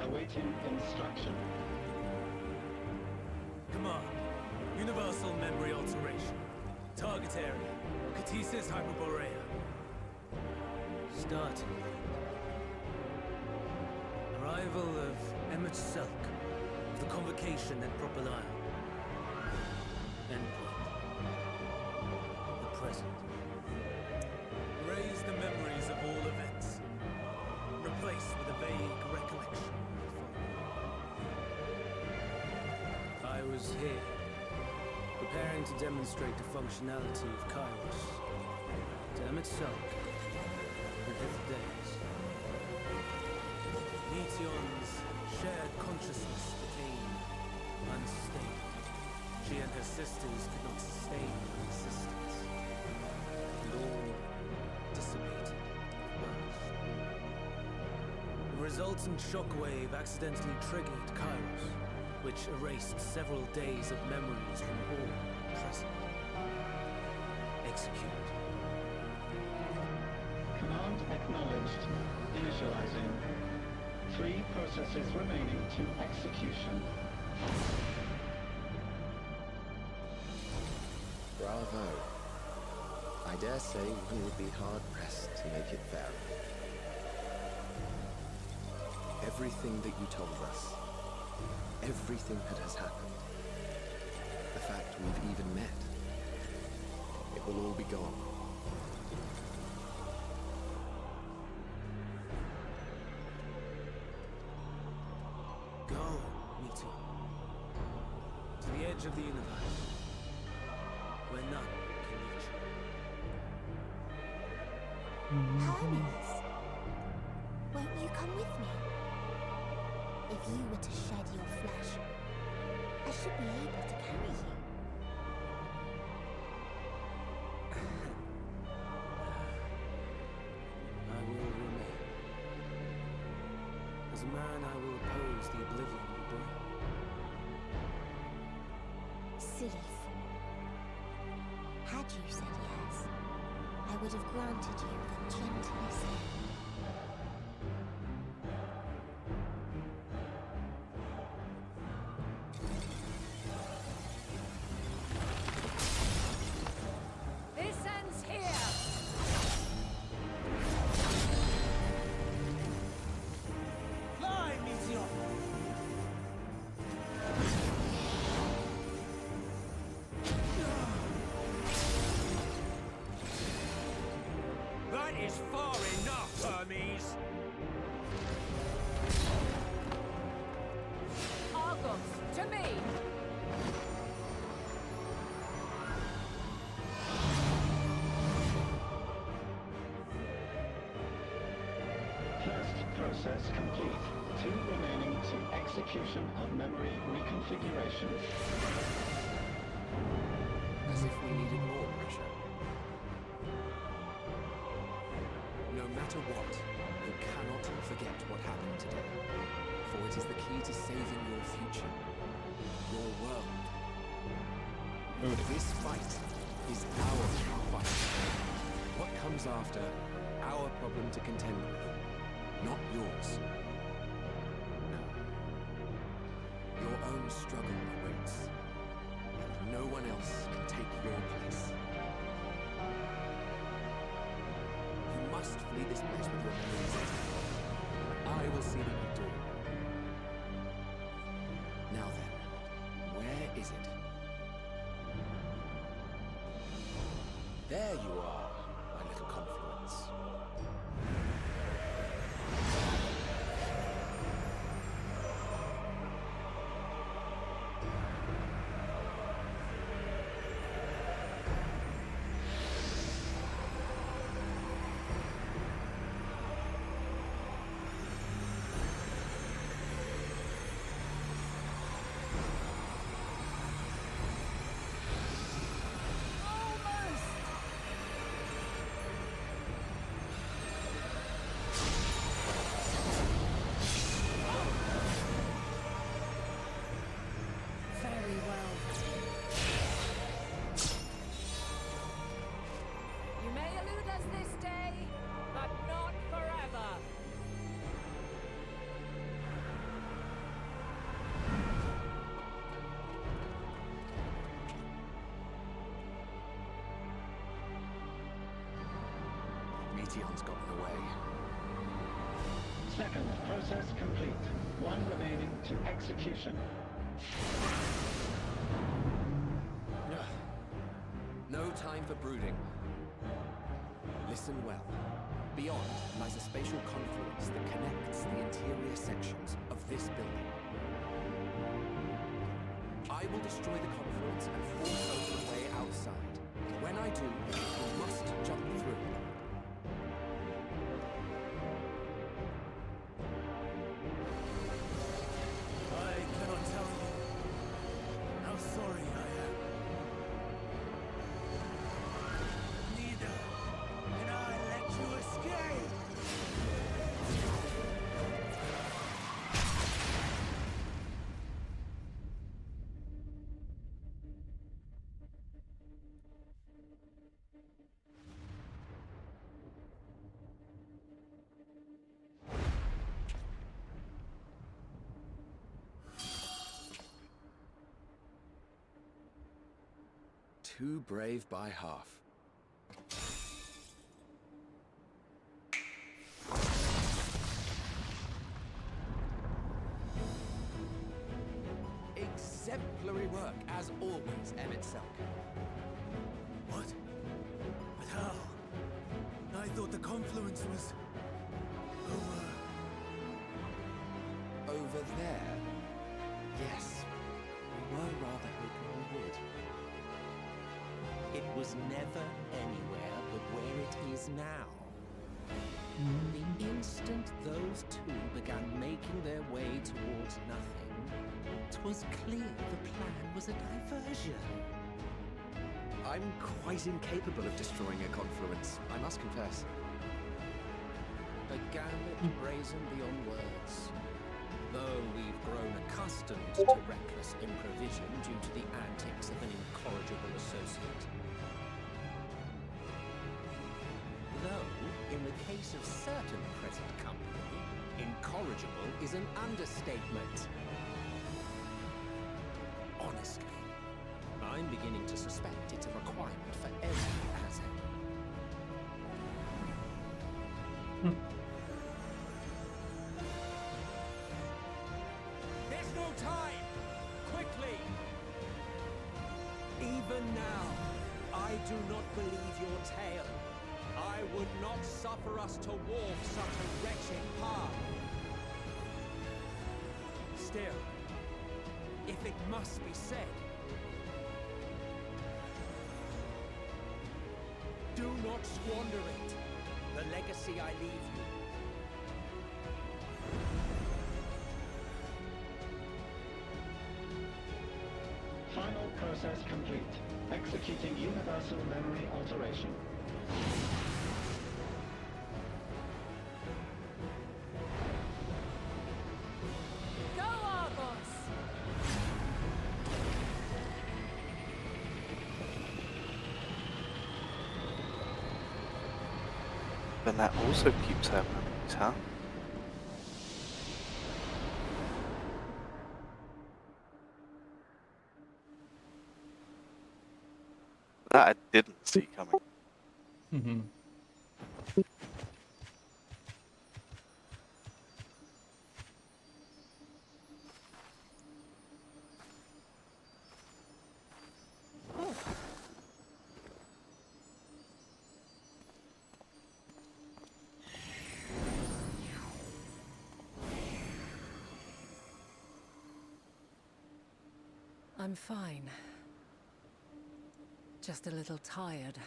L: Awaiting instruction.
D: Command, universal memory alteration. Target area, Catesis Hyperborea. Starting. Arrival of Emmett Selk of the Convocation at Propylion. Endpoint. The present. Erase the memories of all events. Replace with a vague recollection of the following. I was here, preparing to demonstrate the functionality of Kairos to Emmett Selk in his days. Meteon's shared consciousness became unstable. She and her sisters could not sustain her existence, and all dissipated at once. The resultant shockwave accidentally triggered Kairos, which erased several days of memories from all present. Execute.
L: Command acknowledged. Initializing. 3 processes remaining to execution.
H: Bravo. I dare say one would be hard-pressed to make it fair. Everything that you told us, everything that has happened, the fact we've even met, it will all be gone.
D: Go, Meteor. To the edge of the universe, where none can reach you.
G: Hermes, won't you come with me? If you were to shed your flesh, I should be able to carry you.
D: I will remain. As a man, I will oppose the oblivion you bring.
G: Silly fool. Had you said yes, I would have granted you the gentlest hand.
F: This ends here!
D: Fly, Meteor!
E: That is far enough!
L: First process complete. 2 remaining to execution of memory reconfiguration.
H: As if we needed more pressure. No matter what, you cannot forget what happened today. For it is the key to saving your future. Your world. This fight is our fight. What comes after, our problem to contend with, not yours. No. Your own struggle awaits, and no one else can take your place. You must flee this place with your memories intact. I will see that you do. Now then, where is it? There you are, my little confluence.
F: Very well. You may elude us this day, but not forever.
H: Meteon's got in the way.
L: Second process complete. 1 remaining to execution.
H: No time for brooding. Listen well. Beyond lies a spatial confluence that connects the interior sections of this building. I will destroy the confluence and force open a way outside. When I do, you must jump through.
K: I cannot tell you how sorry I am. Neither can I let you escape!
H: Too brave by half. Exemplary work, as always, Emmett Selk.
K: What? But how? I thought the confluence was...
H: Over there? Yes. We were rather hoping we would.
E: It was never anywhere but where it is now. The instant those two began making their way towards nothing, 'twas clear the plan was a diversion.
H: I'm quite incapable of destroying a confluence, I must confess.
E: A gambit brazen beyond words. Though we've grown accustomed to reckless improvision due to the antics of an incorrigible associate. Though, in the case of certain present company, incorrigible is an understatement. Honestly, I'm beginning to suspect it's a requirement for every asset. There's no time! Quickly! Even now, I do not believe your tale. I would not suffer us to walk such a wretched path. Still, if it must be said, do not squander it, the legacy I leave you.
L: process complete. Executing universal memory alteration.
F: Go, Argos!
I: Then that also keeps her memories, huh? That I didn't see coming.
A: Mhm.
F: I'm fine. Just a little tired.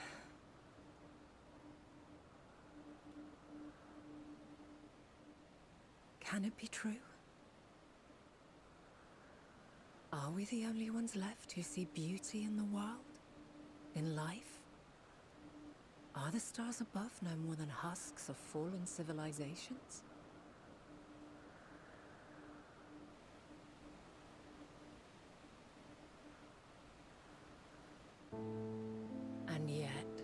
F: Can it be true? Are we the only ones left who see beauty in the world? In life? Are the stars above no more than husks of fallen civilizations? And yet,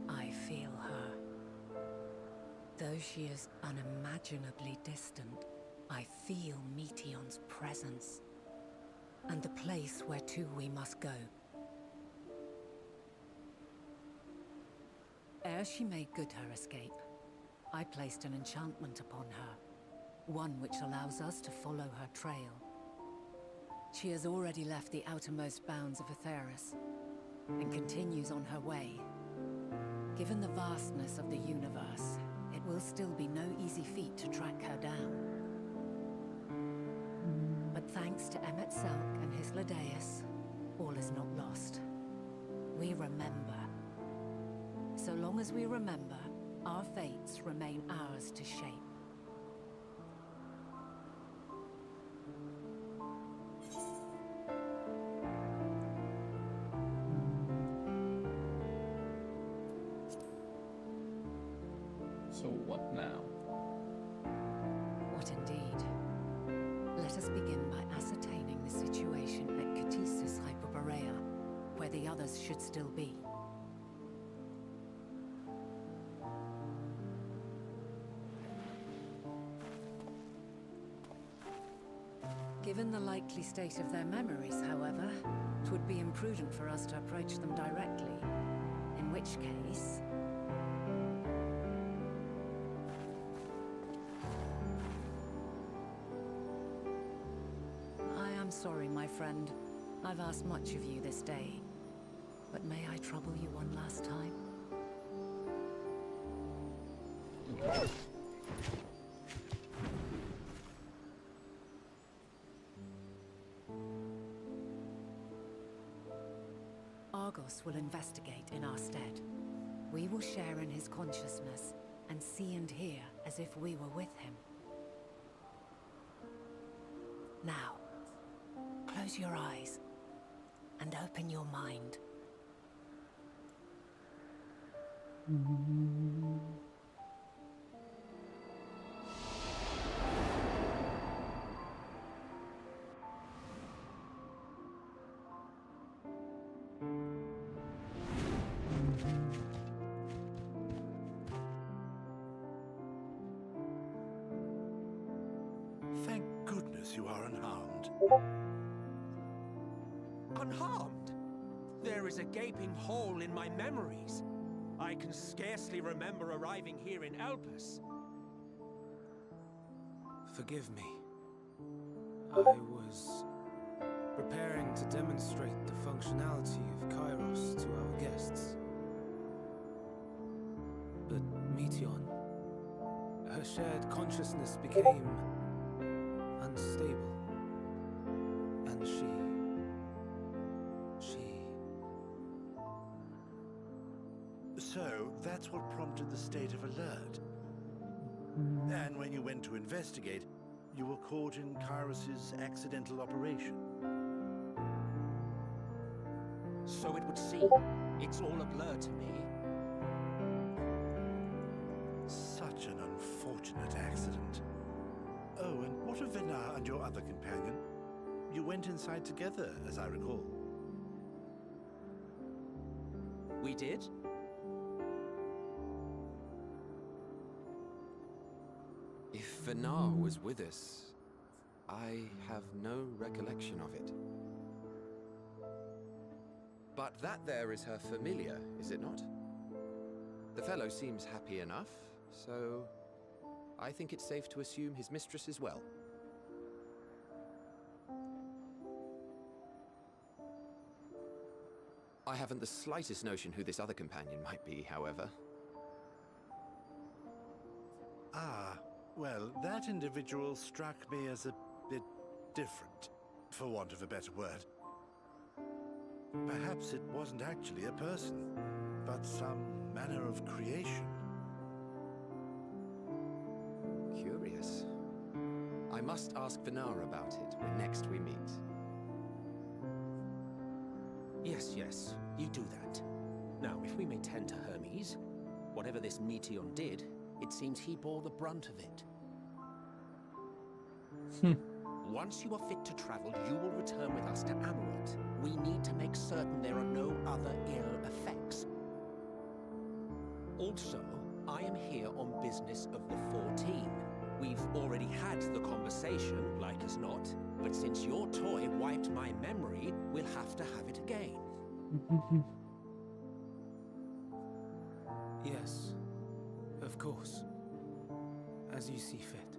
F: I feel her. Though she is unimaginably distant, I feel Meteion's presence, and the place where to we must go. Ere she made good her escape, I placed an enchantment upon her, one which allows us to follow her trail. She has already left the outermost bounds of Aetheris, and continues on her way. Given the vastness of the universe, it will still be no easy feat to track her down. But thanks to Emmet Selk and his Ladeus, all is not lost. We remember. So long as we remember, our fates remain ours to shape.
A: So what now?
F: What indeed? Let us begin by ascertaining the situation at Catesis Hyperborea, where the others should still be. Given the likely state of their memories, however, it would be imprudent for us to approach them directly. In which case... I am sorry, my friend. I've asked much of you this day. But may I trouble you one last time? Argos will investigate in our stead. We will share in his consciousness and see and hear as if we were with him. Now, close your eyes and open your mind.
K: Thank goodness you are unharmed.
E: Unharmed? There is a gaping hole in my memories. I can scarcely remember arriving here in Elpis.
D: Forgive me. I was preparing to demonstrate the functionality of Kairos to our guests. But Meteion, her shared consciousness became unstable. And she...
K: So, that's what prompted the state of alert. And when you went to investigate, you were caught in Kyros's accidental operation.
E: So it would seem. It's all a blur to me.
K: Such an unfortunate accident. Oh, and what of Venar and your other companion? You went inside together, as I recall.
E: We did?
H: If Venar was with us, I have no recollection of it. But that there is her familiar, is it not? The fellow seems happy enough, so I think it's safe to assume his mistress is well. I haven't the slightest notion who this other companion might be, however.
K: Ah, well, that individual struck me as a bit different, for want of a better word. Perhaps it wasn't actually a person, but some manner of creation.
H: Curious. I must ask Venar about it when next we meet.
E: Yes, you do that. Now, if we may tend to Hermes, whatever this Meteon did, it seems he bore the brunt of it. Once you are fit to travel, you will return with us to Amarot. We need to make certain there are no other ill effects. Also, I am here on business of the 14. We've already had the conversation, like as not, but since your toy wiped my memory, we'll have to have it again.
D: Yes, of course. As you see fit.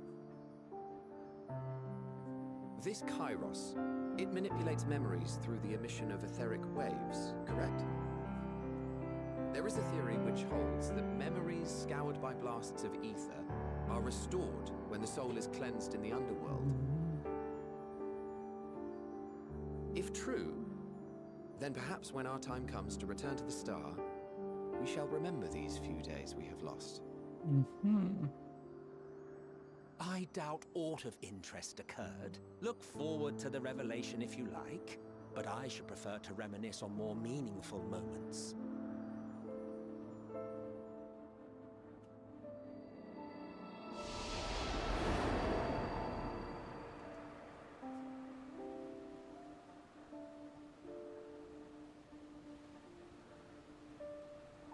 H: This Kairos, it manipulates memories through the emission of etheric waves, correct? There is a theory which holds that memories scoured by blasts of ether are restored when the soul is cleansed in the underworld. If true, then perhaps when our time comes to return to the star, we shall remember these few days we have lost.
E: I doubt aught of interest occurred. Look forward to the revelation if you like, but I should prefer to reminisce on more meaningful moments.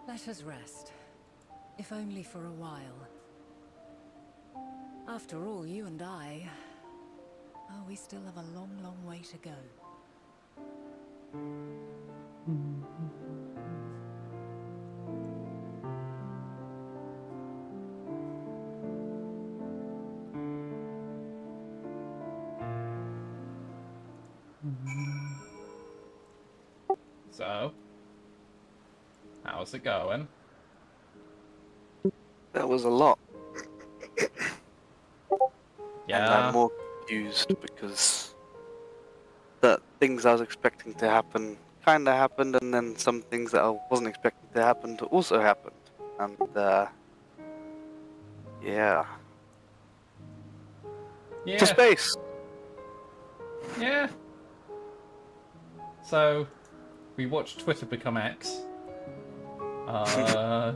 F: Let us rest. If only for a while. After all, you and I... Oh, we still have a long, long way to go.
A: So, how's it going?
I: That was a lot.
A: Yeah.
I: And I'm more confused because the things I was expecting to happen kind of happened, and then some things that I wasn't expecting to happen also happened. And, yeah.
A: Yeah.
I: To space!
A: Yeah. So, we watched Twitter become X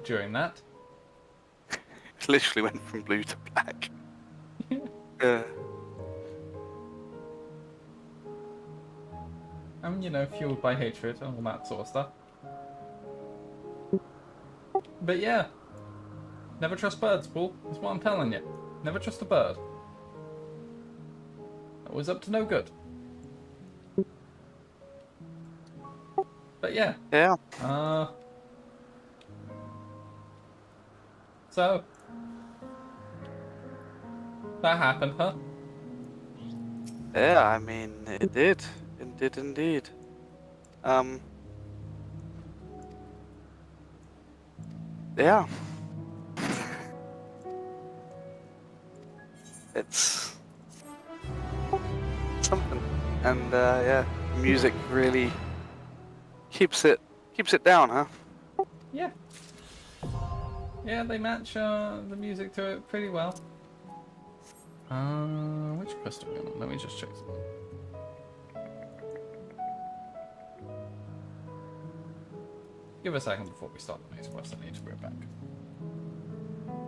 A: during that.
I: It literally went from blue to black.
A: And, you know, fueled by hatred and all that sort of stuff. But yeah. Never trust birds, Paul. That's what I'm telling you. Never trust a bird. Always up to no good. But yeah.
I: Yeah.
A: So. That happened, huh?
I: Yeah, I mean, it did. It did indeed. Yeah. It's something. And, yeah, music really keeps it down, huh?
A: Yeah. Yeah, they match the music to it pretty well. Which quest are we on? Let me just check something. Give a second before we start the next quest. I need to bring it back.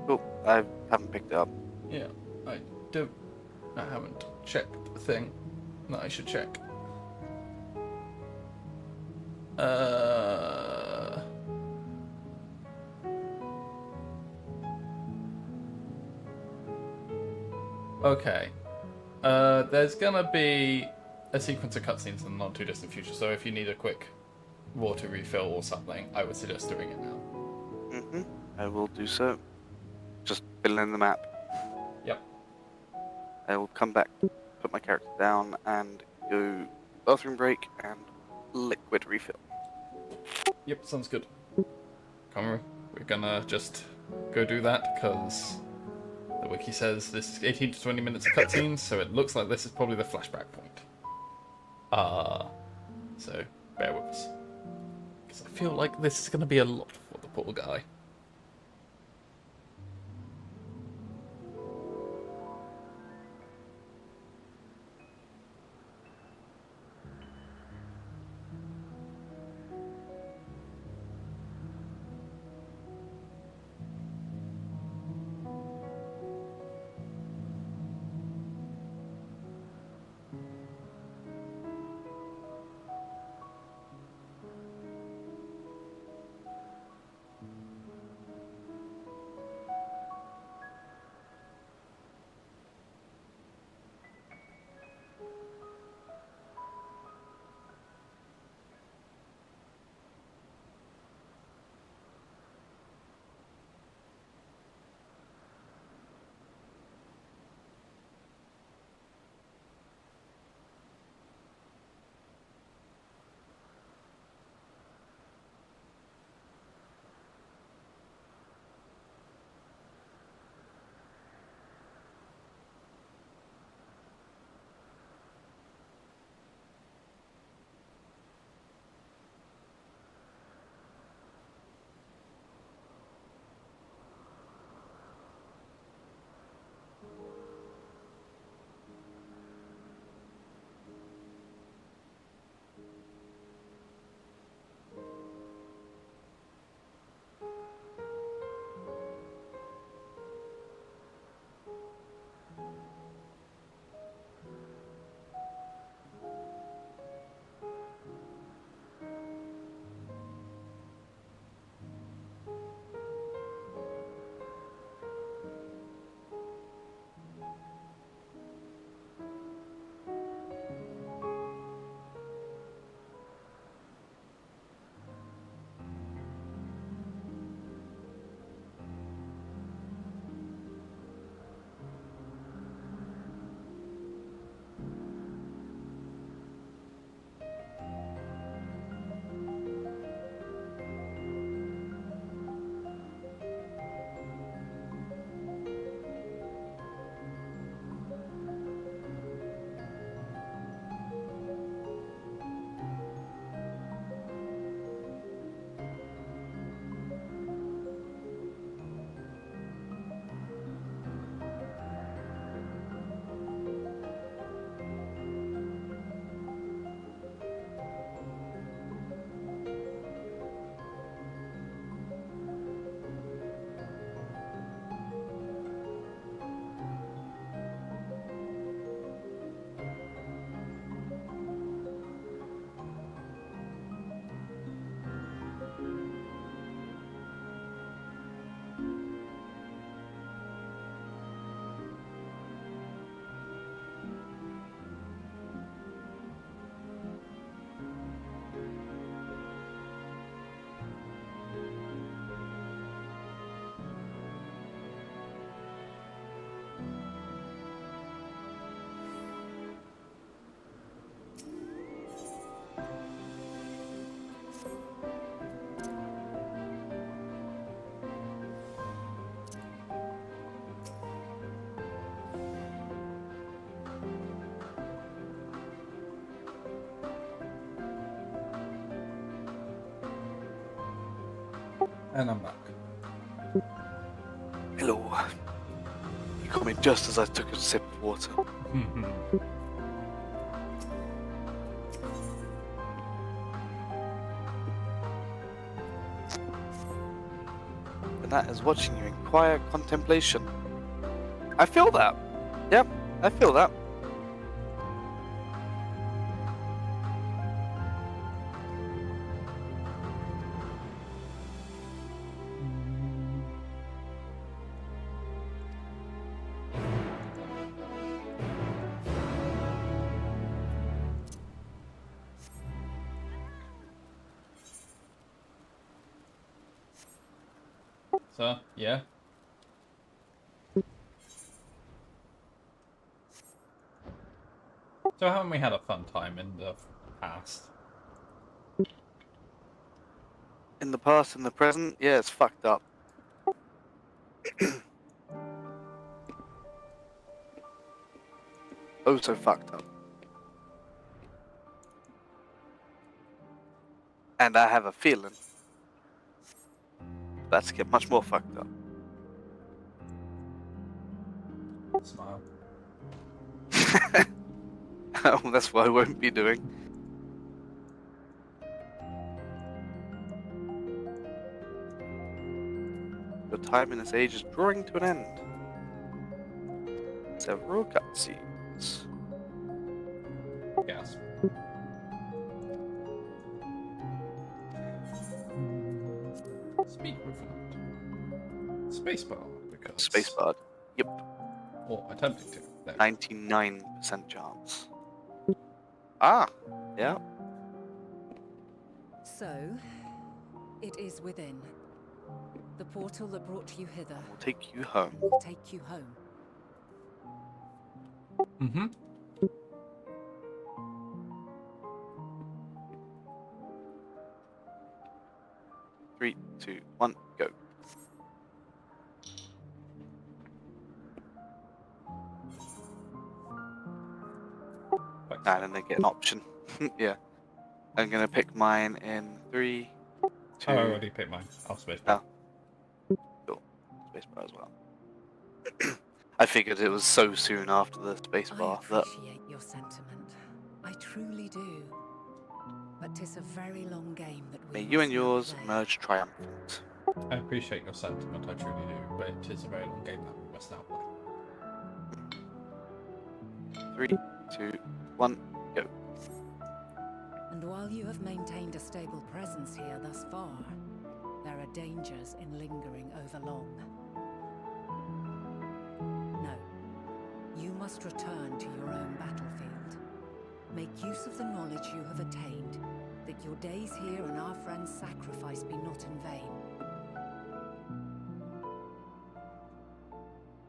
I: Cool. I haven't picked it up.
A: Yeah, I haven't checked the thing that I should check. Okay. There's gonna be a sequence of cutscenes in the not too distant future, so if you need a quick water refill or something, I would suggest doing it now.
I: Mm-hmm. I will do so. Just fill in the map.
A: Yep.
I: I will come back, put my character down, and go bathroom break and liquid refill.
A: Yep, sounds good. Come on, we're gonna just go do that, because the wiki says this is 18 to 20 minutes of cutscenes, so it looks like this is probably the flashback point. So bear with us. Because I feel like this is gonna be a lot for the poor guy. And I'm back.
I: Hello. You got me just as I took a sip of water. And that is watching you in quiet contemplation. I feel that. Yep, I feel that.
A: So, yeah. So haven't we had a fun time in the past?
I: In the past and the present, yeah, it's fucked up. Oh, so fucked up. And I have a feeling that's get much more fucked up.
A: Smile.
I: Oh, that's what I won't be doing. Your time in this age is drawing to an end. Several cutscenes.
A: Yes. Speak with it. Spacebar, because...
I: Spacebar. Yep.
A: Or attempting to. There.
I: 99% chance. Ah, yeah.
F: So, it is within. The portal that brought you hither
I: We'll take you home.
F: will take you home.
A: Mm-hmm.
I: 3, 2, 1, go. And then they get an option. Yeah. I'm gonna pick mine in 3, 2.
A: Oh, I already picked mine. I'll spacebar.
I: Oh. Cool. Spacebar as well. I figured it was so soon after the spacebar
F: I
I: that.
F: appreciate your sentiment. I truly do. But 'tis a very long game that we
I: May you and
F: must now
I: yours
F: play.
I: emerge triumphant.
A: I appreciate your sentiment, I truly do, but it is a very long game that we must now play.
I: 3, 2, 1, go.
F: And while you have maintained a stable presence here thus far, there are dangers in lingering over long. No. You must return to your own battlefield. Make use of the knowledge you have attained, that your days here and our friends' sacrifice be not in vain.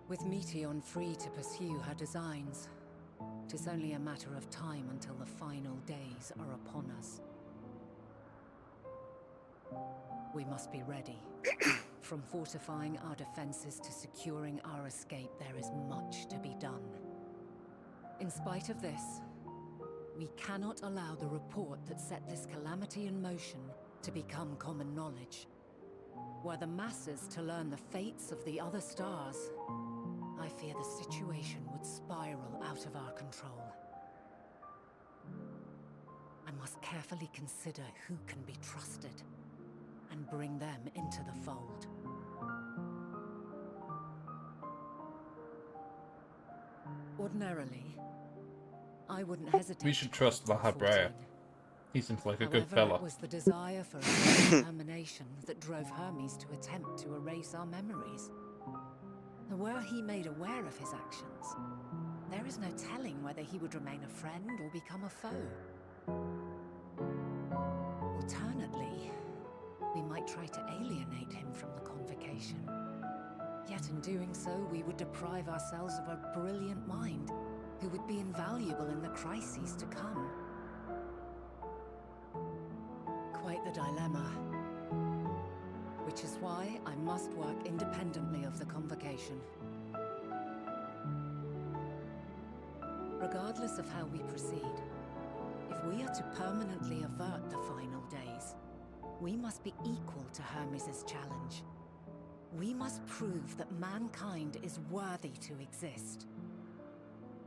F: With Meteon free to pursue her designs, 'tis only a matter of time until the final days are upon us. We must be ready. From fortifying our defenses to securing our escape, there is much to be done. In spite of this, we cannot allow the report that set this calamity in motion to become common knowledge. Were the masses to learn the fates of the other stars, I fear the situation would spiral out of our control. I must carefully consider who can be trusted and bring them into the fold. Ordinarily, I wouldn't hesitate.
A: We should trust Mahabrea. He seems like a good
F: However,
A: fella.
F: it was the desire for extermination that drove Hermes to attempt to erase our memories. And were he made aware of his actions, there is no telling whether he would remain a friend or become a foe. Alternately, we might try to alienate him from the convocation. Yet in doing so, we would deprive ourselves of a brilliant mind who would be invaluable in the crises to come. Quite the dilemma. Which is why I must work independently of the convocation. Regardless of how we proceed, if we are to permanently avert the final days, we must be equal to Hermes' challenge. We must prove that mankind is worthy to exist.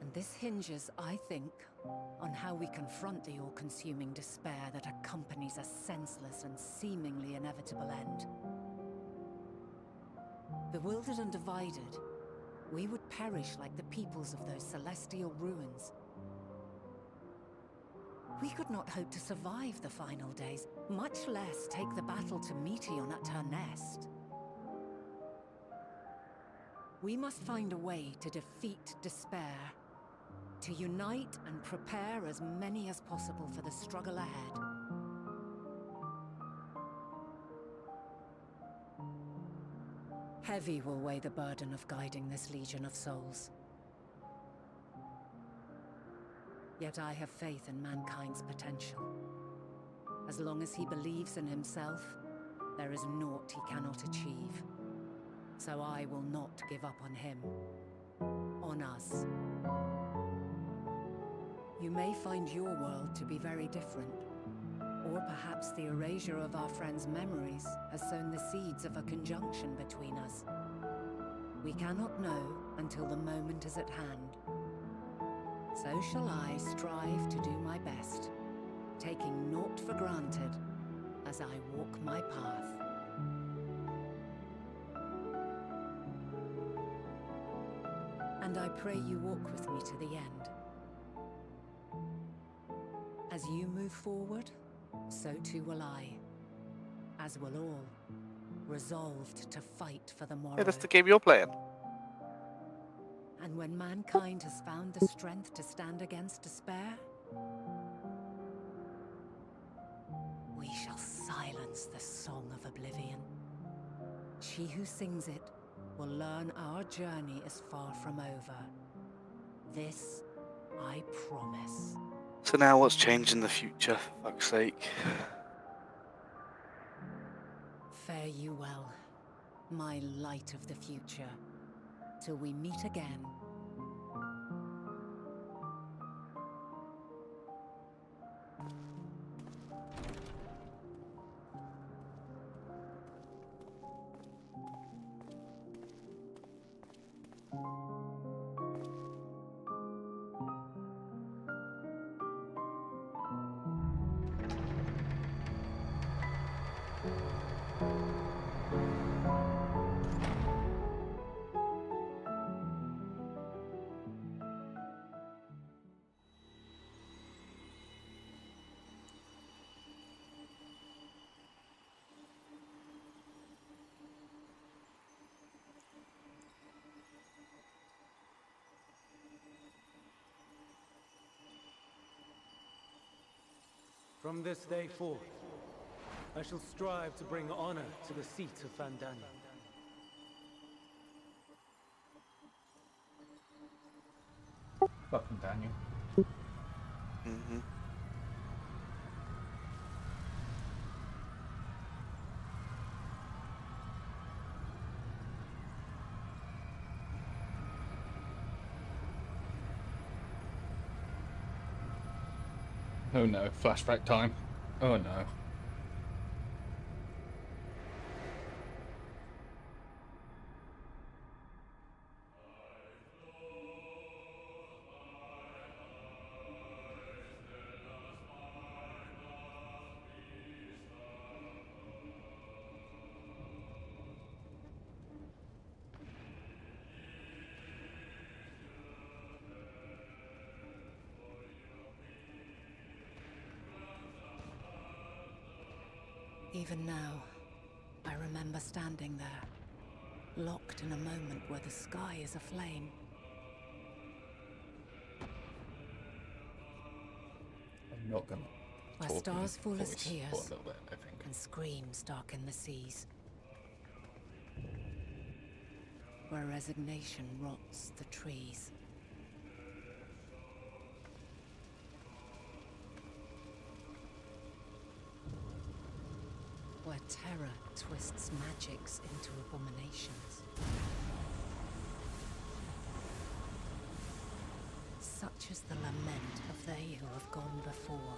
F: And this hinges, I think, on how we confront the all-consuming despair that accompanies a senseless and seemingly inevitable end. Bewildered and divided, we would perish like the peoples of those celestial ruins. We could not hope to survive the final days, much less take the battle to Meteon at her nest. We must find a way to defeat despair, to unite and prepare as many as possible for the struggle ahead. Heavy will weigh the burden of guiding this legion of souls. Yet I have faith in mankind's potential. As long as he believes in himself, there is naught he cannot achieve. So I will not give up on him, on us. You may find your world to be very different, or perhaps the erasure of our friends' memories has sown the seeds of a conjunction between us. We cannot know until the moment is at hand. So shall I strive to do my best, taking naught for granted as I walk my path. And I pray you walk with me to the end. As you move forward, so too will I, as will all, resolved to fight for the morrow.
I: Yeah, that's the game you're playing.
F: And when mankind has found the strength to stand against despair, we shall silence the song of oblivion. She who sings it will learn our journey is far from over. This I promise.
I: So now what's changed in the future, for fuck's sake?
F: Fare you well, my light of the future, till we meet again.
D: From this day forth, I shall strive to bring honor to the seat of Vandania.
A: Fucking Daniel.
I: Mm-hmm.
A: Oh no, flashback time. Oh no.
F: Even now, I remember standing there, locked in a moment where the sky is aflame.
A: I'm not gonna
F: Where
A: talk
F: stars
A: in
F: fall as
A: voice
F: tears,
A: for a little bit, I think.
F: and screams darken the seas. Where resignation rots the trees. Where terror twists magics into abominations. Such is the lament of they who have gone before.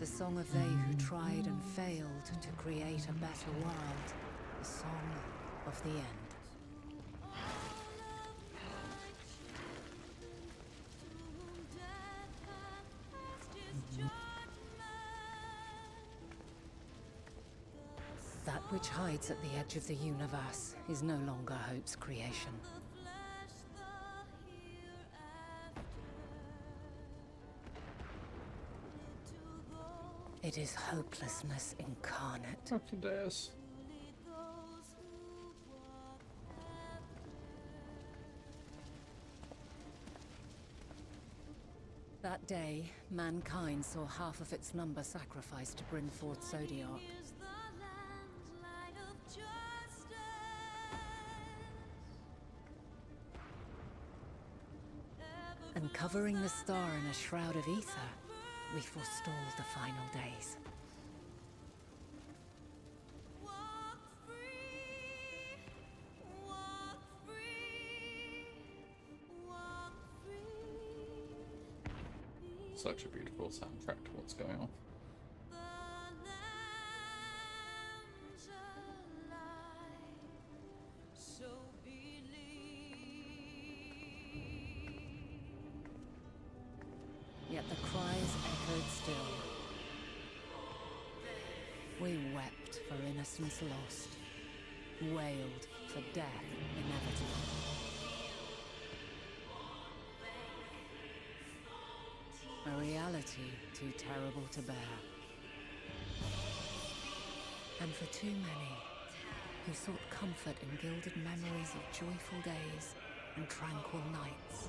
F: The song of they who tried and failed to create a better world. The song of the end. That which hides at the edge of the universe is no longer hope's creation. It is hopelessness incarnate.
A: Happy days.
F: That day, mankind saw half of its number sacrificed to bring forth Zodiac. And covering the star in a shroud of ether, we forestalled the final days.
A: Such a beautiful soundtrack to what's going on.
F: Yet the cries echoed still. We wept for innocence lost, wailed for death inevitable. A reality too terrible to bear. And for too many who sought comfort in gilded memories of joyful days and tranquil nights.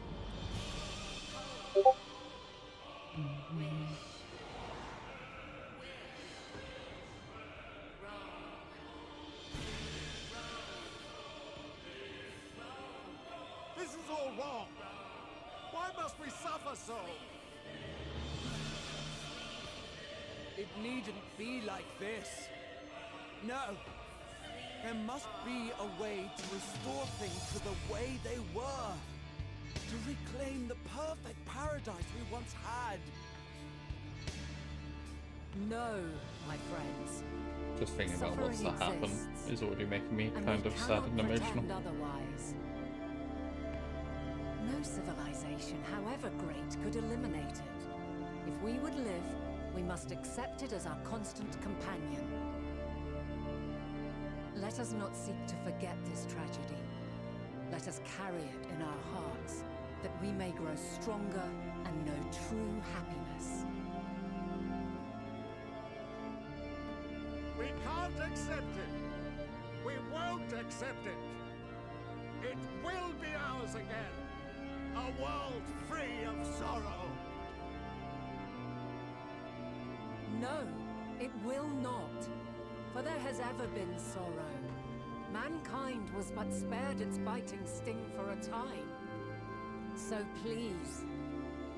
K: This is all wrong. Why must we suffer so?
M: It needn't be like this. No. There must be a way to restore things to the way they were. To reclaim the perfect paradise we once had.
F: No, my friends.
A: Just thinking about what's to happen
F: exists,
A: is already making me
F: and
A: kind
F: we
A: of sad
F: cannot
A: and emotional.
F: pretend otherwise. No civilization, however great, could eliminate it. If we would live, we must accept it as our constant companion. Let us not seek to forget this tragedy. Let us carry it in our hearts, that we may grow stronger and know true happiness.
K: We can't accept it. We won't accept it. It will be ours again. A world free of sorrow.
F: No, it will not. For there has ever been sorrow. Mankind was but spared its biting sting for a time. So please,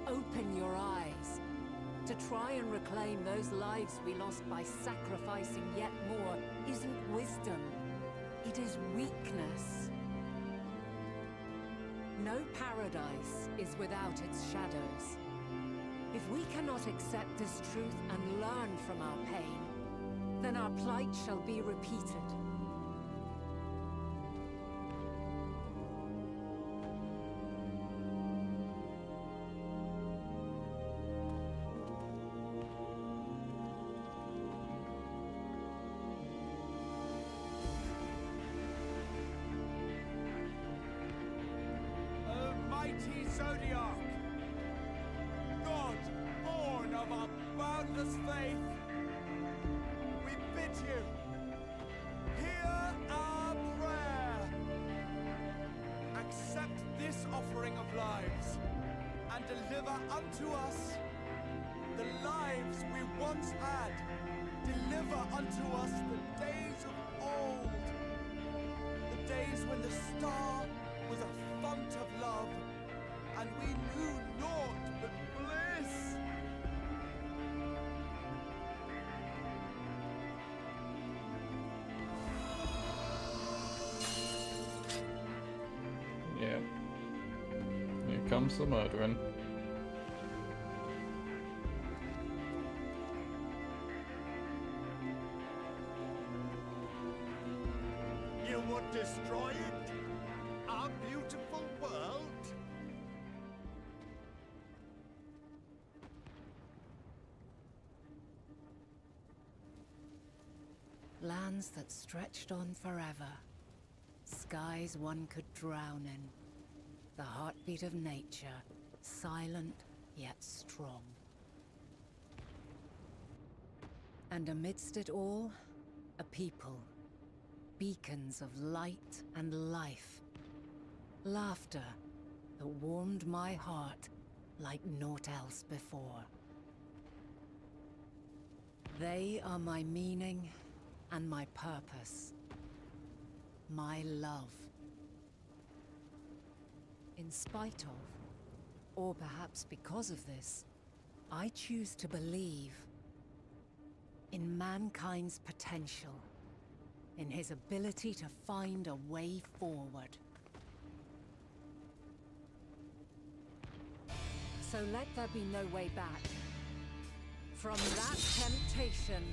F: open your eyes. To try and reclaim those lives we lost by sacrificing yet more isn't wisdom. It is weakness. No paradise is without its shadows. If we cannot accept this truth and learn from our pain, then our plight shall be repeated.
M: Mighty Zodiac! God, born of our boundless faith, we bid you, hear our prayer. Accept this offering of lives, and deliver unto us the lives we once had. Deliver unto us the days of old, the days when the star was a font of love, and we knew naught but bliss.
A: Yeah. Here comes the murdering.
M: destroy it? Our beautiful world?
F: Lands that stretched on forever. Skies one could drown in. The heartbeat of nature, silent yet strong. And amidst it all, a people. Beacons of light and life. Laughter that warmed my heart like naught else before. They are my meaning and my purpose. My love. In spite of, or perhaps because of this, I choose to believe in mankind's potential, in his ability to find a way forward. So let there be no way back. From that temptation,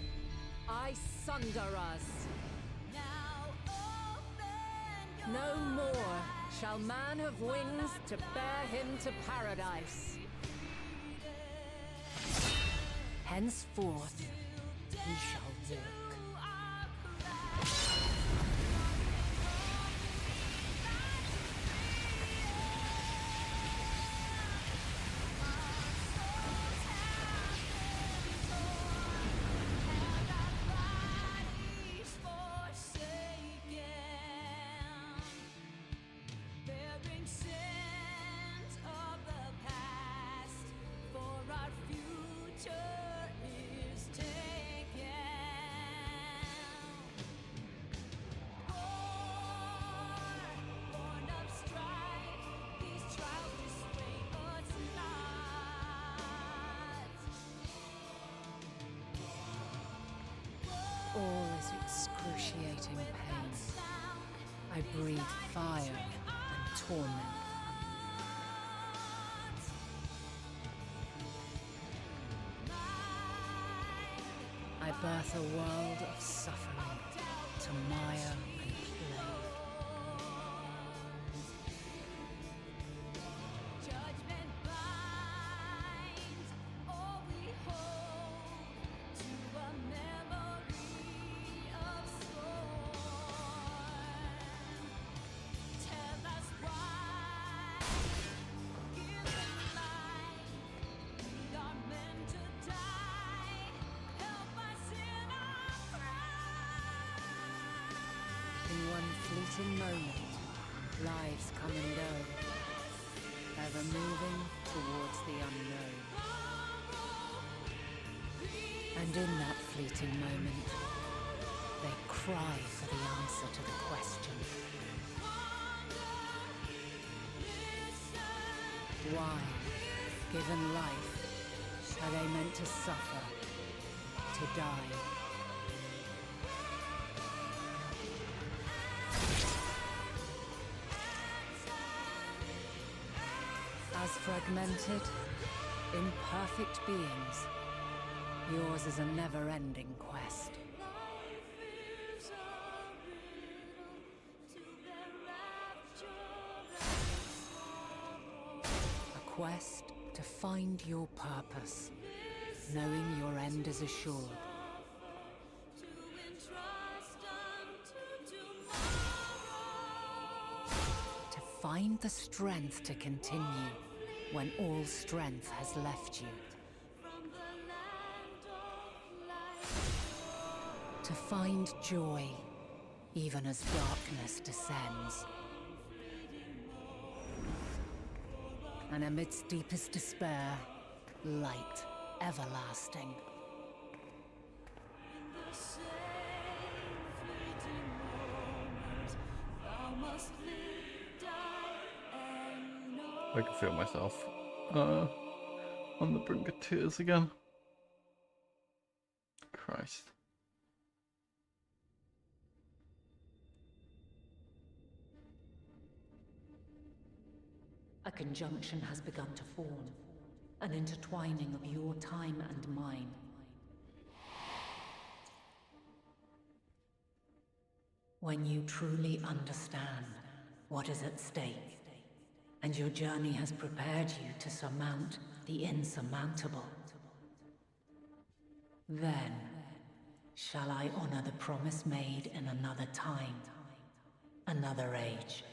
F: I sunder us. No more shall man have wings to bear him to paradise. Henceforth, he shall walk. All is excruciating pain. I breathe fire and torment. I birth a world of suffering to mire and plague. In one fleeting moment, lives come and go, ever moving towards the unknown. And in that fleeting moment, they cry for the answer to the question. Why, given life, are they meant to suffer, to die? As fragmented, imperfect beings, yours is a never-ending quest. A quest to find your purpose, knowing your end is assured. To find the strength to continue when all strength has left you. To find joy, even as darkness descends. And amidst deepest despair, light everlasting.
A: I can feel myself on the brink of tears again. Christ.
F: A conjunction has begun to form, an intertwining of your time and mine. When you truly understand what is at stake, and your journey has prepared you to surmount the insurmountable, then shall I honor the promise made in another time, another age.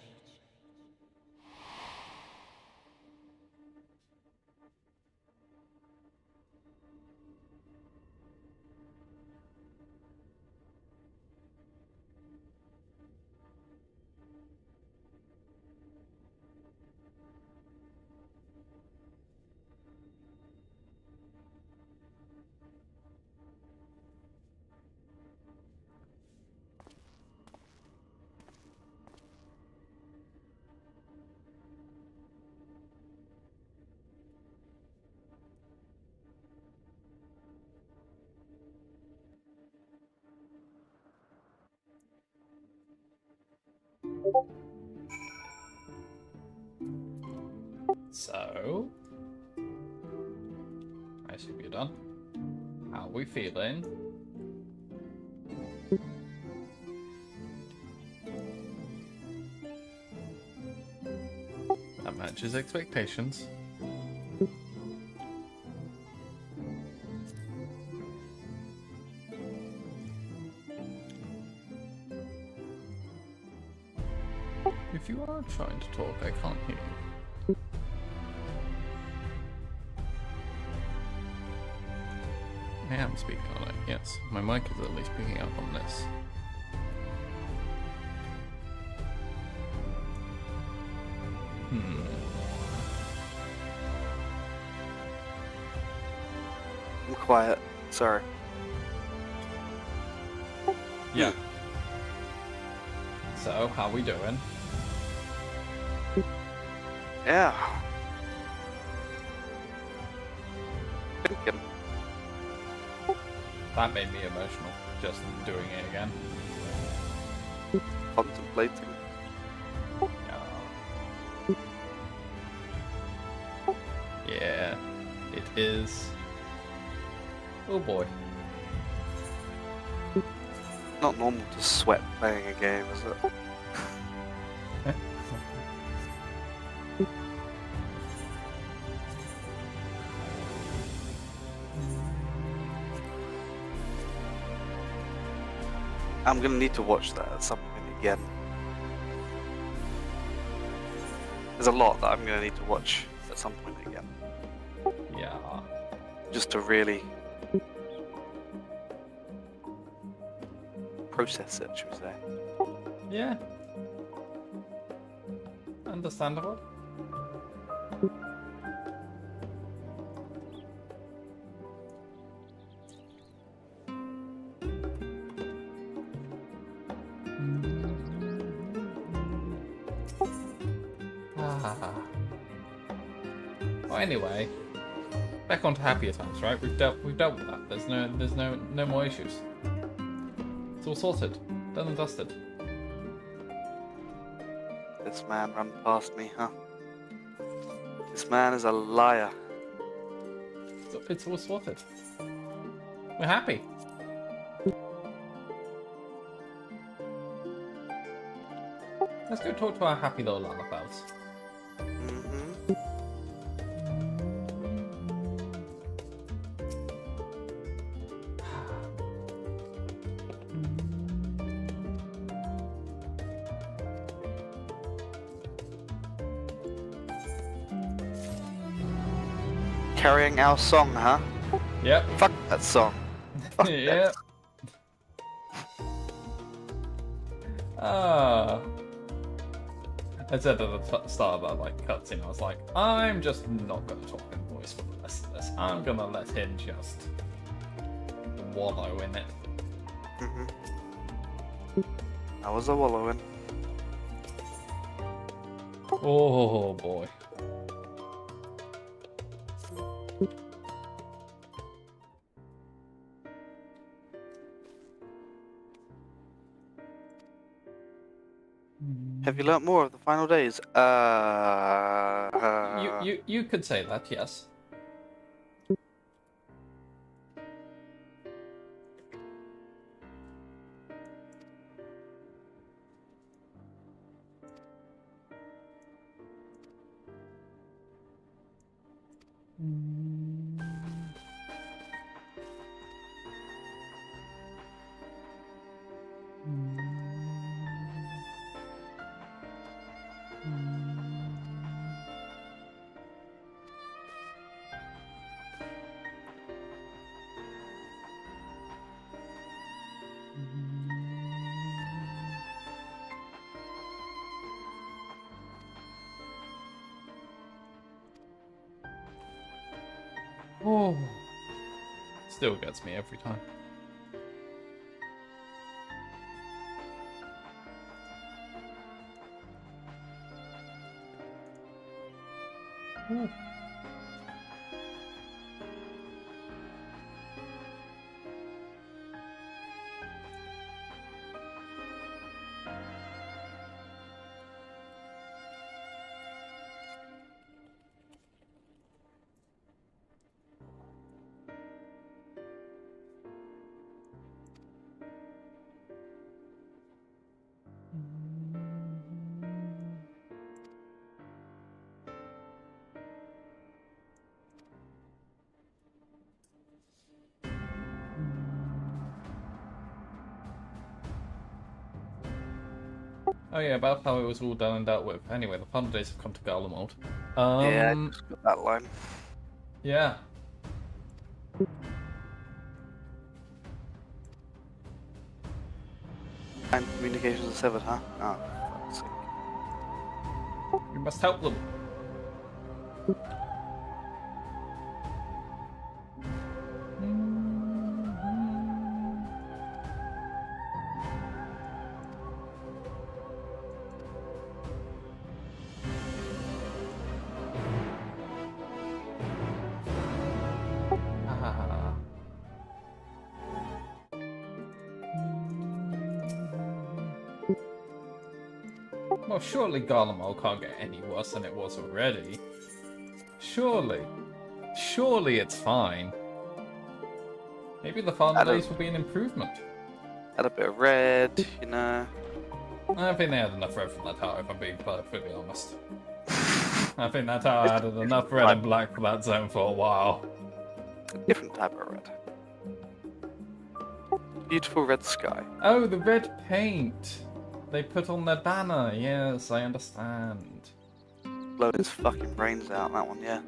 A: So, I assume you're done. How are we feeling? That matches expectations. If you are trying to talk, I can't hear you. I am speaking on it, yes. My mic is at least picking up on this.
I: I'm quiet. Sorry.
A: Yeah. So, how we doing?
I: Yeah. Thinking.
A: That made me emotional, just doing it again.
I: Contemplating.
A: Yeah, it is. Oh boy.
I: Not normal to sweat playing a game, is it? I'm gonna need to watch that at some point again. There's a lot that I'm gonna need to watch at some point again.
A: Yeah.
I: Just to really process it, should we say.
A: Yeah. Understandable. Well, anyway, back onto happier times, right? We've dealt with that. There's no more issues. It's all sorted, done and dusted.
I: This man ran past me, huh? This man is a liar.
A: So it's all sorted. We're happy. Let's go talk to our happy little Lalafels.
I: Carrying our song, huh?
A: Yep.
I: Fuck that song. Fuck
A: yep. I said at the start of that cutscene, I was like, I'm just not going to talk in voice for the rest of this. I'm going to let him just wallow in it.
I: I was a wallowing.
A: Oh boy.
I: Have you learnt more of the final days?
A: You could say that, yes. Oh, still gets me every time. Ooh. Oh yeah, about how it was all done and dealt with. Anyway, the fun days have come to Garlemald.
I: Yeah, I just got that line.
A: Yeah.
I: And communications are severed, huh? Oh, fuck's sake.
A: You must help them. Well, surely Garlemald can't get any worse than it was already. Surely. Surely it's fine. Maybe the farm days will be an improvement.
I: Add a bit of red, you know.
A: I think they had enough red from that tower, if I'm being perfectly honest. I think that tower added enough red and black for that zone for a while.
I: A different type of red. Beautiful red sky.
A: Oh, the red paint they put on their banner. Yes, I understand.
I: Blow his fucking brains out, that one, yeah.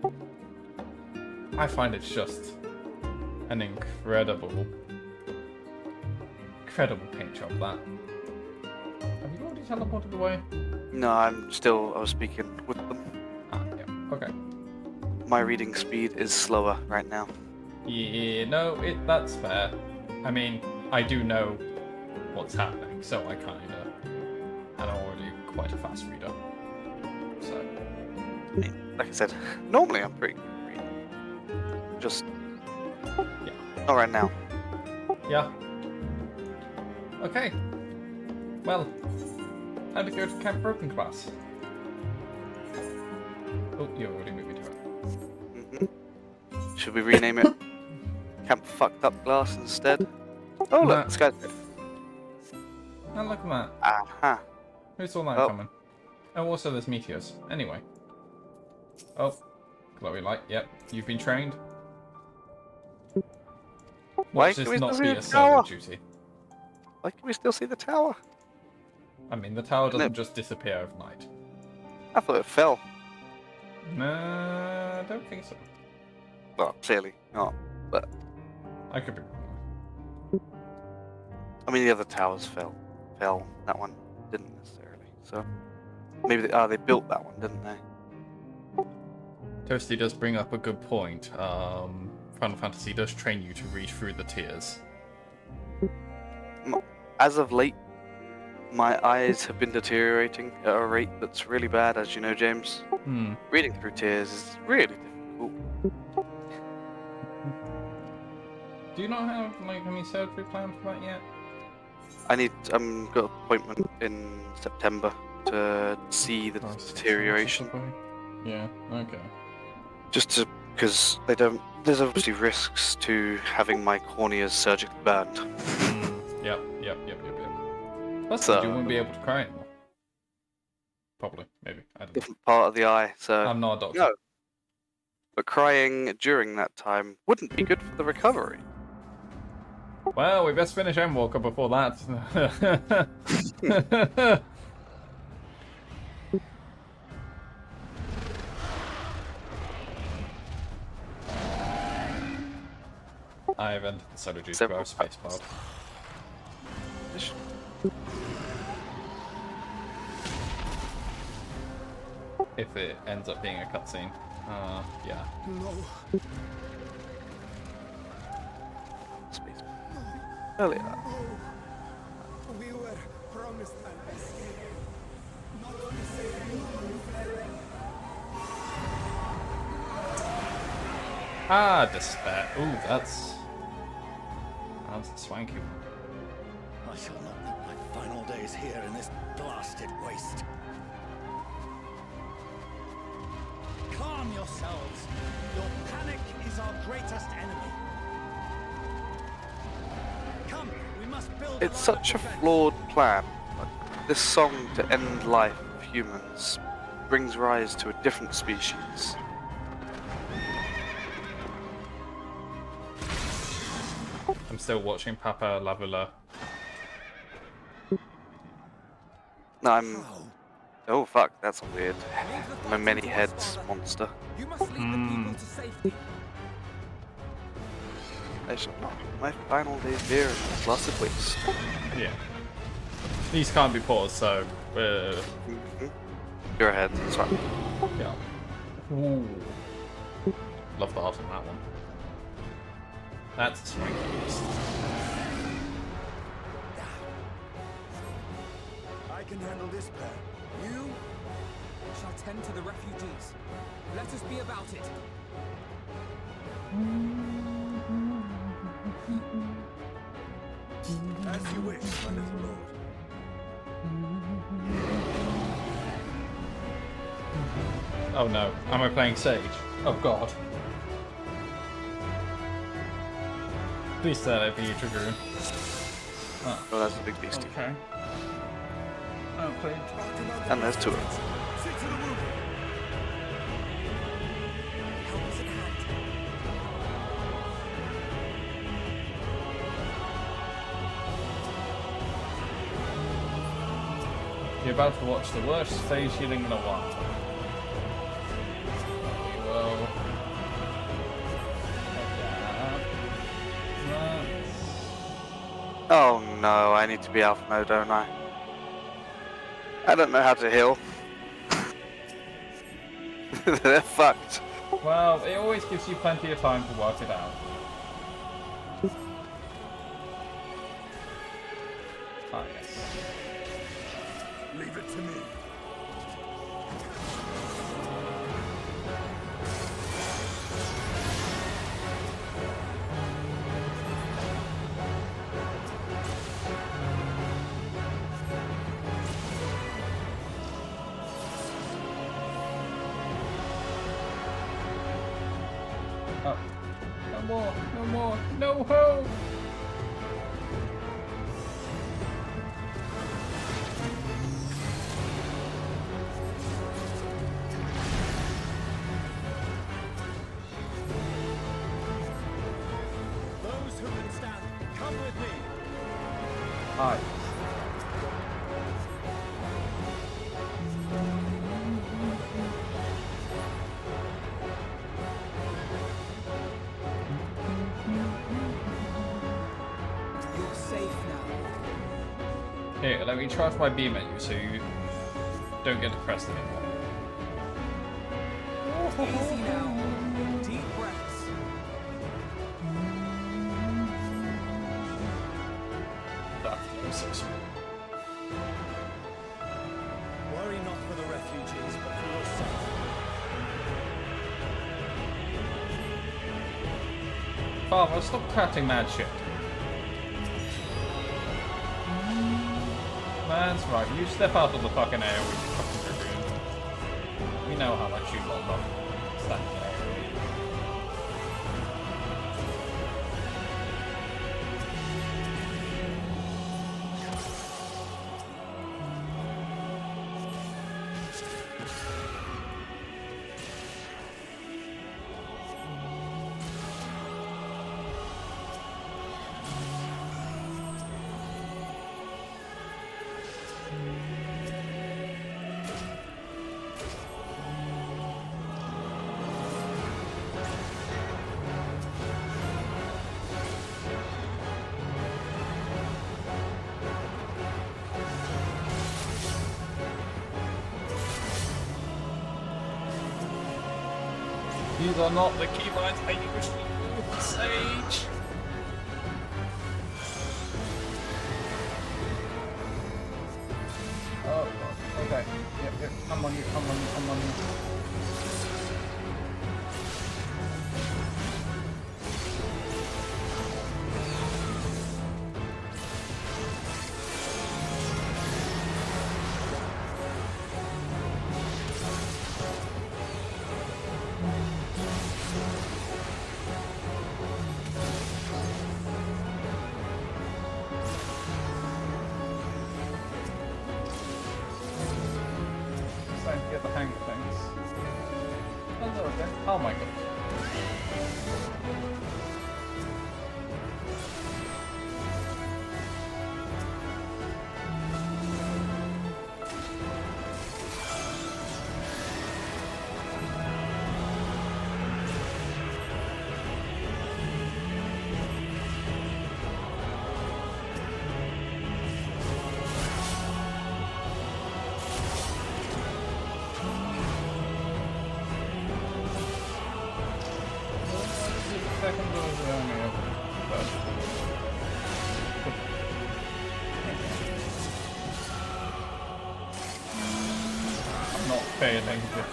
A: I find it's just an incredible paint job, that. Have you already teleported away?
I: No, I was speaking with them.
A: Ah, yeah, okay.
I: My reading speed is slower right now.
A: Yeah, no, that's fair. I mean, I do know what's happening, so I kinda... I'm already quite a fast reader. So...
I: I mean, like I said, normally I'm pretty good at reading. Just...
A: yeah.
I: Not right now.
A: Yeah. Okay. Well, time to go to Camp Broken class. Oh, you already moved me to it.
I: Should we rename it Camp Fucked Up Glass instead? Oh look, the sky's red.
A: Oh, look at that.
I: Aha.
A: Who saw that coming? Oh, also there's meteors. Anyway. Oh, glowy light. Yep, you've been trained.
I: Why
A: Watch
I: can
A: this
I: we
A: not
I: still
A: be
I: see
A: a
I: the
A: solo
I: tower?
A: duty.
I: Why can we still see the tower?
A: I mean, the tower doesn't just disappear overnight.
I: I thought it fell.
A: No, I don't think so.
I: Well, clearly not, but...
A: I could be wrong.
I: I mean, the other towers fell. That one didn't necessarily, so... Maybe they built that one, didn't they?
A: Toasty does bring up a good point. Final Fantasy does train you to read through the tiers.
I: As of late, my eyes have been deteriorating at a rate that's really bad, as you know, James. Reading through tiers is really difficult.
A: Do you not have any surgery planned for that yet?
I: Got an appointment in September to see the deterioration.
A: Yeah, okay.
I: Just because there's obviously risks to having my corneas surgically burned.
A: Yep. Plus,
I: So,
A: you wouldn't be able to cry anymore. Probably, maybe. I don't know.
I: Different part of the eye, so...
A: I'm not a doctor.
I: No. but crying during that time wouldn't be good for the recovery.
A: Well, we best finish Endwalker before that. I have entered the solar juice
I: Several
A: space pod. If it ends up being a cutscene. Yeah.
M: No.
I: Space. Earlier.
M: We were promised an escape. Not to save you.
A: Ah, despair. Ooh, that's a swanky one.
B: I shall not meet my final days here in this blasted waste. Calm yourselves. Your panic is our greatest enemy. Come, we must build.
I: It's such a flawed plan. Like, this song to end life of humans brings rise to a different species.
A: I'm still watching Papa Lavula.
I: No, oh fuck, that's weird. I'm a many heads monster.
E: You must lead the people to safety.
I: I shall not meet my final days here in this blasted waste.
A: Yeah. These can't be paused, so
I: You're ahead, that's right.
A: yeah. Ooh. Love the art on that one. That's a swanky beast.
M: I can handle this pair.
E: You shall tend to the refugees. Let us be about it.
M: As you wish, my little lord.
A: Oh no, am I playing Sage? Oh god. Please say that be a Dragoon.
I: Oh, that's a big beastie.
A: Okay. Oh, please.
I: And there's two of them.
M: Sit to the roof.
E: Help us at hand.
A: You're about to watch the worst stage healing in a while. We will.
I: Oh no, I need to be alpha mode, don't I? I don't know how to heal. They're fucked.
A: Well, it always gives you plenty of time to work it out. Ah, yes.
M: Leave it to me.
A: Oh. No more, no more, no ho!
M: Those who can stand, come with me.
A: Hi.
E: You're safe now.
A: Here, let me charge my beam at you so you don't get depressed anymore.
E: Easy now. Deep breaths.
A: That's so sweet.
M: Worry not for the refugees, but for yourself.
A: Father, stop cutting mad shit. That's right, you step out of the fucking air with your fucking dragoon. We know how much you love standing there. These are not the key lines I usually use, Sage. Oh, okay. Yep, I'm on you, I'm on you. Starting to get the hang of things. Oh, okay. Oh my god. Second was I'm not failing this.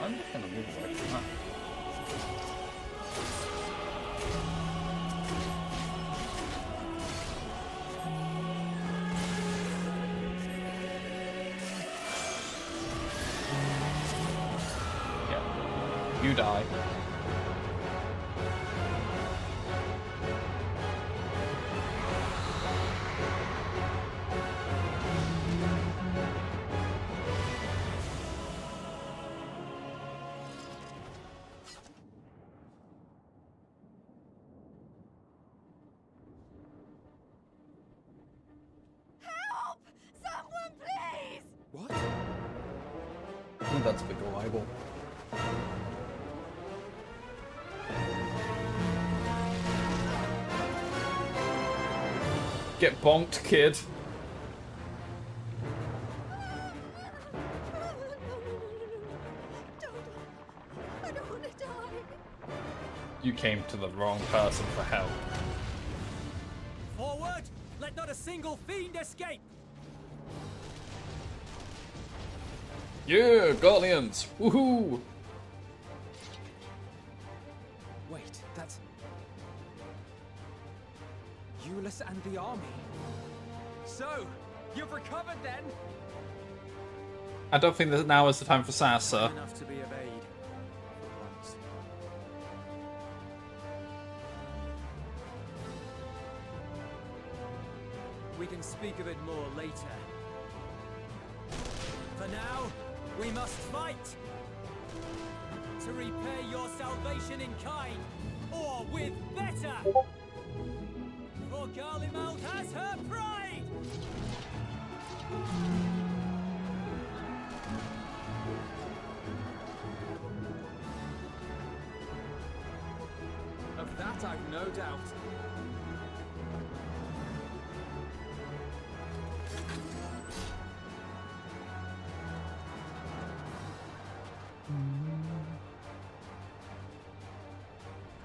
A: I'm just gonna move away from that. Yeah. You die.
F: Help! Someone, please!
H: What?
A: I think that's a big libel. Get bonked, kid.
F: I don't want to die.
A: You came to the wrong person for help.
E: Forward! Let not a single fiend escape!
A: Yeah, Guardians! Woohoo!
E: Wait, that's... Euless and the army. So, you've recovered then?
A: I don't think that now is the time for sass, sir.
D: Enough to be of aid. For once.
E: We can speak of it more later. For now, we must fight! To repay your salvation in kind, or with better! For Garlemald has her pride! Of that I've no doubt.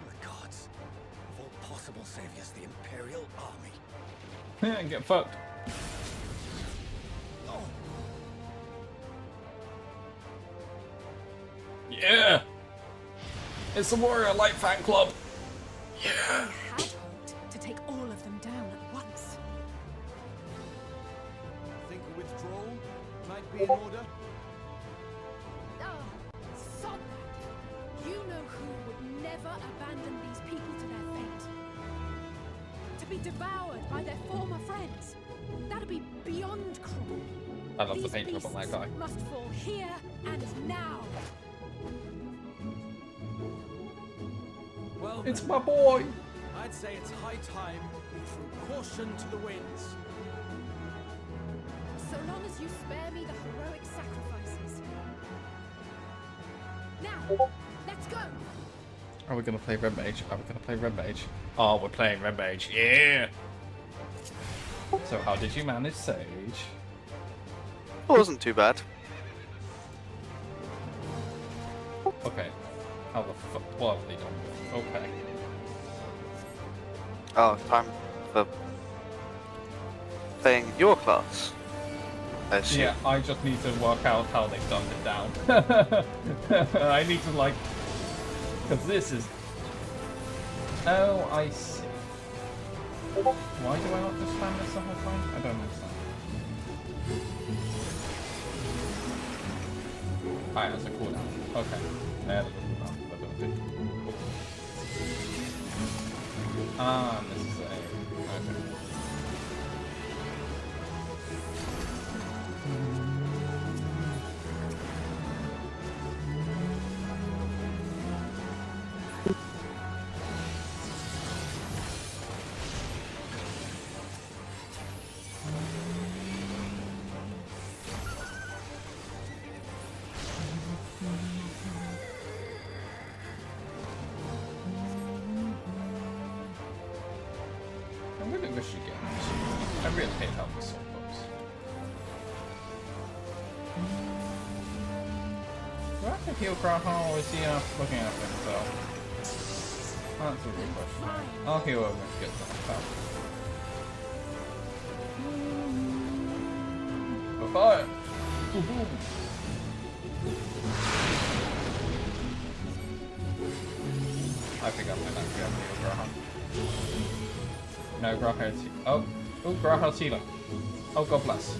K: The gods. Of all possible saviors, the Imperial Army.
A: And get fucked.
K: Oh,
A: Yeah! It's the Warrior Light Fan Club! Yeah!
F: I had hoped to take all of them down at once.
M: Think a withdrawal might be in order?
F: Oh, sod that. You know who would never abandon these people to their fate. To be devoured by their former friends. That'd be beyond cruel.
A: I love the
F: These
A: paint job on that guy.
F: beasts must fall here and now.
E: Well,
A: It's my boy!
M: I'd say it's high time we threw caution to the winds.
F: So long as you spare me the heroic sacrifices. Now, let's go!
A: Are we gonna play Red Mage? Are we gonna play Red Mage? Oh, we're playing Red Mage, yeah! So how did you manage Sage?
I: It wasn't too bad.
A: Okay. How the fuck? What have they done? Okay.
I: Oh, time for playing your class. I assume.
A: Yeah, I just need to work out how they've dumbed it down. I need to, like... Because this is... Oh, I see. Why do I not just spam this the whole time? I don't understand. Alright, that's a cooldown. Okay. Yeah, that's a cooldown. I don't think. Ah, this is a... Okay. I really wish you get this. I really hate how this song looks. Do I have to heal Graha, or is he looking after himself? That's a good question. I'll heal him when he gets up. Fire! I think I might not be able to heal Graha. No, Graha's... Oh, Graha's healer. Oh, God bless.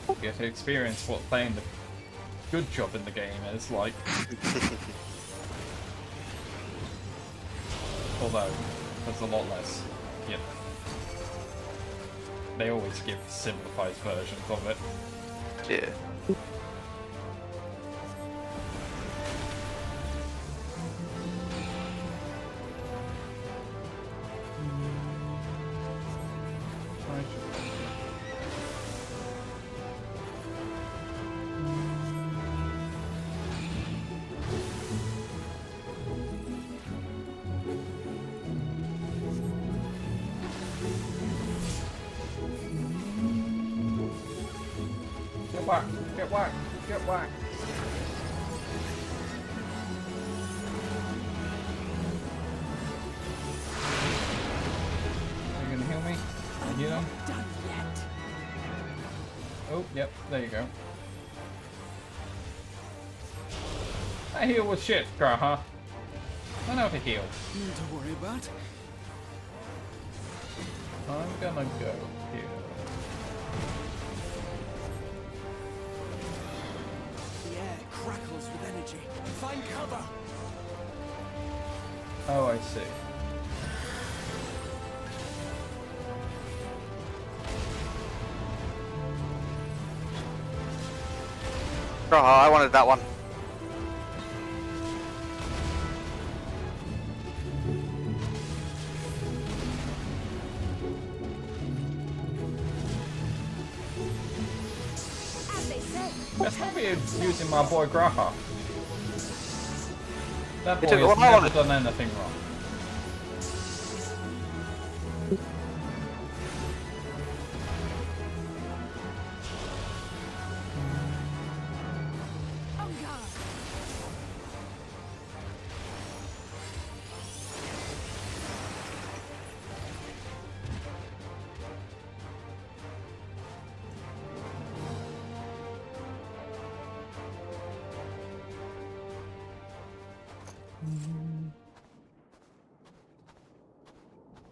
A: You get to experience what playing the good job in the game is like. Although, there's a lot less, you know. They always give simplified versions of it.
I: Yeah.
A: Get whacked! Get whacked! Get whacked! Are you gonna heal me? You know?
F: Done yet.
A: Oh, yep, there you go. That heal was shit, Graha. I know how to heal.
H: Nothing to worry about.
A: I'm gonna go here.
M: The air crackles with energy. Find cover!
A: Oh, I see.
I: Oh, I wanted that one.
A: That's not me using my boy Graha. That boy
I: It took
A: has
I: what I
A: never
I: wanted.
A: done anything wrong.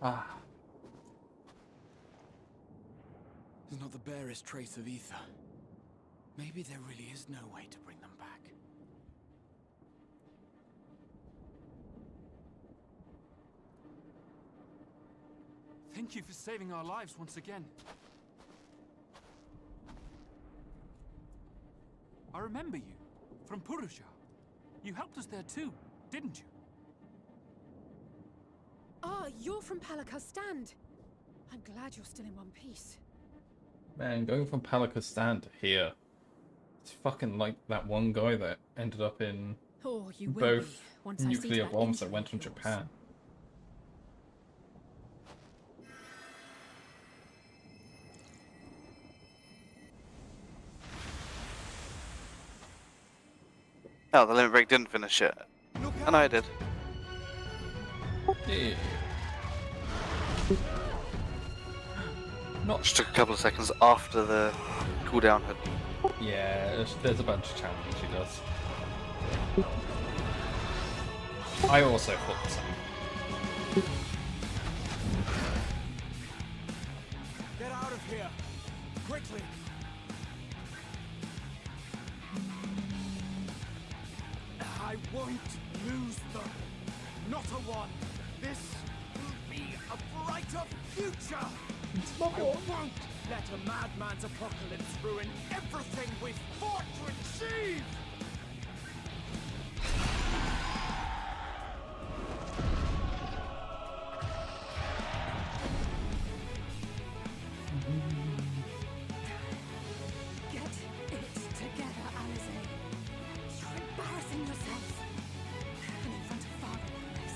A: Ah.
H: There's not the barest trace of ether. Maybe there really is no way to bring them back. Thank you for saving our lives once again. I remember you, from Purusha. You helped us there too, didn't you?
N: Ah, you're from Palaka's stand. I'm glad you're still in one piece.
A: Man, going from Palaka's stand to here. It's fucking like that one guy that ended up in
N: Oh, you will
A: both
N: be, once I see to
A: nuclear
N: that
A: bombs that
N: injury
A: went
N: of
A: on
N: yours.
A: Japan.
I: Oh, the limit break didn't finish yet. And I did.
A: Yeah. Not
I: Just took a couple of seconds after the cooldown had.
A: Yeah, there's a bunch of challenges she does. I also thought the same.
M: Get out of here! Quickly! I won't lose them. Not a one. This will be a brighter future. I won't let a madman's apocalypse ruin everything we've fought to achieve.
N: Get it together, Alize. You're embarrassing yourself. And in front of Father like this.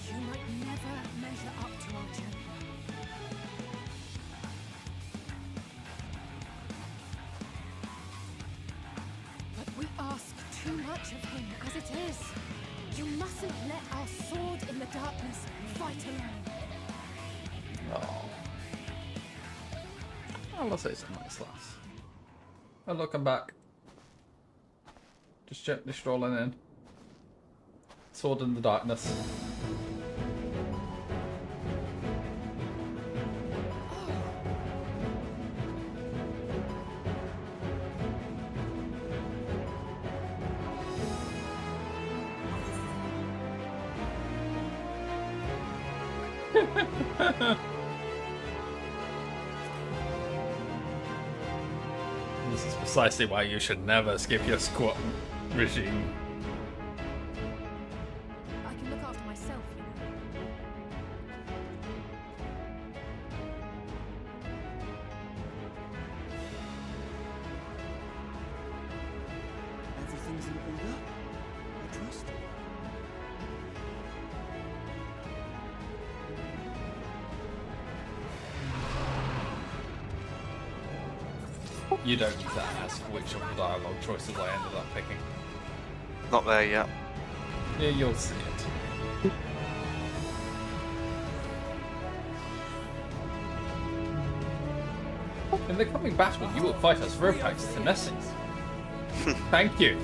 N: You might never measure up to our journey. But we ask too much of him as it is. You mustn't let our sword in the darkness fight alone.
A: Oh. I'll say it's a nice lass. Oh look, I'm back. Just gently strolling in. Sword in the darkness. This is precisely why you should never skip your squat regime.
N: I can look after myself, you know.
D: Everything's in order? I trust.
A: You don't need to ask which of the dialogue choices I ended up picking.
I: Not there yet.
A: Yeah, you'll see it. In the coming battle, you will fight us Ropax Tenesi. Thank you.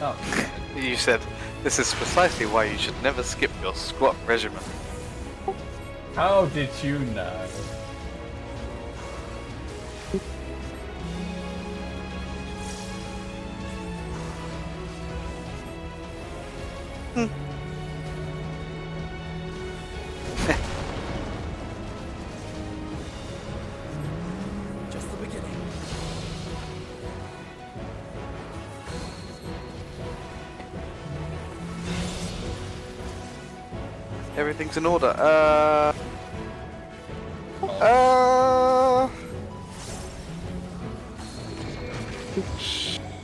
A: Oh.
I: You said, this is precisely why you should never skip your squat regimen.
A: How did you know?
M: Just the beginning.
I: Everything's in order.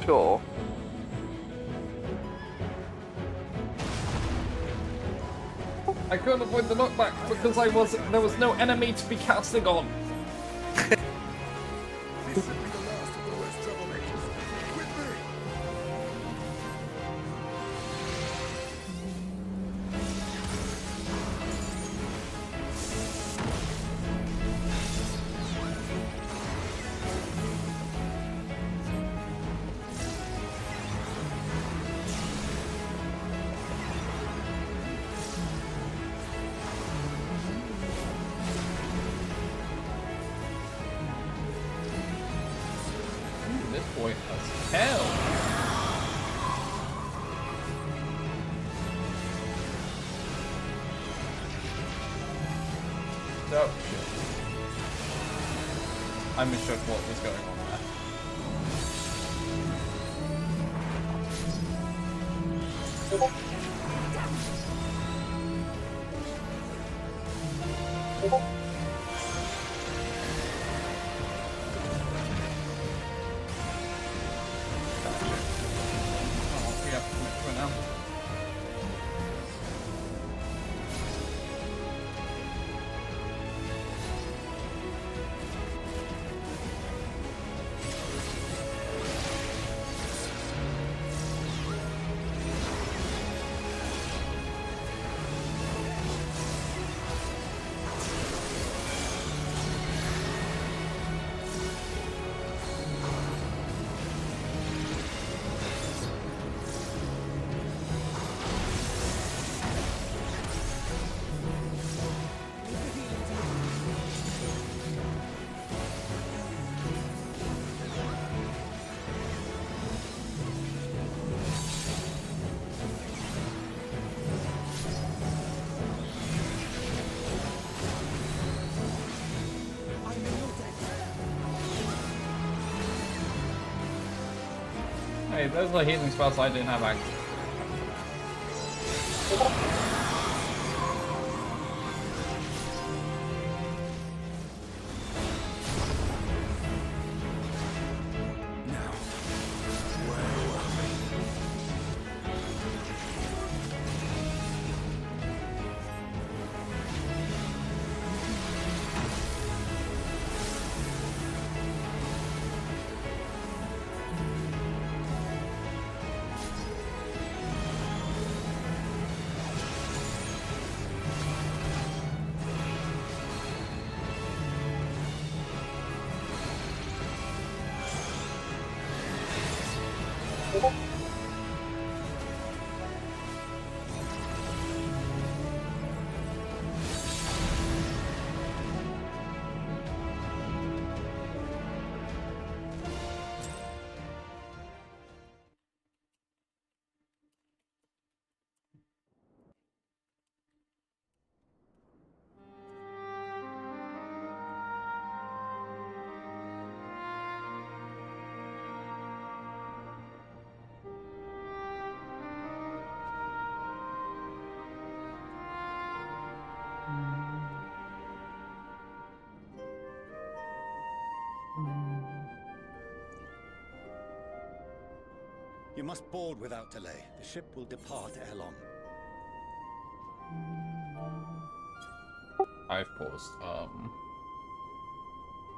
I: Sure.
A: I couldn't avoid the knockback because there was no enemy to be casting on.
M: This will be the last of the worst troublemakers. With me!
A: Ooh, this boy has hell. Oh shit. I misjudged what was going on there. Oh, yeah, for now. Hey, those are healing spells I didn't have access to.
B: You must board without delay. The ship will depart ere long.
A: I've paused,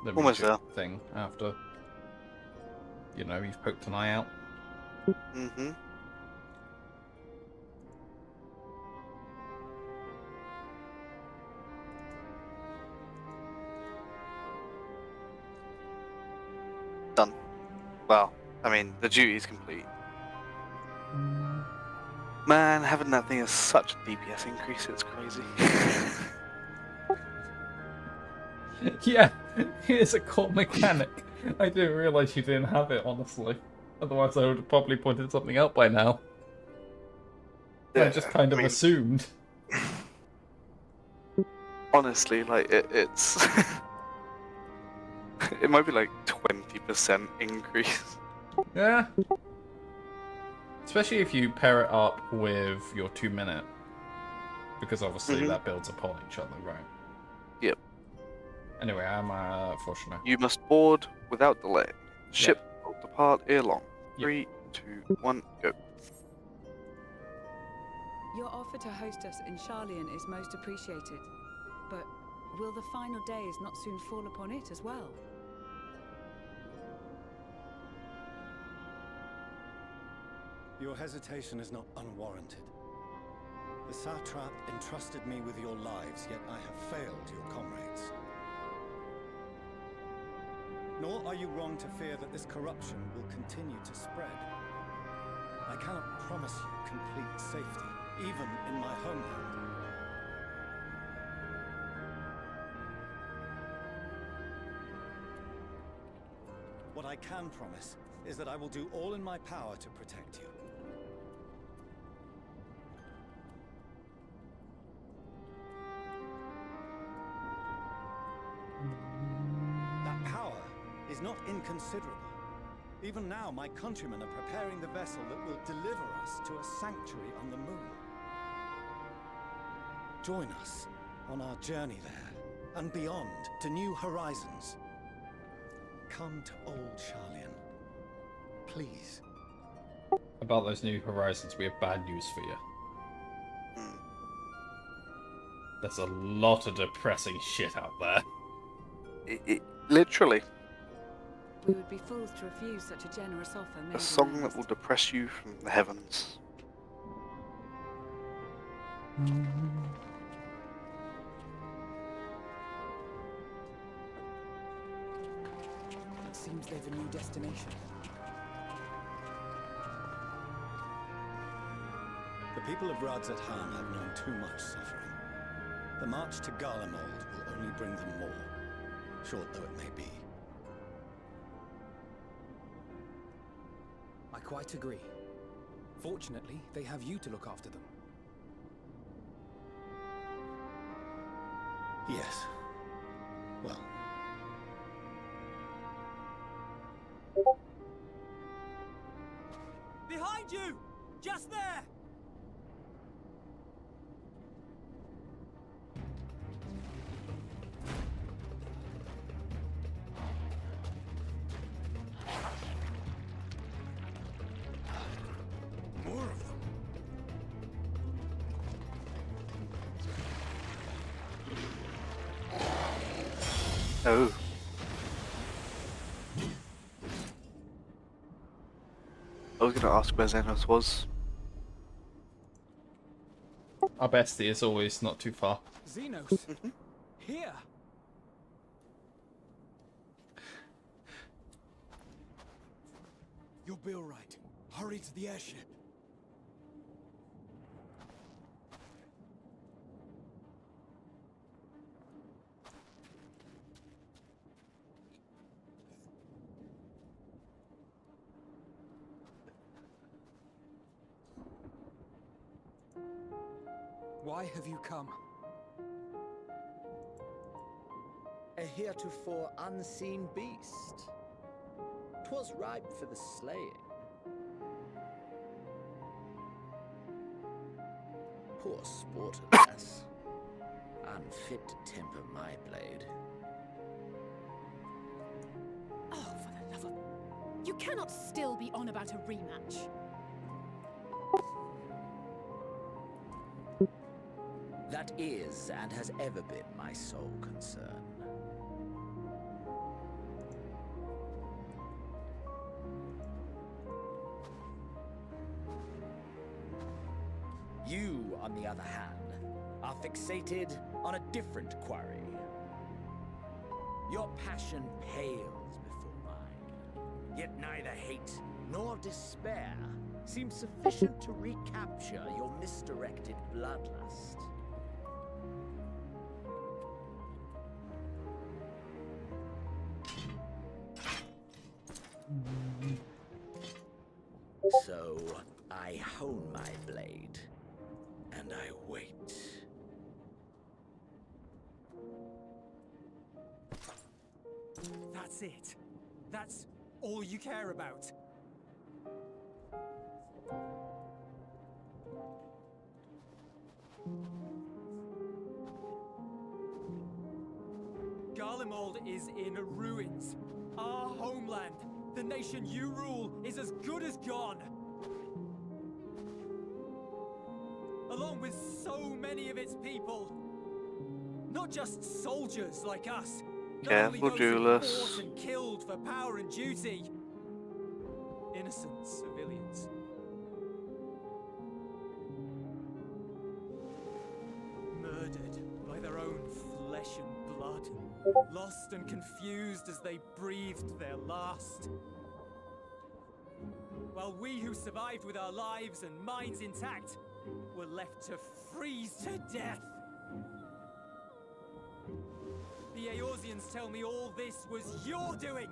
A: the
I: Almost
A: music
I: there.
A: thing after, you know, you've poked an eye out.
I: Mm-hmm. Done. Well, I mean, the duty's complete. Man, having that thing is such a DPS increase, it's crazy.
A: Yeah, it's a core mechanic. I didn't realise you didn't have it, honestly. Otherwise I would have probably pointed something out by now. I just kind of assumed.
I: Honestly, like, it's... it might be like 20% increase.
A: Yeah. Especially if you pair it up with your 2-minute. Because obviously that builds upon each other, right?
I: Yep.
A: Anyway, I'm fortunate.
I: You must board without delay. Ship will depart ere long. 3, 2, 1, go.
O: Your offer to host us in Sharlayan is most appreciated. But will the final days not soon fall upon it as well?
B: Your hesitation is not unwarranted. The satrap entrusted me with your lives, yet I have failed your comrades. Nor are you wrong to fear that this corruption will continue to spread. I cannot promise you complete safety, even in my homeland. What I can promise is that I will do all in my power to protect you. That power
M: not inconsiderable. Even now, my countrymen are preparing the vessel that will deliver us to a sanctuary on the moon. Join us on our journey there, and beyond, to new horizons. Come to old Charlian. Please.
A: About those new horizons, we have bad news for you. There's a lot of depressing shit out there.
I: Literally.
O: We would be fools to refuse such a generous offer.
I: A song that will depress you from the heavens.
D: It seems they've a new destination.
M: The people of Radzat Han have known too much suffering. The march to Garlemald will only bring them more, short though it may be.
D: I quite agree. Fortunately, they have you to look after them.
M: Yes. Well.
E: Behind you! Just there!
M: More of them.
I: Oh. I was going to ask where Xenos was.
A: Our bestie is always not too far.
D: Xenos! Here!
M: You'll be all right. Hurry to the airship.
D: Why have you come?
P: A heretofore unseen beast. 'Twas ripe for the slaying. Poor sport, alas. Unfit to temper my blade.
N: Oh, for the love of... You cannot still be on about a rematch.
P: That is, and has ever been, my sole concern. You, on the other hand, are fixated on a different quarry. Your passion pales before mine, yet neither hate nor despair seems sufficient to recapture your misdirected bloodlust. So, I hone my blade, and I wait.
E: That's it. That's all you care about. Garlemald is in ruins. Our homeland, the nation you rule, is as good as gone. Along with so many of its people. Not just soldiers like us. Not only
I: Careful,
E: those who
I: Julius.
E: fought and killed for power and duty. Innocent civilians. Murdered by their own flesh and blood. Lost and confused as they breathed their last. While we who survived with our lives and minds intact were left to freeze to death. The Eorzeans tell me all this was your doing!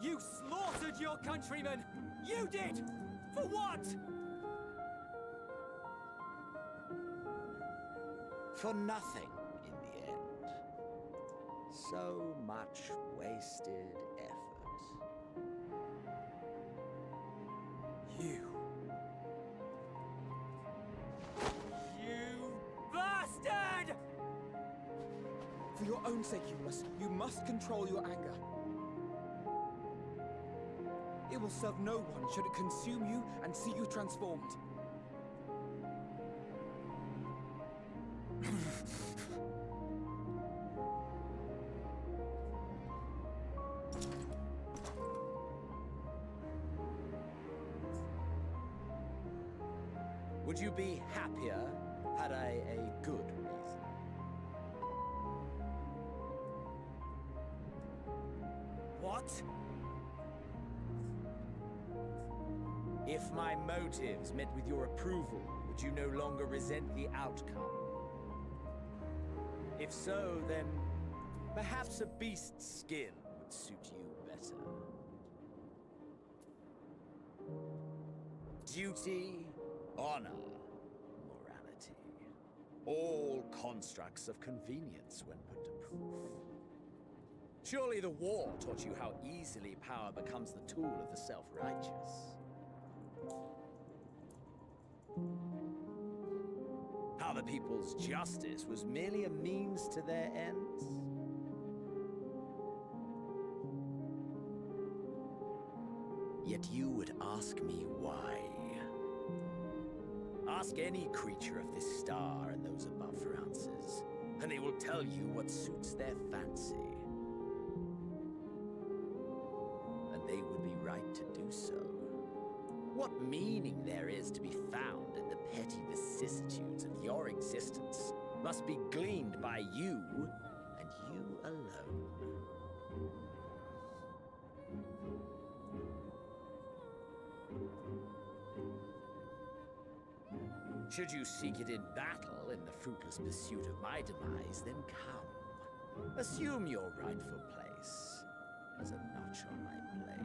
E: You slaughtered your countrymen! You did! For what?
P: For nothing, in the end. So much wasted effort.
M: your own sake, you must control your anger. It will serve no one should it consume you and see you transformed.
P: Would you be happier had I a good reason? What? If my motives met with your approval, would you no longer resent the outcome? If so, then perhaps a beast's skin would suit you better. Duty, honor, morality. All constructs of convenience when put to proof. Surely the war taught you how easily power becomes the tool of the self-righteous. How the people's justice was merely a means to their ends. Yet you would ask me why. Ask any creature of this star and those above for answers, and they will tell you what suits their fancy. And they would be right to do so. What meaning there is to be found in the petty vicissitudes of your existence must be gleaned by you, and you alone. Should you seek it in battle in the fruitless pursuit of my demise, then come. Assume your rightful place as a notch on my blade.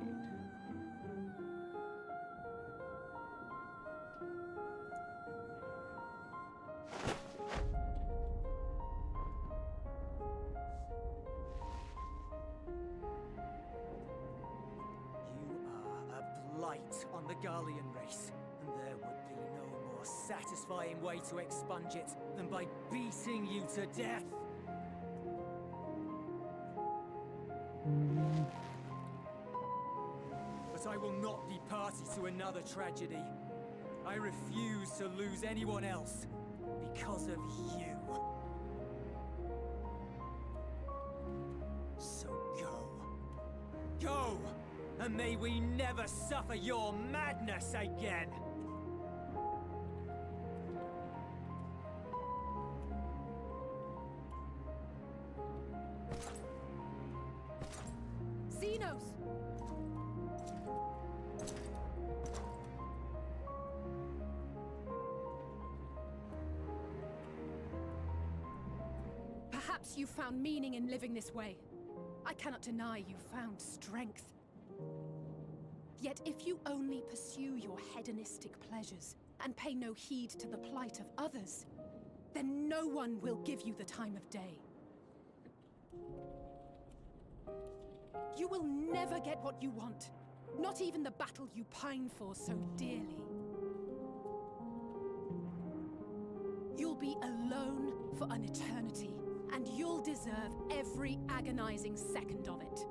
M: You are a blight on the Garlean race, and there would be no more satisfying way to expunge it than by beating you to death. But I will not be party to another tragedy. I refuse to lose anyone else because of you. So go. Go! And may we never suffer your madness again!
N: Xenos! Perhaps you found meaning in living this way. I cannot deny you found strength. Yet if you only pursue your hedonistic pleasures and pay no heed to the plight of others, then no one will give you the time of day. You will never get what you want, not even the battle you pine for so dearly. You'll be alone for an eternity, and you'll deserve every agonizing second of it.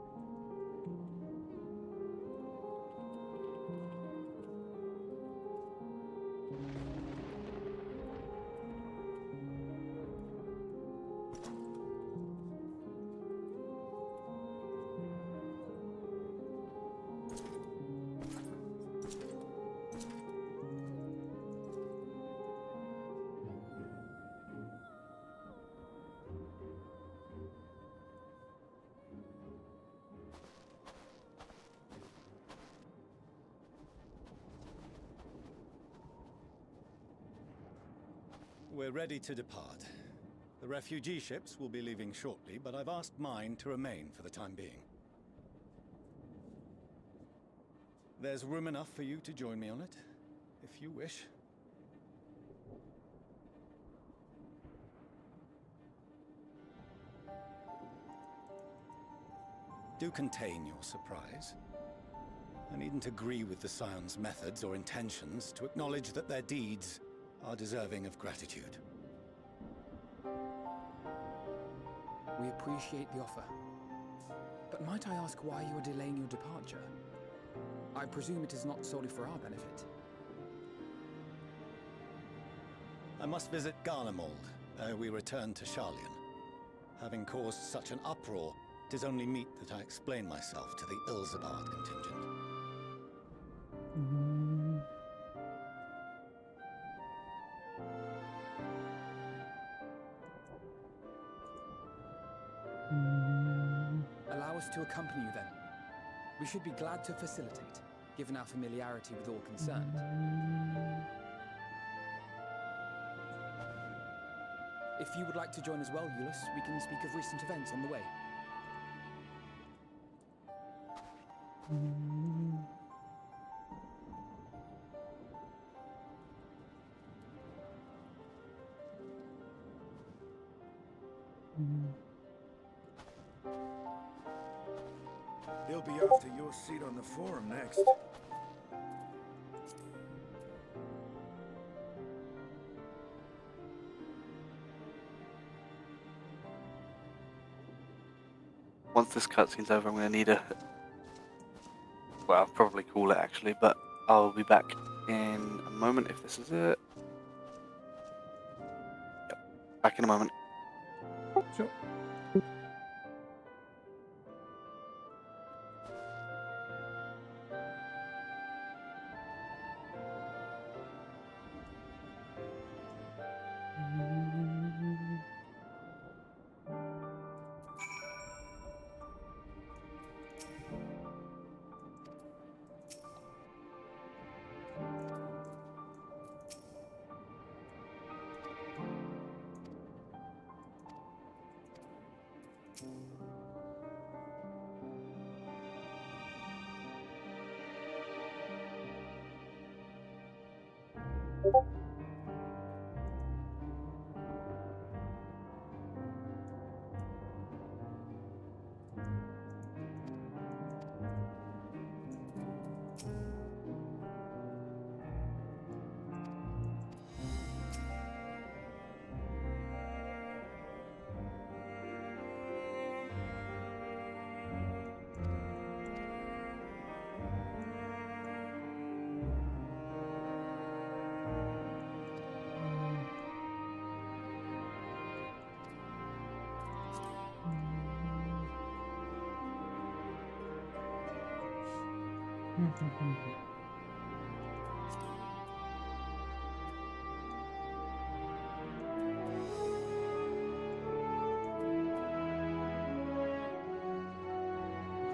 Q: We're ready to depart. The refugee ships will be leaving shortly, but I've asked mine to remain for the time being. There's room enough for you to join me on it, if you wish. Do contain your surprise. I needn't agree with the Scion's methods or intentions to acknowledge that their deeds are deserving of gratitude.
R: We appreciate the offer. But might I ask why you are delaying your departure? I presume it is not solely for our benefit.
Q: I must visit Garlemald ere we return to Sharlayan. Having caused such an uproar, it is only meet that I explain myself to the Ilzabard contingent.
R: Allow us to accompany you then. We should be glad to facilitate, given our familiarity with all concerned. If you would like to join as well, Euless, we can speak of recent events on the way.
S: He'll be after your seat on the forum next.
I: Once this cutscene's over, I'm going to need a... Well, I'll probably call it actually, but I'll be back in a moment if this is it. Yep, back in a moment.
A: Sure.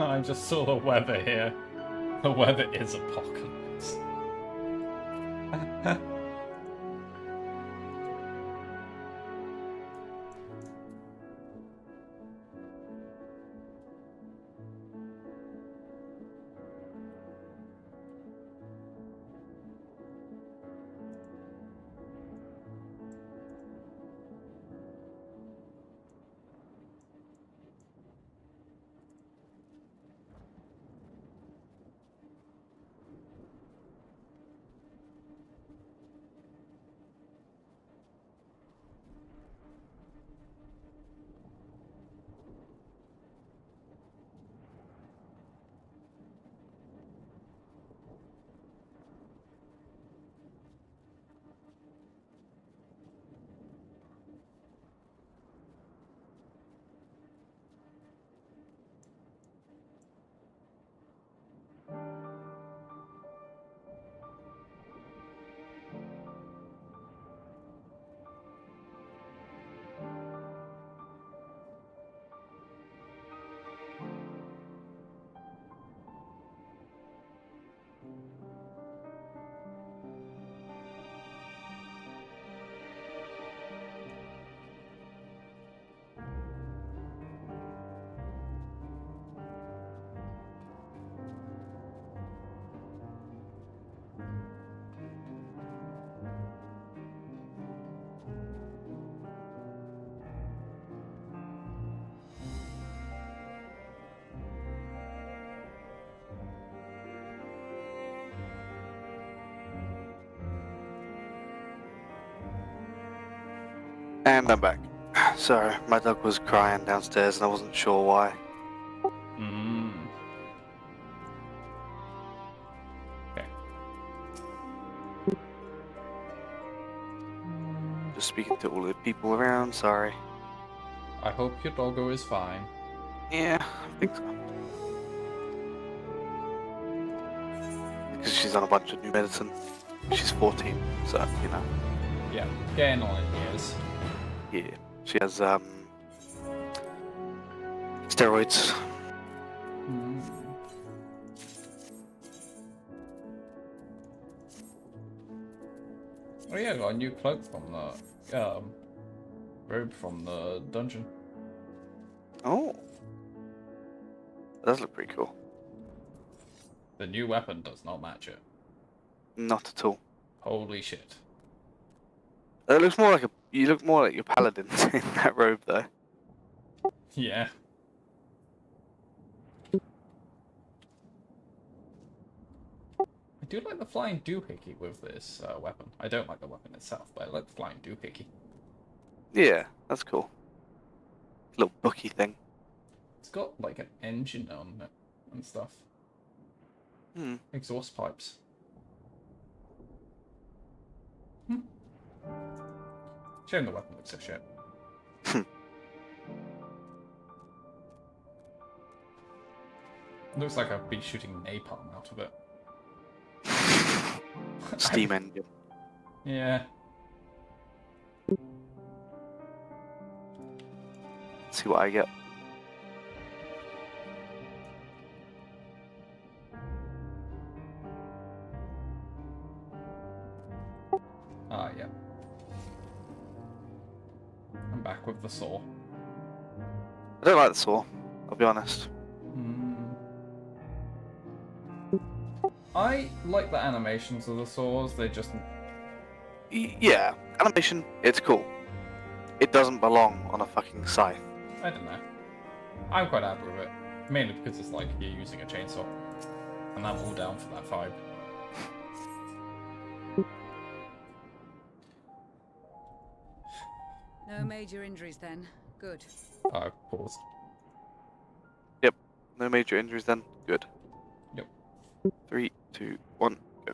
A: I just saw the weather here. The weather is apocalypse.
I: And I'm back. Sorry, my dog was crying downstairs and I wasn't sure why.
A: Okay.
I: Just speaking to all the people around, sorry.
A: I hope your doggo is fine.
I: Yeah, I think so. Because she's on a bunch of new medicine. She's 14, so, you know.
A: Yeah, getting on in years.
I: Yeah, she has, steroids.
A: Oh yeah, I got a new cloak from the, robe from the dungeon.
I: Oh. That does look pretty cool.
A: The new weapon does not match it.
I: Not at all.
A: Holy shit.
I: It looks more like you look more like your paladin in that robe, though.
A: Yeah. I do like the flying doohickey with this weapon. I don't like the weapon itself, but I like the flying doohickey.
I: Yeah, that's cool. Little booky thing.
A: It's got like an engine on it and stuff. Exhaust pipes. Shame the weapon looks so shit. Looks like I've been shooting napalm out of it.
I: Steam engine.
A: Yeah.
I: Let's see what I get.
A: Ah, yeah. I'm back with the saw.
I: I don't like the saw, I'll be honest.
A: I like the animations of the saws, they just...
I: Yeah, animation, it's cool. It doesn't belong on a fucking scythe.
A: I don't know. I'm quite happy with it. Mainly because it's like you're using a chainsaw. And I'm all down for that vibe.
O: No major injuries then. Good.
A: I paused.
I: Yep, no major injuries then. Good.
A: Yep.
I: 3, 2, 1, go.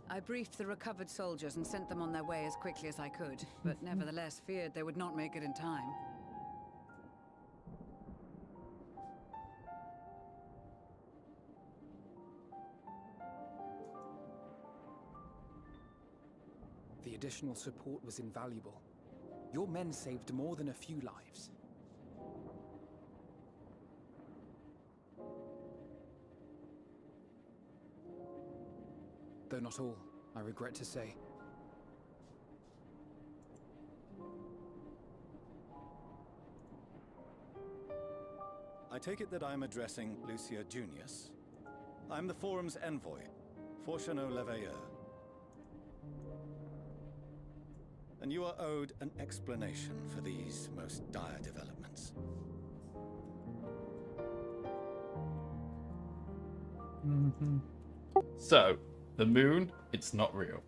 O: I briefed the recovered soldiers and sent them on their way as quickly as I could, but nevertheless feared they would not make it in time.
R: The additional support was invaluable. Your men saved more than a few lives. Though not all, I regret to say.
Q: I take it that I'm addressing Lucia Junius. I'm the Forum's envoy, Fortuneau Leveilleur. And you are owed an explanation for these most dire developments.
A: So, the moon, it's not real.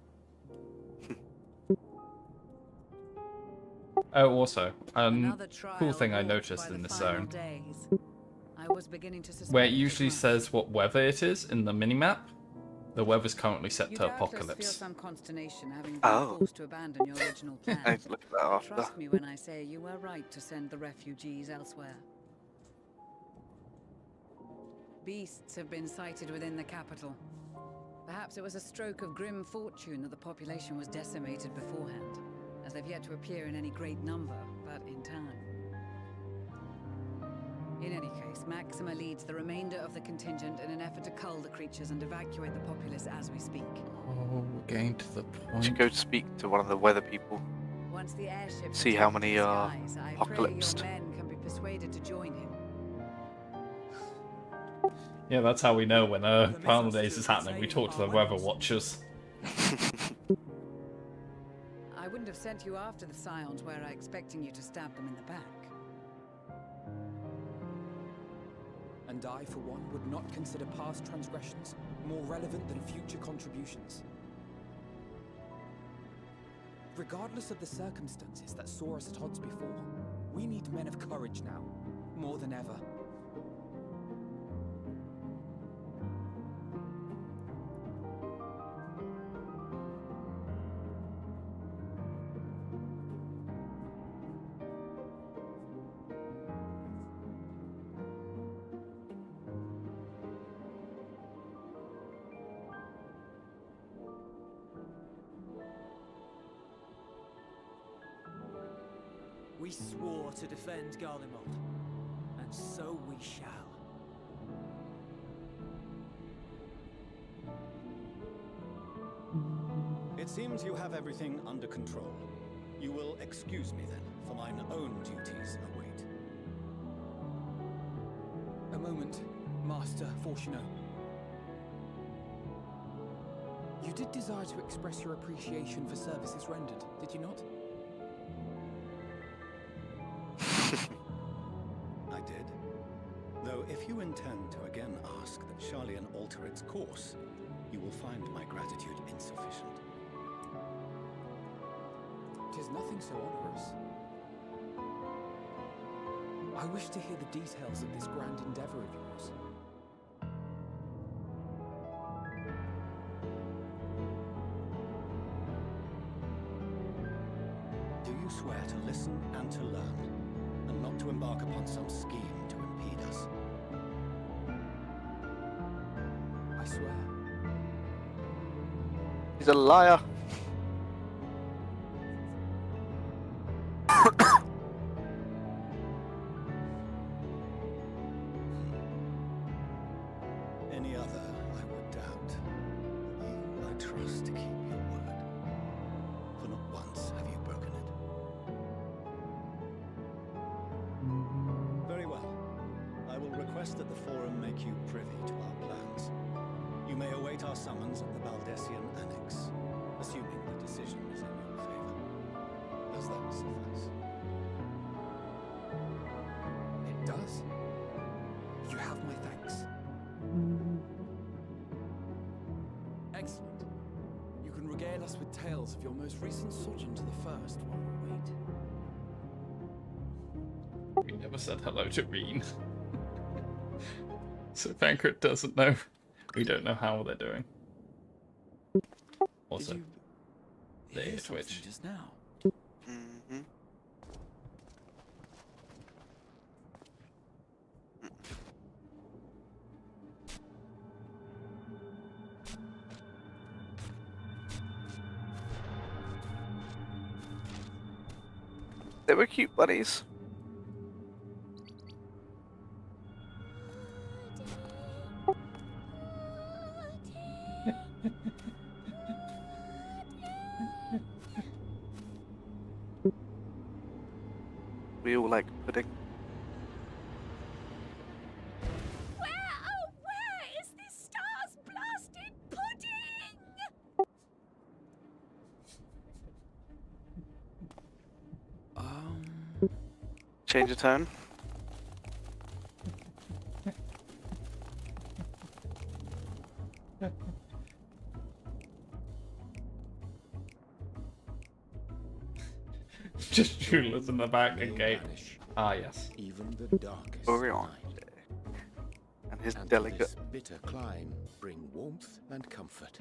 A: Oh, also, cool thing I noticed in this zone,
O: I was beginning to suspect
A: where it usually says what weather it is in the minimap, the weather's currently set to
O: Feel
A: apocalypse.
O: some consternation having been forced to abandon your original
I: I
O: plans.
I: look at that after.
O: Trust me when I say you were right to send the refugees elsewhere. Beasts have been sighted within the capital. Perhaps it was a stroke of grim fortune that the population was decimated beforehand, as they've yet to appear in any great number, but in time. In any case, Maxima leads the remainder of the contingent in an effort to cull the creatures and evacuate the populace as we speak.
A: Oh, we're getting to the point.
I: Should go to speak to one of the weather people.
O: Once the airship
I: See how many are
O: skies, I
I: apocalypsed.
O: pray your men can be persuaded to join him.
A: Yeah, that's how we know when Primal Days is happening. We talk to the weather watchers.
O: I wouldn't have sent you after the Scions were I expecting you to stab them in the back.
R: And I, for one, would not consider past transgressions more relevant than future contributions. Regardless of the circumstances that saw us at odds before, we need men of courage now, more than ever.
T: We swore to defend Garlemald, and so we shall.
Q: It seems you have everything under control. You will excuse me then, for mine own duties await.
R: A moment, Master Fortuno. You did desire to express your appreciation for services rendered, did you not?
Q: I did. Though if you intend to again ask that Charlian alter its course, you will find my gratitude insufficient.
R: 'Tis nothing so onerous. I wish to hear the details of this grand endeavor of yours.
Q: Do you swear to listen and to learn, and not to embark upon some scheme to impede us?
R: I swear.
I: He's a liar.
Q: Any other, I would doubt. You, I trust to keep your word. For not once have you broken it. Very well. I will request that the Forum make you privy to our plans. You may await our summons at the Baldessian Annex, assuming the decision is in your favor. Does that suffice?
R: It does. You have my thanks. Excellent. You can regale us with tales of your most recent sojourn to the First while we wait.
A: We never said hello to Reen. So Bankrit doesn't know. We don't know how they're doing. Also, they Twitch.
R: Just now.
I: Mm-hmm. They were cute buddies. We all like pudding.
N: Where, oh where is this stars blasted pudding?
I: Change of tone.
A: Just Jula's in the back again. Ah, yes.
K: Even the darkest
I: Orion.
K: night.
I: And his
K: And to
I: delicate.
K: this bitter clime bring warmth and comfort.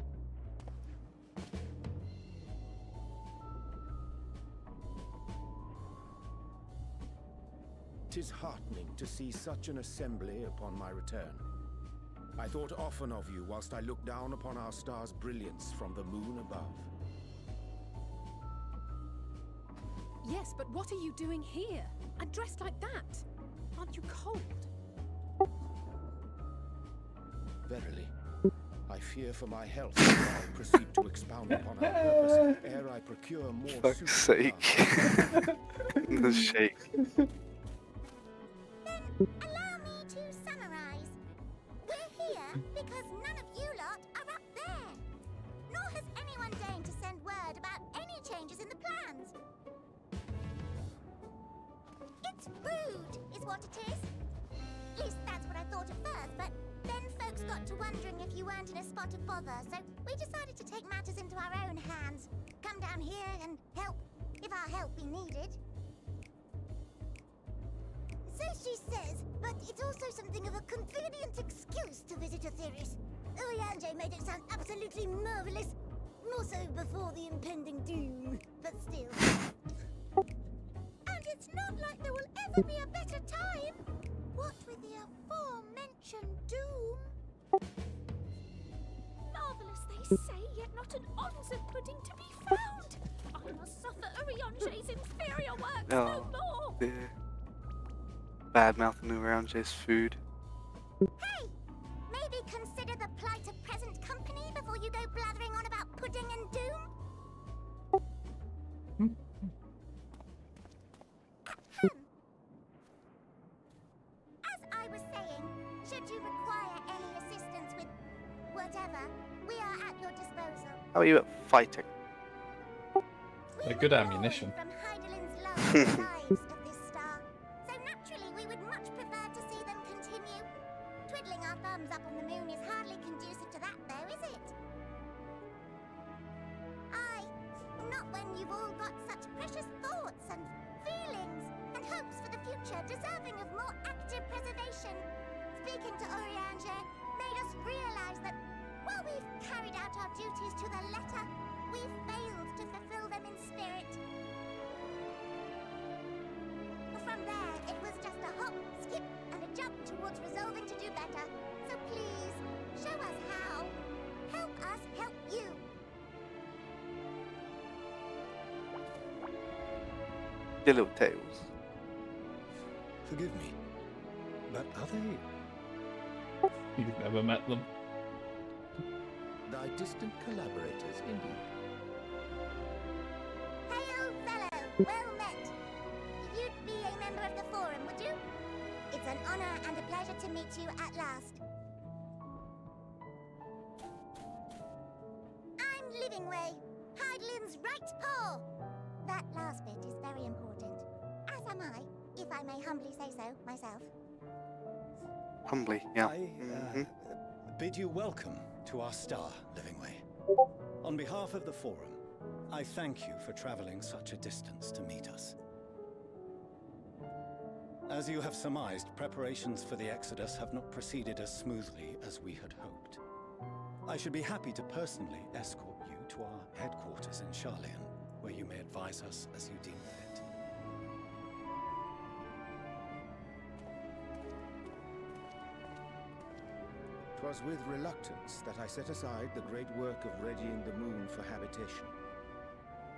K: 'Tis heartening to see such an assembly upon my return. I thought often of you whilst I looked down upon our star's brilliance from the moon above.
N: Yes, but what are you doing here? And dressed like that? Aren't you cold?
K: Verily, I fear for my health as I proceed to expound upon our purpose ere I procure more
I: Fuck's sake. The shake.
U: Allow me to summarize. We're here because none of you lot are up there. Nor has anyone deigned to send word about any changes in the plans. It's rude, is what it is. At least that's what I thought at first, but then folks got got to wondering if you weren't in a spot of bother, so we decided to take matters into our own hands. Come down here and help, if our help be needed. So she says, but it's also something of a convenient excuse to visit Aetheris. Oriange made it sound absolutely marvelous. More so before the impending doom, but still. And it's not like there will ever be a better time. What with the aforementioned doom?
C: Marvelous, they say, yet not an ounce of pudding to be found. I must suffer Oriange's inferior works no more.
I: Dear. Bad mouthing Oriange's food.
U: Hey! Maybe consider the plight of present company before you go blathering on about pudding and doom? As I was saying, should you require any assistance with whatever, we are at your disposal.
I: How are you at fighting?
A: They're good ammunition.
U: From Heidelin's love and lives of this star, so naturally we would much prefer to see them continue. Twiddling our thumbs up on the moon is hardly conducive to that, though, is it? Aye, not when you've all got such precious thoughts and feelings and hopes for the future deserving of more active preservation. Speaking to Oriange made us realize that while we've carried out our duties to the letter, we've failed to fulfill them in spirit. From there, it was just a hop, skip, and a jump towards resolving to do better. So please, show us how. Help us help you.
I: Your little tails.
Q: Forgive me, but are they
A: You've never met them.
K: Thy distant collaborators, indeed.
U: Hail, fellow! Well met. You'd be a member of the Forum, would you? It's an honor and a pleasure to meet you at last. I'm Livingway, Heidelin's right paw. That last bit is very important. As am I, if I may humbly say so myself.
I: Humbly, yeah.
Q: I bid you welcome to our star, Livingway. On behalf of the Forum, I thank you for traveling such a distance to meet us. As you have surmised, preparations for the Exodus have not proceeded as smoothly as we had hoped. I should be happy to personally escort you to our headquarters in Charlian, where you may advise us as you deem fit.
K: 'Twas with reluctance that I set aside the great work of readying the moon for habitation.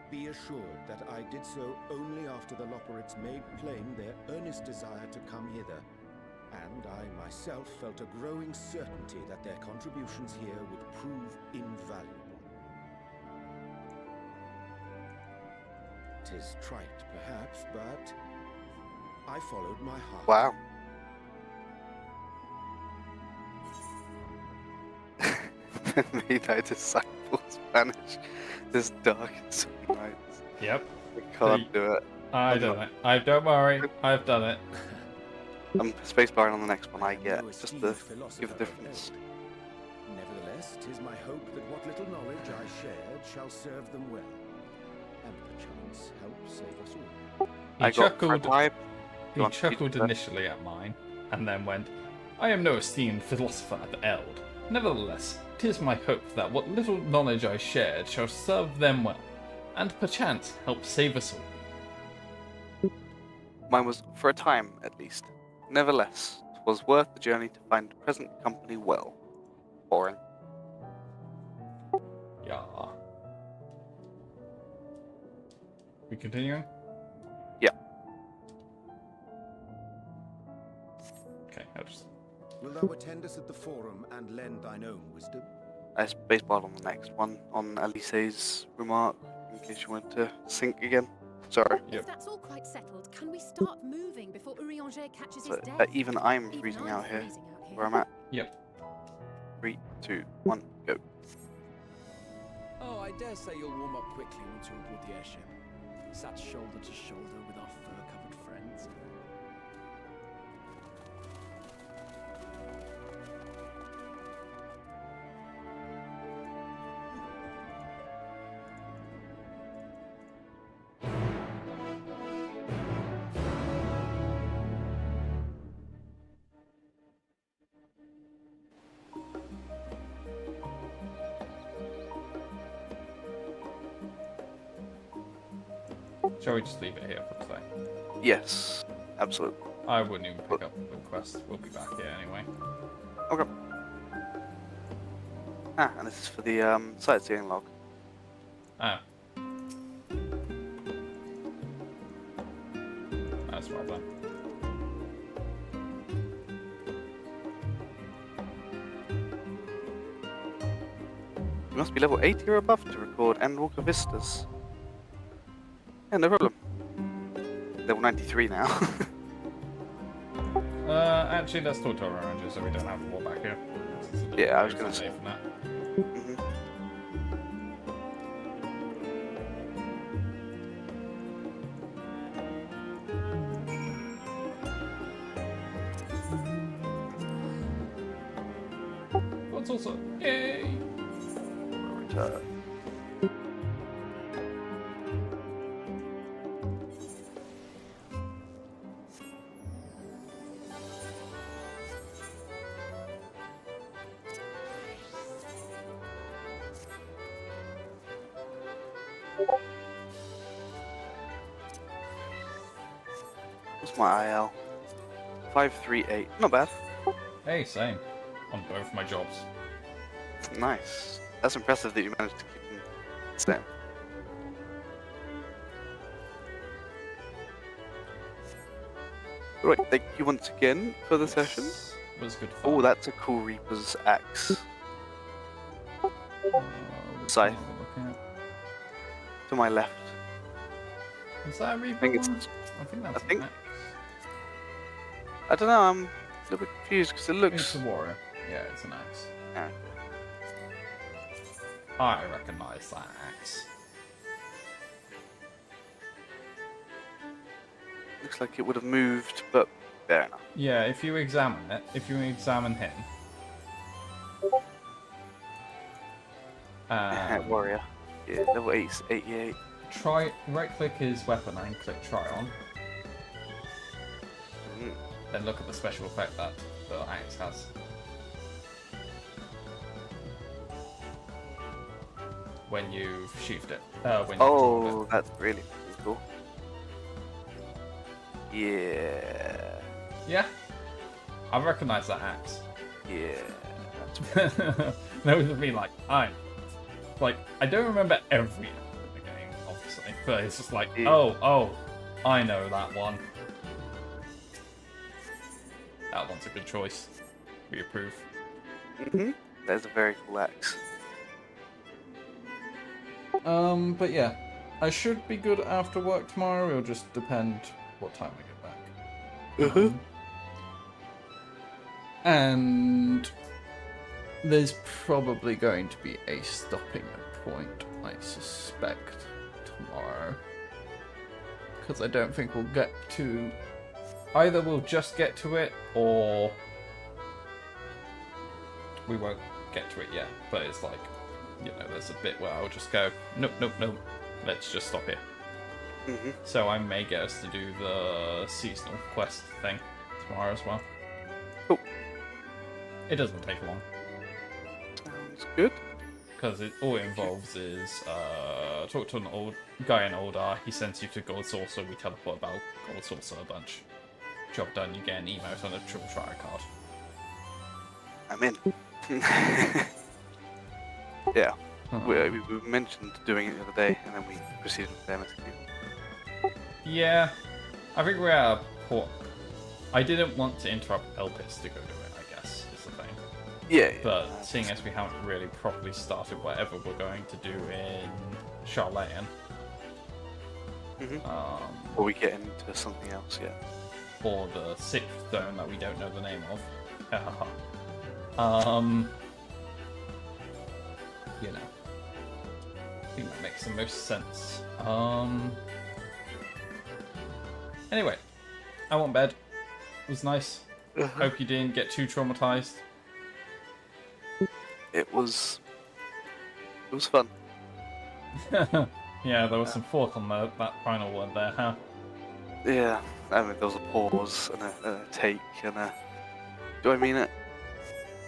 K: Be assured that I did so only after the Loperids made plain their earnest desire to come hither, and I myself felt a growing certainty that their contributions here would prove invaluable. 'Tis trite, perhaps, but I followed my heart.
I: Wow. May thy disciples vanish this dark and sunny night.
A: Yep.
I: I can't do it.
A: I done it. Don't worry. I've done it.
I: I'm spacebarring on the next one I get, just to give a difference.
K: Nevertheless, 'tis my hope that what little knowledge I shared shall serve them well, and perchance help save us all.
A: He chuckled initially at mine, and then went, I am no esteemed philosopher at the Eld. Nevertheless, 'tis my hope that what little knowledge I shared shall serve them well, and perchance help save us all.
I: Mine was, for a time at least. Nevertheless, 'twas worth the journey to find present company well. Boring.
A: Yeah. We continuing?
I: Yeah.
A: Okay, I'll just...
K: Will thou attend us at the Forum and lend thine own wisdom?
I: I spacebarred on the next one, on Alice's remark, in case you want to sync again. Sorry.
N: If that's all quite settled, can we start moving before Urianger catches
I: So,
N: his death?
I: even I'm freezing out here, where I'm at.
A: Yep.
I: 3, 2, 1, go.
H: Oh, I dare say you'll warm up quickly once you're aboard the airship. Sat shoulder to shoulder with our fur-covered friends.
A: Shall we just leave it here for today?
I: Yes, absolutely.
A: I wouldn't even pick up the quest. We'll be back here anyway.
I: Okay. Ah, and this is for the sightseeing log.
A: Ah. That's well done.
I: You must be level 80 or above to record Endwalker Vistas. Yeah, no problem. Level 93 now.
A: Actually, let's talk to our rangers so we don't have a war back here.
I: Yeah, I was gonna say.
A: From that. What's also yay?
I: Return. What's my IL? 538. Not bad.
A: Hey, same. On both my jobs.
I: Nice. That's impressive that you managed to keep them the same. Right, thank you once again for the session.
A: It was good fun.
I: Oh, that's a cool Reaper's axe. Scythe. To my left.
A: Is that a Reaper?
I: I think it's.
A: I think that's
I: I think.
A: an axe.
I: I don't know. I'm a little bit confused because it looks.
A: It's a warrior. Yeah, it's an axe.
I: Yeah.
A: I recognise that axe.
I: Looks like it would have moved, but fair enough.
A: Yeah, if you examine it, if you examine him.
I: Warrior. Yeah, level 88.
A: Try right-click his weapon and click try on. Then look at the special effect that the axe has. When you've sheathed it. When
I: Oh, that's really cool. Yeah.
A: Yeah? I recognise that axe.
I: Yeah.
A: That would have been like, I don't remember every element of the game, obviously, but it's just like, oh, I know that one. That one's a good choice. We approve.
I: There's a very cool axe.
A: But yeah, I should be good after work tomorrow. It'll just depend what time I get back. And there's probably going to be a stopping point, I suspect, tomorrow. Because I don't think we'll get to... Either we'll just get to it, or we won't get to it yet. But it's like, you know, there's a bit where I'll just go, nope, let's just stop here. So I may get us to do the seasonal quest thing tomorrow as well.
I: Cool.
A: It doesn't take long.
I: Sounds good.
A: Because all it involves is talk to an old guy in Oldar. He sends you to Gold Saucer. We teleport about Gold Saucer a bunch. Job done. You get an emote on a triple try card.
I: I'm in. Yeah. We mentioned doing it the other day, and then we proceeded with the MSQ.
A: Yeah. I think we're at a point. I didn't want to interrupt Elpis to go do it, I guess, is the thing.
I: Yeah.
A: But seeing as we haven't really properly started whatever we're going to do in Charlayan.
I: Or we get into something else, yeah.
A: Or the sixth zone that we don't know the name of. You know. I think that makes the most sense. Anyway, I want bed. It was nice. Hope you didn't get too traumatized.
I: It was fun.
A: Yeah, there was some thought on that final word there, huh?
I: Yeah, I mean, there was a pause and a take and a... Do I mean it?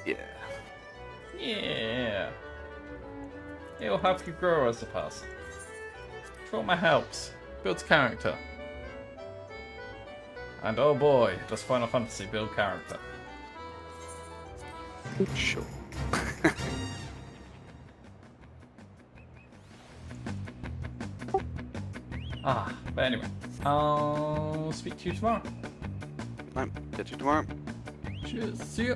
I: Yeah.
A: Yeah. It'll help you grow as a person. Trauma helps. builds character. And oh boy, does Final Fantasy build character.
I: Sure.
A: But anyway, I'll speak to you tomorrow.
I: Right, catch you tomorrow.
A: Cheers, see ya.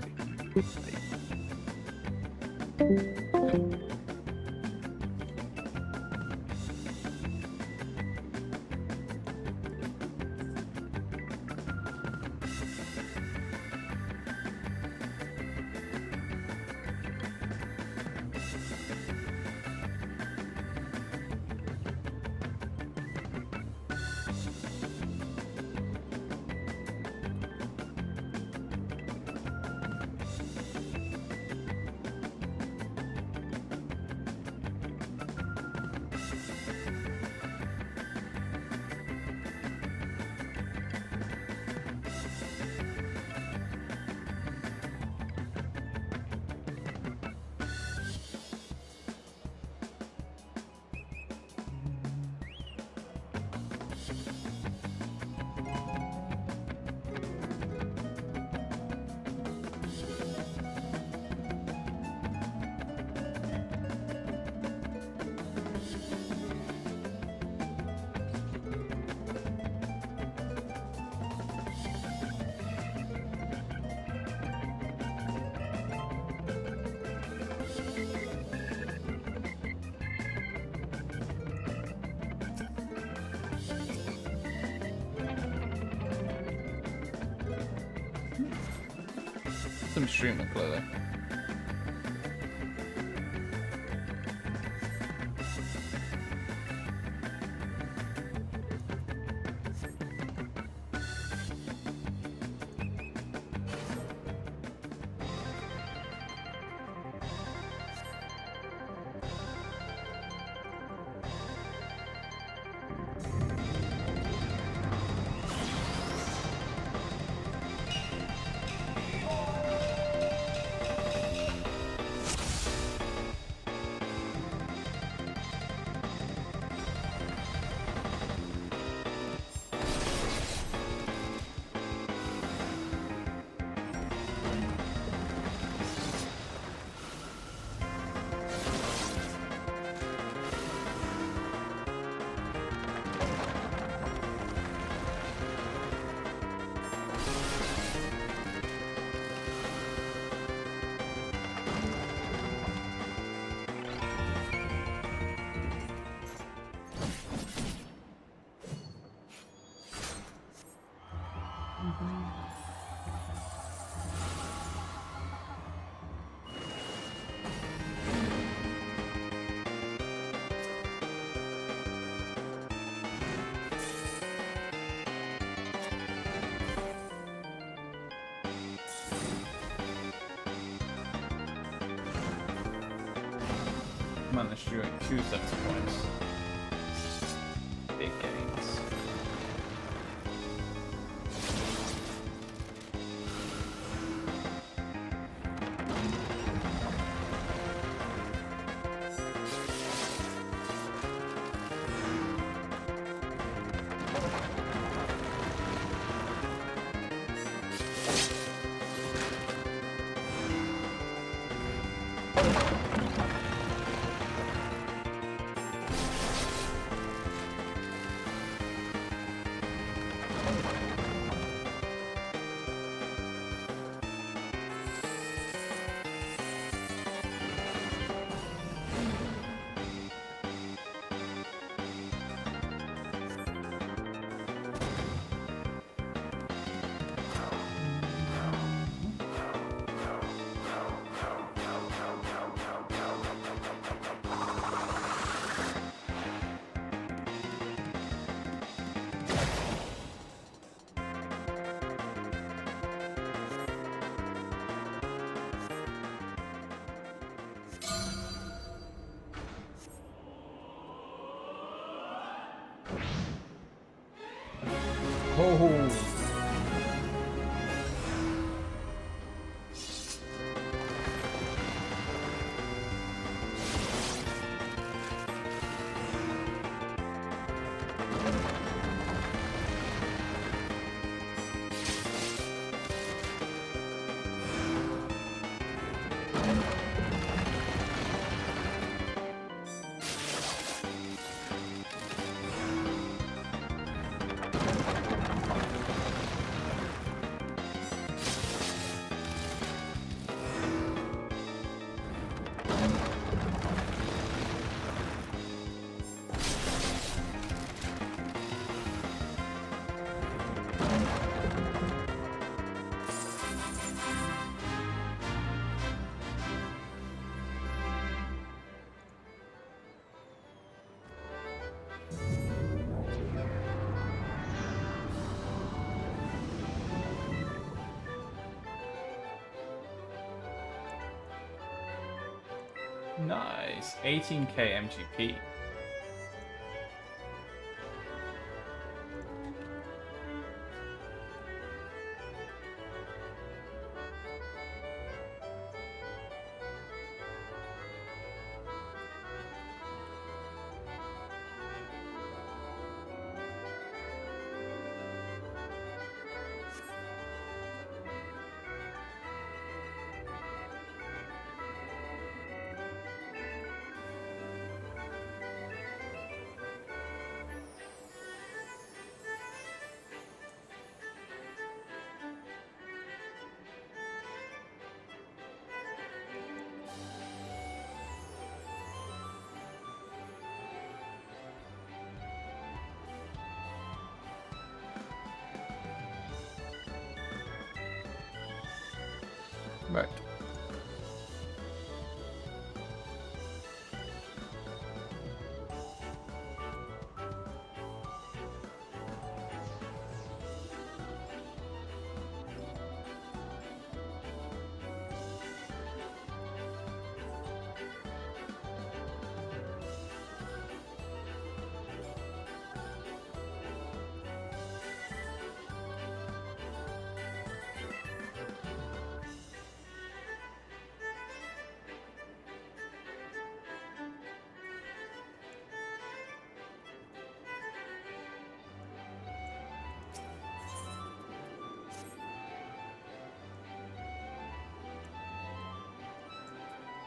A: Some streamer clothing. Managed to do 2 sets of points. Big gains. Nice. 18k MGP. Right.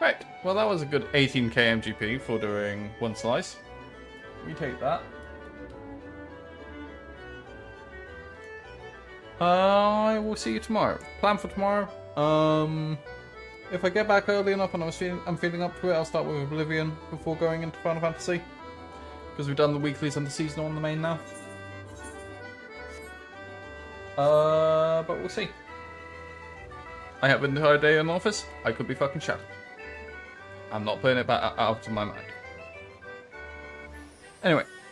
A: Right, well that was a good 18k MGP for doing one slice. We take that. I will see you tomorrow. Plan for tomorrow. If I get back early enough and I'm feeling up to it, I'll start with Oblivion before going into Final Fantasy. Because we've done the weeklies and the seasonal on the main now. But we'll see. I have an entire day in the office. I could be fucking shattered. I'm not putting it back out of my mind. Anyway,